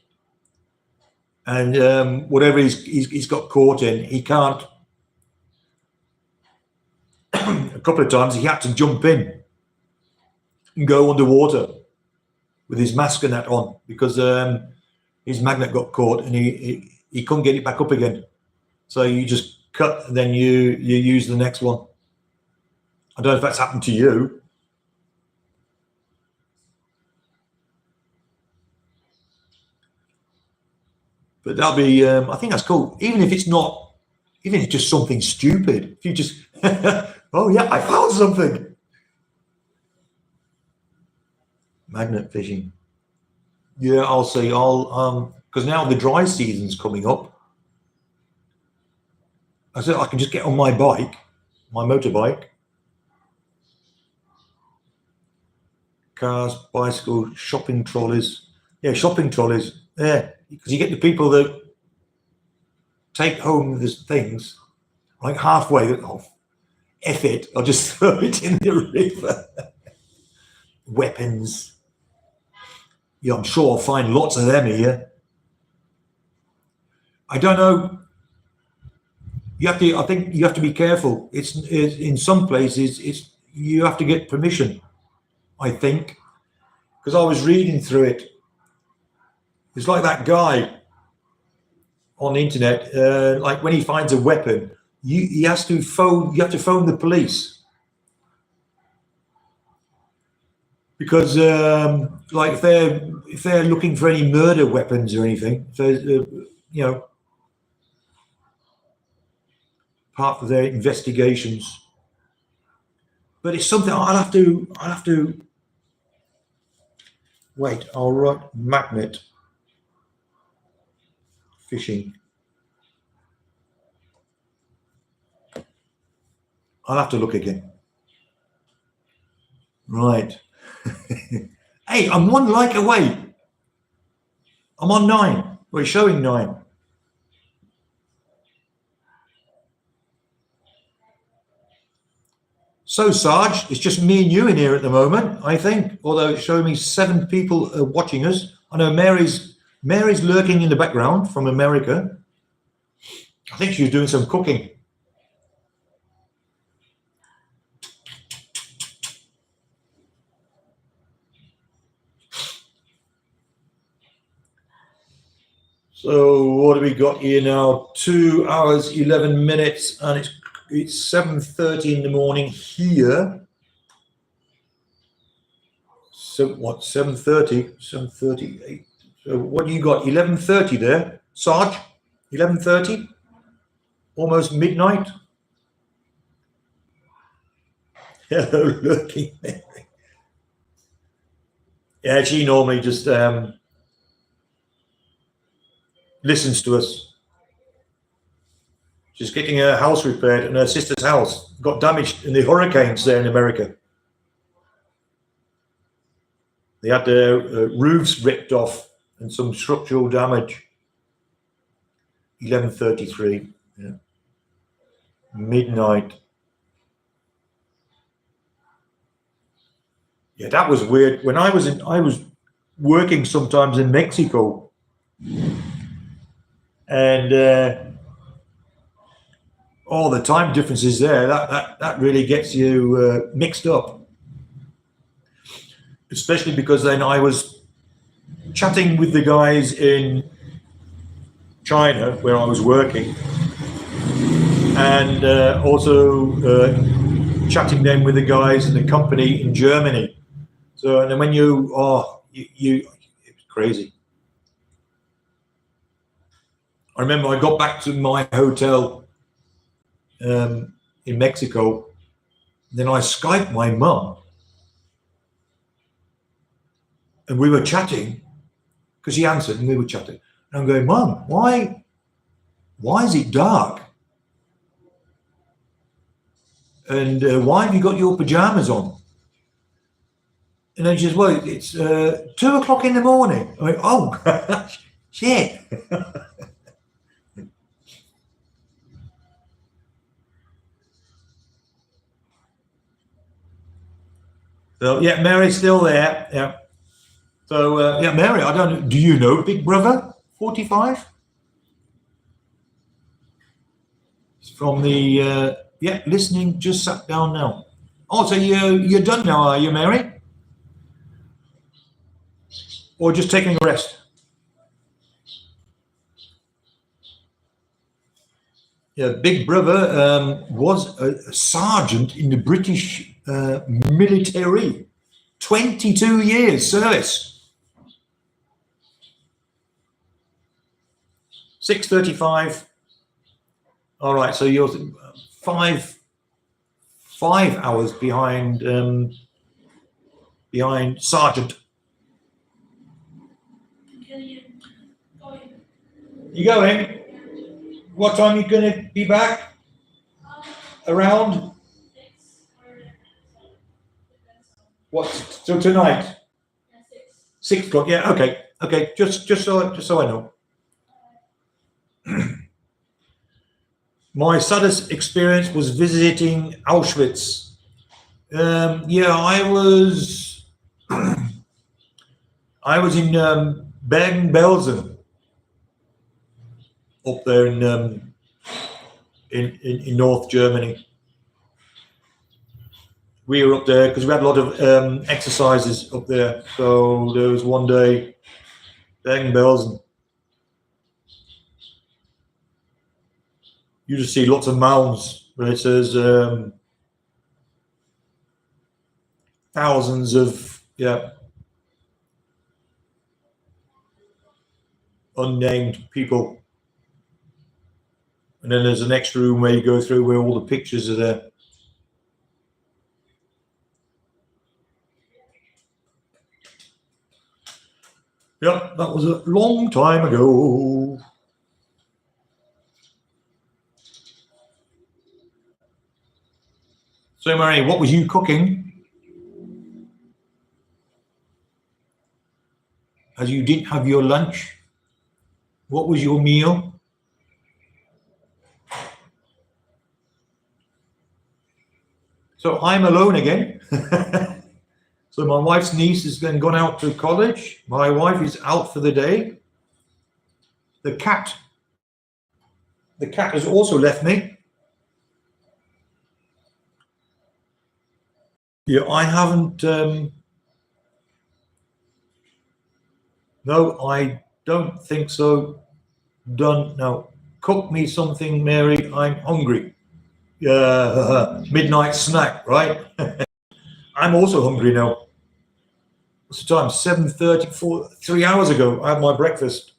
and whatever he's got caught in, he can't. A couple of times he had to jump in and go underwater with his mask and that on because his magnet got caught and he couldn't get it back up again. So you just cut and then you use the next one. I don't know if that's happened to you. But that'll be, I think that's cool. Even if it's just something stupid. If you just, oh yeah, I found something. Magnet fishing. Yeah, I'll see. Because now the dry season's coming up. I said I can just get on my bike, my motorbike. Cars, bicycles, shopping trolleys. Yeah, shopping trolleys. Yeah, because you get the people that take home the things, like halfway, oh, F it, I'll just throw it in the river. Weapons. Yeah, I'm sure I'll find lots of them here. I don't know. You have to. I think you have to be careful. It's in some places. It's you have to get permission. I think because I was reading through it. It's like that guy on the internet. Like when he finds a weapon, he has to phone. You have to phone the police because, like, if they're looking for any murder weapons or anything, part of their investigations. But it's something I'll have to wait. I'll write magnet fishing. I'll have to look again. Right. Hey, I'm 1 like away. I'm on 9. We're showing 9. So, Sarge, it's just me and you in here at the moment, I think. Although it's showing me 7 people watching us. I know Mary's lurking in the background from America. I think she's doing some cooking. So what do we got here now? 2 hours, 11 minutes, and it's 7:30 in the morning here. So what, 7:30, 7:38. So what do you got? 11:30 there, Sarge? 11:30? Almost midnight? Hello, looking. Yeah, she normally just listens to us. She's getting her house repaired, and her sister's house got damaged in the hurricanes there in America. They had their roofs ripped off and some structural damage. 11:33, yeah. Midnight. Yeah, that was weird. When I was working sometimes in Mexico, and all the time differences there, that really gets you mixed up. Especially because then I was chatting with the guys in China where I was working, and also chatting then with the guys in the company in Germany. So, and then when you it was crazy. I remember I got back to my hotel in Mexico, then I Skyped my mum, and we were chatting because she answered and we were chatting. And I'm going, Mum, why is it dark? And why have you got your pajamas on? And then she says, well, it's 2 o'clock in the morning. I went, oh, shit. So, yeah, Mary's still there. Yeah. So, yeah, Mary, I don't know. Do you know Big Brother 45? It's from the, yeah, listening, just sat down now. Oh, so you're done now, are you, Mary? Or just taking a rest? Yeah, Big Brother was a sergeant in the British military. 22 years service. 6:35. All right, so you're 5 hours behind sergeant. You going? What time are you going to be back? Around? What? So tonight? 6 o'clock. Yeah. Okay. Okay. Just so I know. My saddest experience was visiting Auschwitz. Yeah, I was in Bergen-Belsen. up there in North Germany. We were up there because we had a lot of exercises up there. So there was one day, bang bells, and you just see lots of mounds where it says thousands of unnamed people. And then there's the next room where you go through where all the pictures are there. Yeah, that was a long time ago. So, Mary, what was you cooking? As you didn't have your lunch, what was your meal? So I'm alone again. So my wife's niece has then gone out to college. My wife is out for the day. The cat has also left me. Yeah, I haven't. No, I don't think so. Done. No, cook me something, Mary. I'm hungry. Midnight snack, right? I'm also hungry now. What's the time? 7:34. 3 hours ago, I had my breakfast.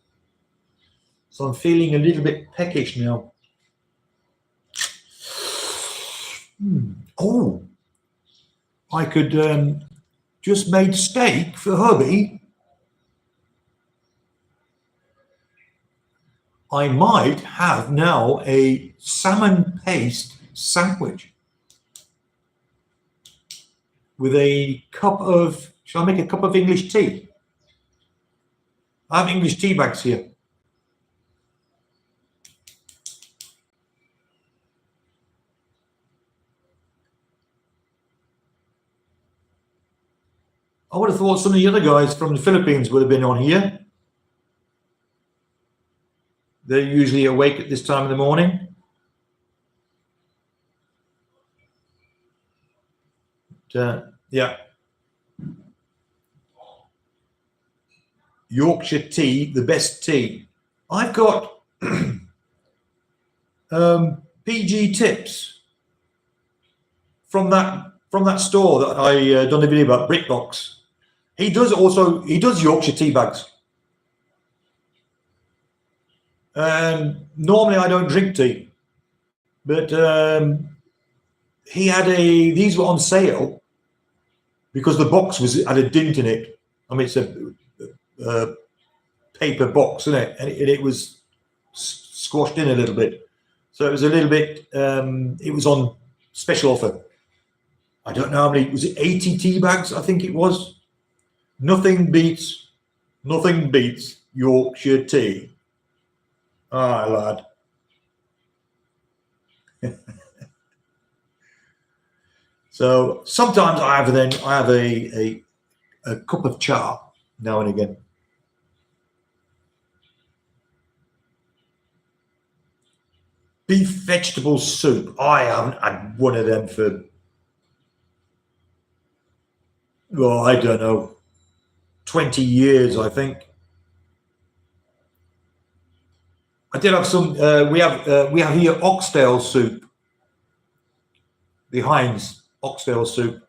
So I'm feeling a little bit peckish now. Oh, I could just made steak for hubby. I might have now a salmon paste sandwich with a cup of, shall I make a cup of English tea? I have English tea bags here. I would have thought some of the other guys from the Philippines would have been on here. They're usually awake at this time of the morning. Yeah. Yorkshire tea, the best tea. I've got PG Tips from that store that I done a video about, BrickBox. He does Yorkshire tea bags. Normally I don't drink tea, but he had these were on sale because the box had a dint in it. I mean, it's a paper box, isn't it? And it was squashed in a little bit. So it was a little bit, it was on special offer. I don't know how many, was it 80 tea bags? I think it was. Nothing beats Yorkshire tea. Ah, lad. So sometimes I have a cup of char now and again. Beef vegetable soup. I haven't had one of them for, well, I don't know, 20 years, I think. I did have some. We have here oxtail soup. The Heinz oxtail soup,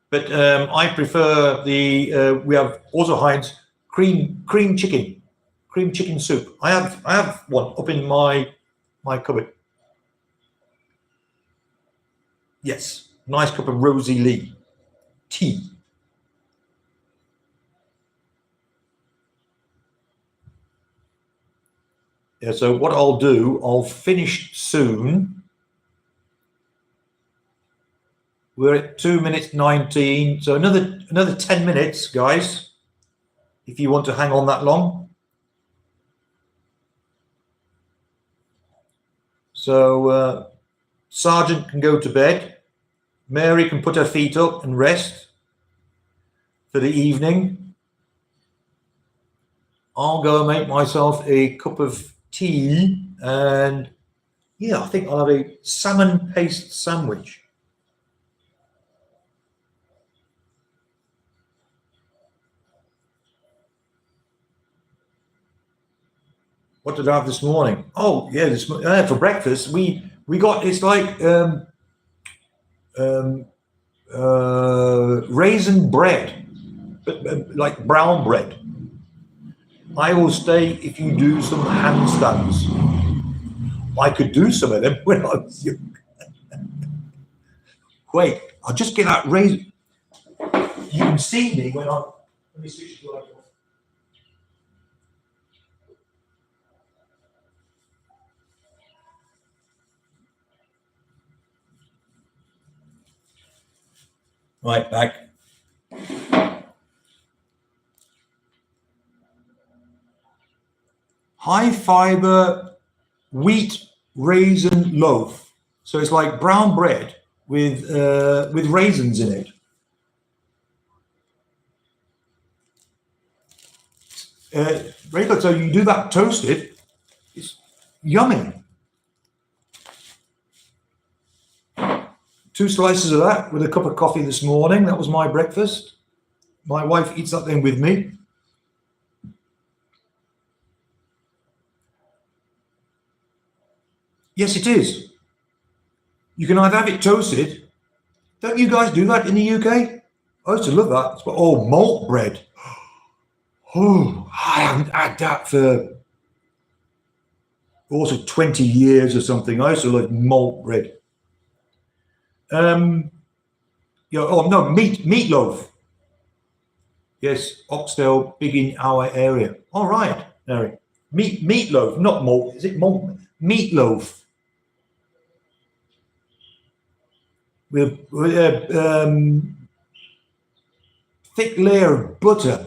but I prefer the. We have also Heinz cream chicken soup. I have one up in my cupboard. Yes, nice cup of Rosie Lee tea. Yeah, so what I'll do, I'll finish soon. We're at 2 minutes 19, so another 10 minutes, guys, if you want to hang on that long. So Sergeant can go to bed. Mary can put her feet up and rest for the evening. I'll go and make myself a cup of tea, and yeah, I think I'll have a salmon paste sandwich. What did I have this morning? Oh yeah, for breakfast we got, it's like raisin bread, but like brown bread. I will stay if you do some handstands. I could do some of them when I was young. Wait, I'll just get that raisin. You can see me when I'm. Let me switch to light off. Right, back. High fiber wheat raisin loaf. So it's like brown bread with raisins in it. Very good. So you do that toasted. It's yummy. 2 slices of that with a cup of coffee this morning. That was my breakfast. My wife eats that thing with me. Yes, it is. You can either have it toasted. Don't you guys do that in the UK? I used to love that. Oh, malt bread. Oh, I haven't had that for also 20 years or something. I used to love malt bread. Yeah, oh no, meatloaf. Yes, oxtail, big in our area. All right, Eric. Meatloaf, not malt. Is it malt? Meatloaf. With a thick layer of butter.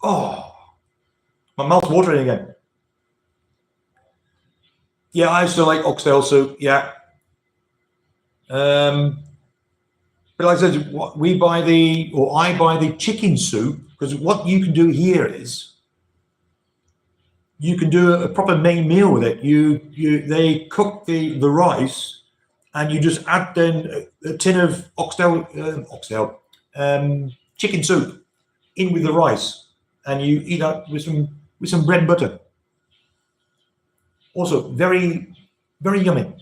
Oh, my mouth's watering again. Yeah, I used to like oxtail soup. Yeah. But like I said, I buy the chicken soup, because what you can do here is you can do a proper main meal with it. They cook the rice, and you just add then a tin of chicken soup in with the rice, and you eat that with some bread and butter. Also very, very yummy.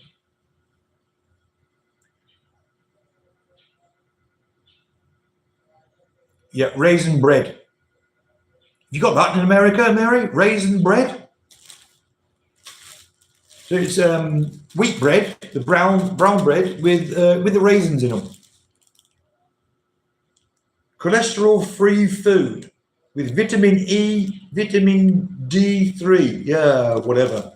Yeah, raisin bread. You got that in America, Mary? Raisin bread? So it's wheat bread, the brown bread with the raisins in them. Cholesterol-free food with vitamin E, vitamin D3. Yeah, whatever.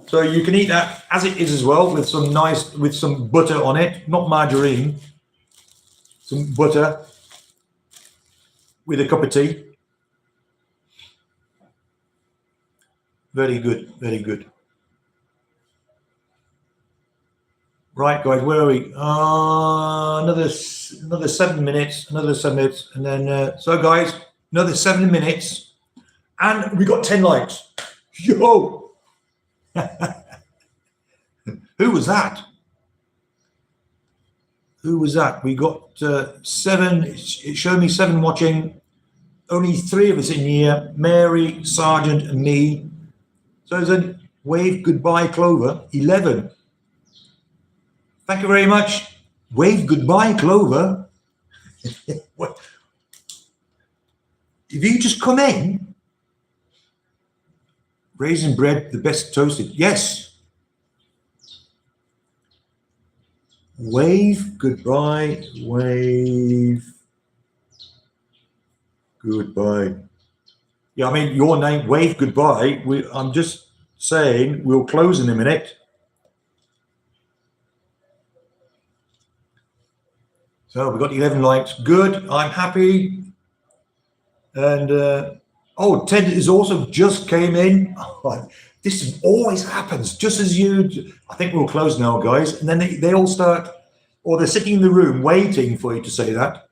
So you can eat that as it is as well, with some butter on it, not margarine. Some butter with a cup of tea. Very good, very good. Right, guys, where are we? Another 7 minutes, and then so guys, another 7 minutes, and we got 10 likes. Yo! Who was that? We got 7. It showed me 7 watching. Only 3 of us in here: Mary, Sergeant, and me. So then, wave goodbye, Clover. 11. Thank you very much. Wave goodbye, Clover. What? If you just come in, raisin bread, the best toasted. Yes. Wave goodbye, wave goodbye. Yeah, I mean, your name, wave goodbye. I'm just saying we'll close in a minute. So we got 11 likes. Good. I'm happy. And Ted is also just came in. This always happens. Just as you, I think we'll close now, guys. And then they all start, or they're sitting in the room waiting for you to say that.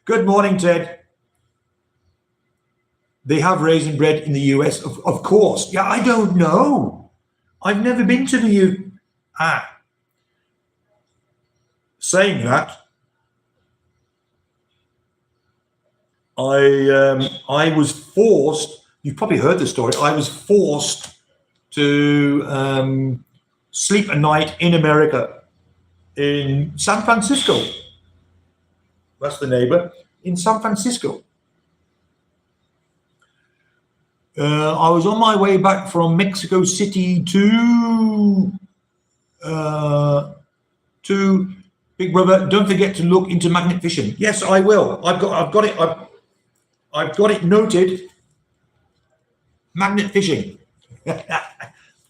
Good morning, Ted. They have raisin bread in the US, of course. Yeah, I don't know. I've never been to the U. Saying that, I was forced. You've probably heard the story. I was forced to sleep a night in America, in San Francisco. That's the neighbor in San Francisco. I was on my way back from Mexico City to Big Brother. Don't forget to look into magnet fishing. Yes, I will. I've got it. I've got it noted. Magnet fishing.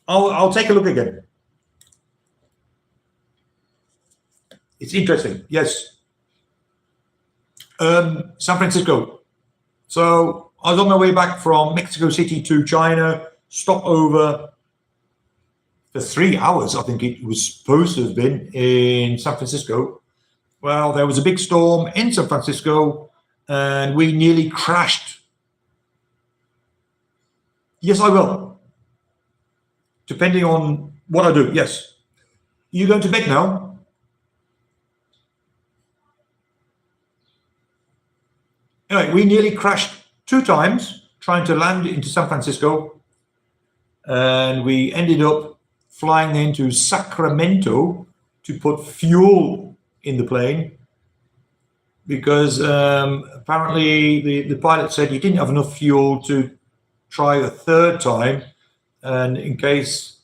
I'll take a look again. It's interesting. Yes. San Francisco. So I was on my way back from Mexico City to China, stop over for 3 hours, I think it was supposed to have been, in San Francisco. Well, there was a big storm in San Francisco and we nearly crashed. Yes, I will. Depending on what I do, yes. You going to bed now? Anyway, we nearly crashed 2 times trying to land into San Francisco, and we ended up flying into Sacramento to put fuel in the plane because apparently the pilot said he didn't have enough fuel to try a 3rd time, and in case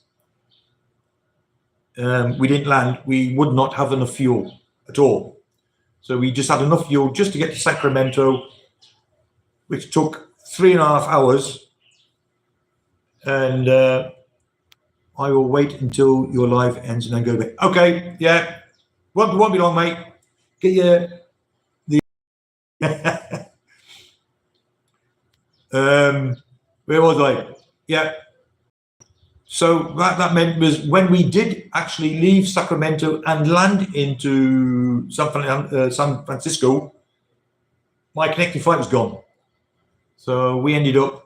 we didn't land, we would not have enough fuel at all. So we just had enough fuel just to get to Sacramento, which took 3.5 hours. And I will wait until your live ends and then go to bed. Okay, yeah. Won't be long, mate. Get your where was I? Yeah. So that meant was when we did actually leave Sacramento and land into San Francisco, my connecting flight was gone. So we ended up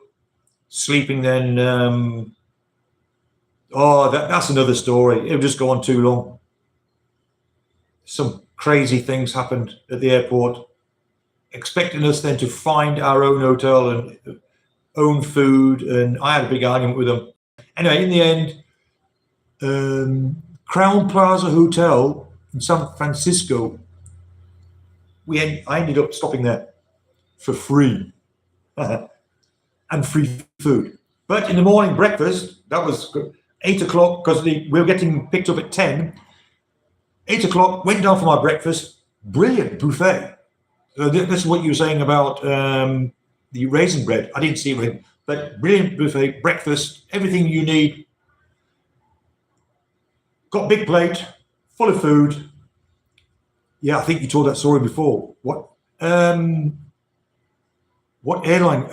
sleeping then. That's another story. It would just go on too long. Some crazy things happened at the airport, expecting us then to find our own hotel and own food. And I had a big argument with them. Anyway, in the end, Crown Plaza Hotel in San Francisco, I ended up stopping there for free and free food. But in the morning breakfast, that was 8 o'clock because we were getting picked up at 10. 8 o'clock, went down for my breakfast. Brilliant buffet. That's what you were saying about the raisin bread. I didn't see it, but brilliant buffet, breakfast, everything you need. Got big plate, full of food. Yeah, I think you told that story before. What airline?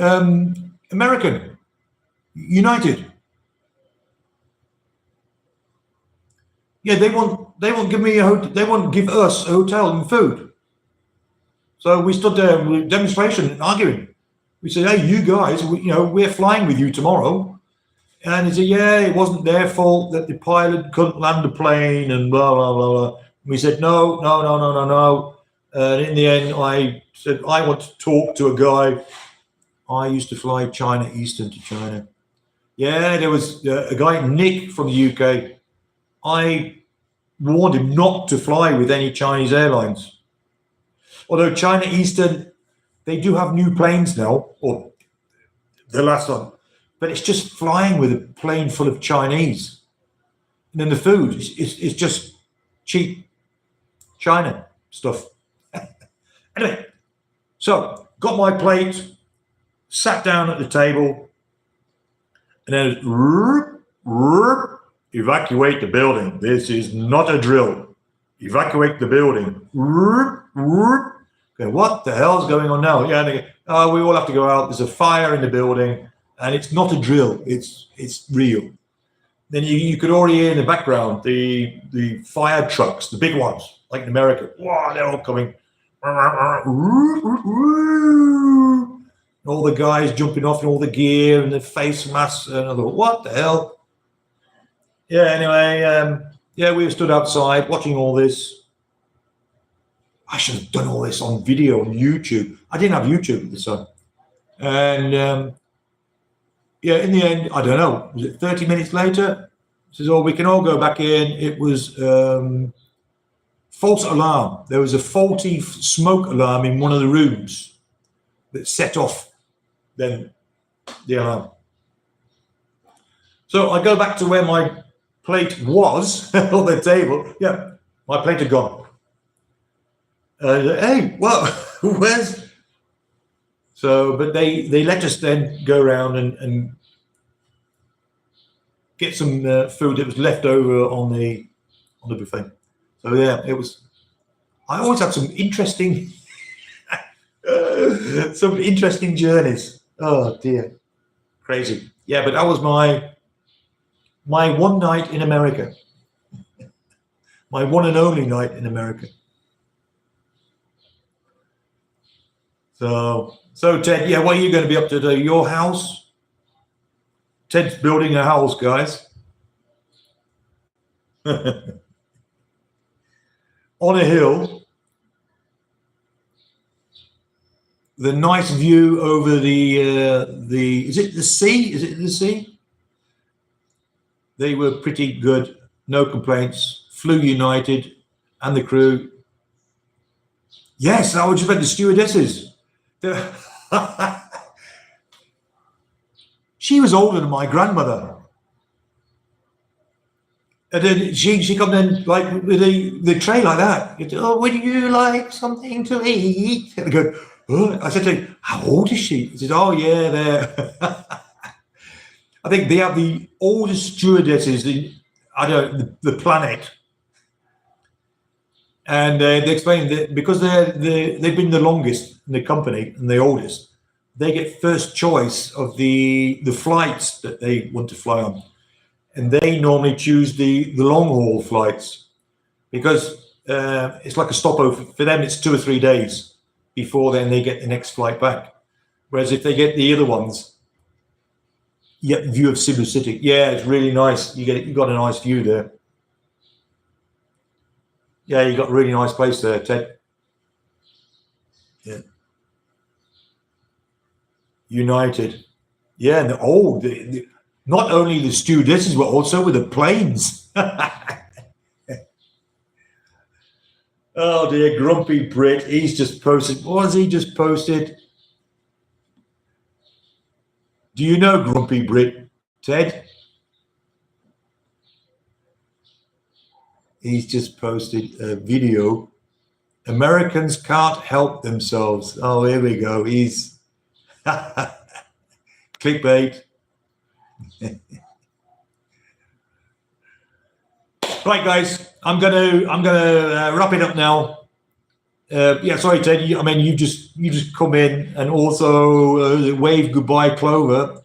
American, United. Yeah, they won't give me they won't give us a hotel and food. So we stood there with demonstration and arguing. We said, "Hey, you guys, we're flying with you tomorrow." And he said, "Yeah, it wasn't their fault that the pilot couldn't land the plane and blah blah blah blah." And we said, "No." And in the end, I said, "I want to talk to a guy." I used to fly China Eastern to China. Yeah, there was a guy, Nick, from the UK. I warned him not to fly with any Chinese airlines. Although China Eastern, they do have new planes now, or the last one, but it's just flying with a plane full of Chinese. And then the food is just cheap China stuff. Anyway, so got my plate, sat down at the table, and then evacuate the building. This is not a drill. Evacuate the building. Okay, what the hell's going on now? Yeah, we all have to go out. There's a fire in the building, and it's not a drill. It's real. Then you could already hear in the background the fire trucks, the big ones, like in America. Wow, they're all coming. all the guys jumping off in all the gear and the face masks, and I thought, what the hell? Yeah, anyway, yeah, we stood outside watching all this. I should have done all this on video on YouTube. I didn't have YouTube at the time. And yeah, in the end, I don't know, was it 30 minutes later? It says, oh, we can all go back in. It was false alarm. There was a faulty smoke alarm in one of the rooms that set off then the alarm. So I go back to where my plate was on the table. Yeah, my plate had gone. Hey, well, where's... So, but they let us then go around and get some food that was left over on the buffet. So yeah, it was. I always have some interesting, journeys. Oh dear, crazy. Yeah, but that was my one night in America, my one and only night in America. So Ted, yeah, what are you going to be up to today? Your house? Ted's building a house, guys. On a hill. The nice view over the is it the sea? Is it the sea? They were pretty good. No complaints. Flew United and the crew. Yes, I was just about the stewardesses. She was older than my grandmother, and then she come in like with the tray like that. Oh, would you like something to eat? And I go, oh. I said to her, how old is she? She said, oh yeah, they're I think they have the oldest stewardesses in the planet. And they explained that because they've been the longest in the company and the oldest, they get first choice of the flights that they want to fly on, and they normally choose the long haul flights because it's like a stopover for them. It's 2 or 3 days before then they get the next flight back. Whereas if they get the other ones, you get the view of Cebu City. Yeah, it's really nice. You got a nice view there. Yeah, you got a really nice place there, Ted. Yeah. United. Yeah, and not only the stewardesses, but also with the planes. Oh dear, Grumpy Brit. He's just posted. What has he just posted? Do you know Grumpy Brit, Ted? He's just posted a video. Americans can't help themselves. Oh, here we go. He's clickbait. Right, guys. I'm gonna wrap it up now. Yeah, sorry, Ted. I mean, you just come in and also wave goodbye, Clover.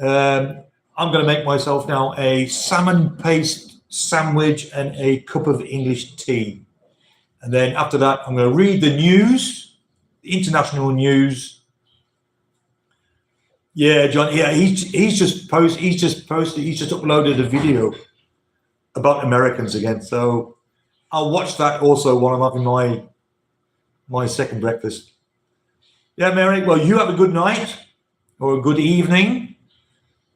I'm gonna make myself now a salmon paste sandwich and a cup of English tea, and then after that I'm going to read the news, the international news. Yeah, John. Yeah, he's just uploaded a video about Americans again, so I'll watch that also while I'm having my second breakfast. Yeah, Mary. Well, you have a good night or a good evening.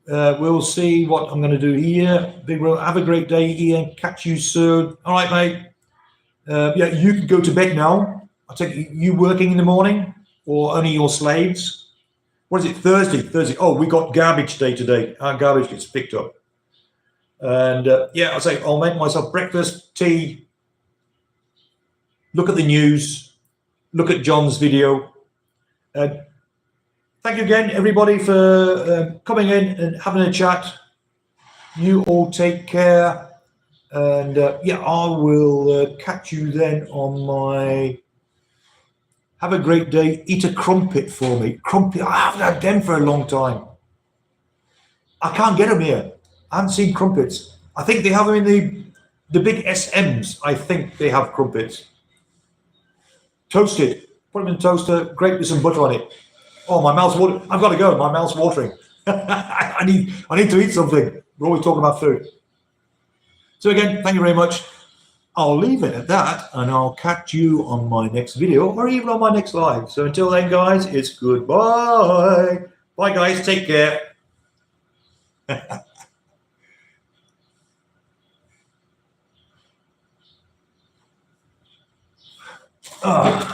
We'll see what I'm going to do here. Big Will, have a great day, Ian. Catch you soon. All right, mate. Yeah, you can go to bed now. I take you working in the morning or only your slaves? What is it? Thursday. Oh, we got garbage day today. Our garbage gets picked up. And yeah, I'll say I'll make myself breakfast, tea, look at the news, look at John's video. Thank you again, everybody, for coming in and having a chat. You all take care. And yeah, I will catch you then on my... Have a great day. Eat a crumpet for me. Crumpet. I haven't had them for a long time. I can't get them here. I haven't seen crumpets. I think they have them in the big SMs. I think they have crumpets. Toasted. Put them in the toaster. Grate with some butter on it. Oh, my mouth's watering. I've got to go. My mouth's watering. I need to eat something. We're always talking about food. So again, thank you very much. I'll leave it at that, and I'll catch you on my next video or even on my next live. So until then, guys, it's goodbye. Bye, guys. Take care. Ah.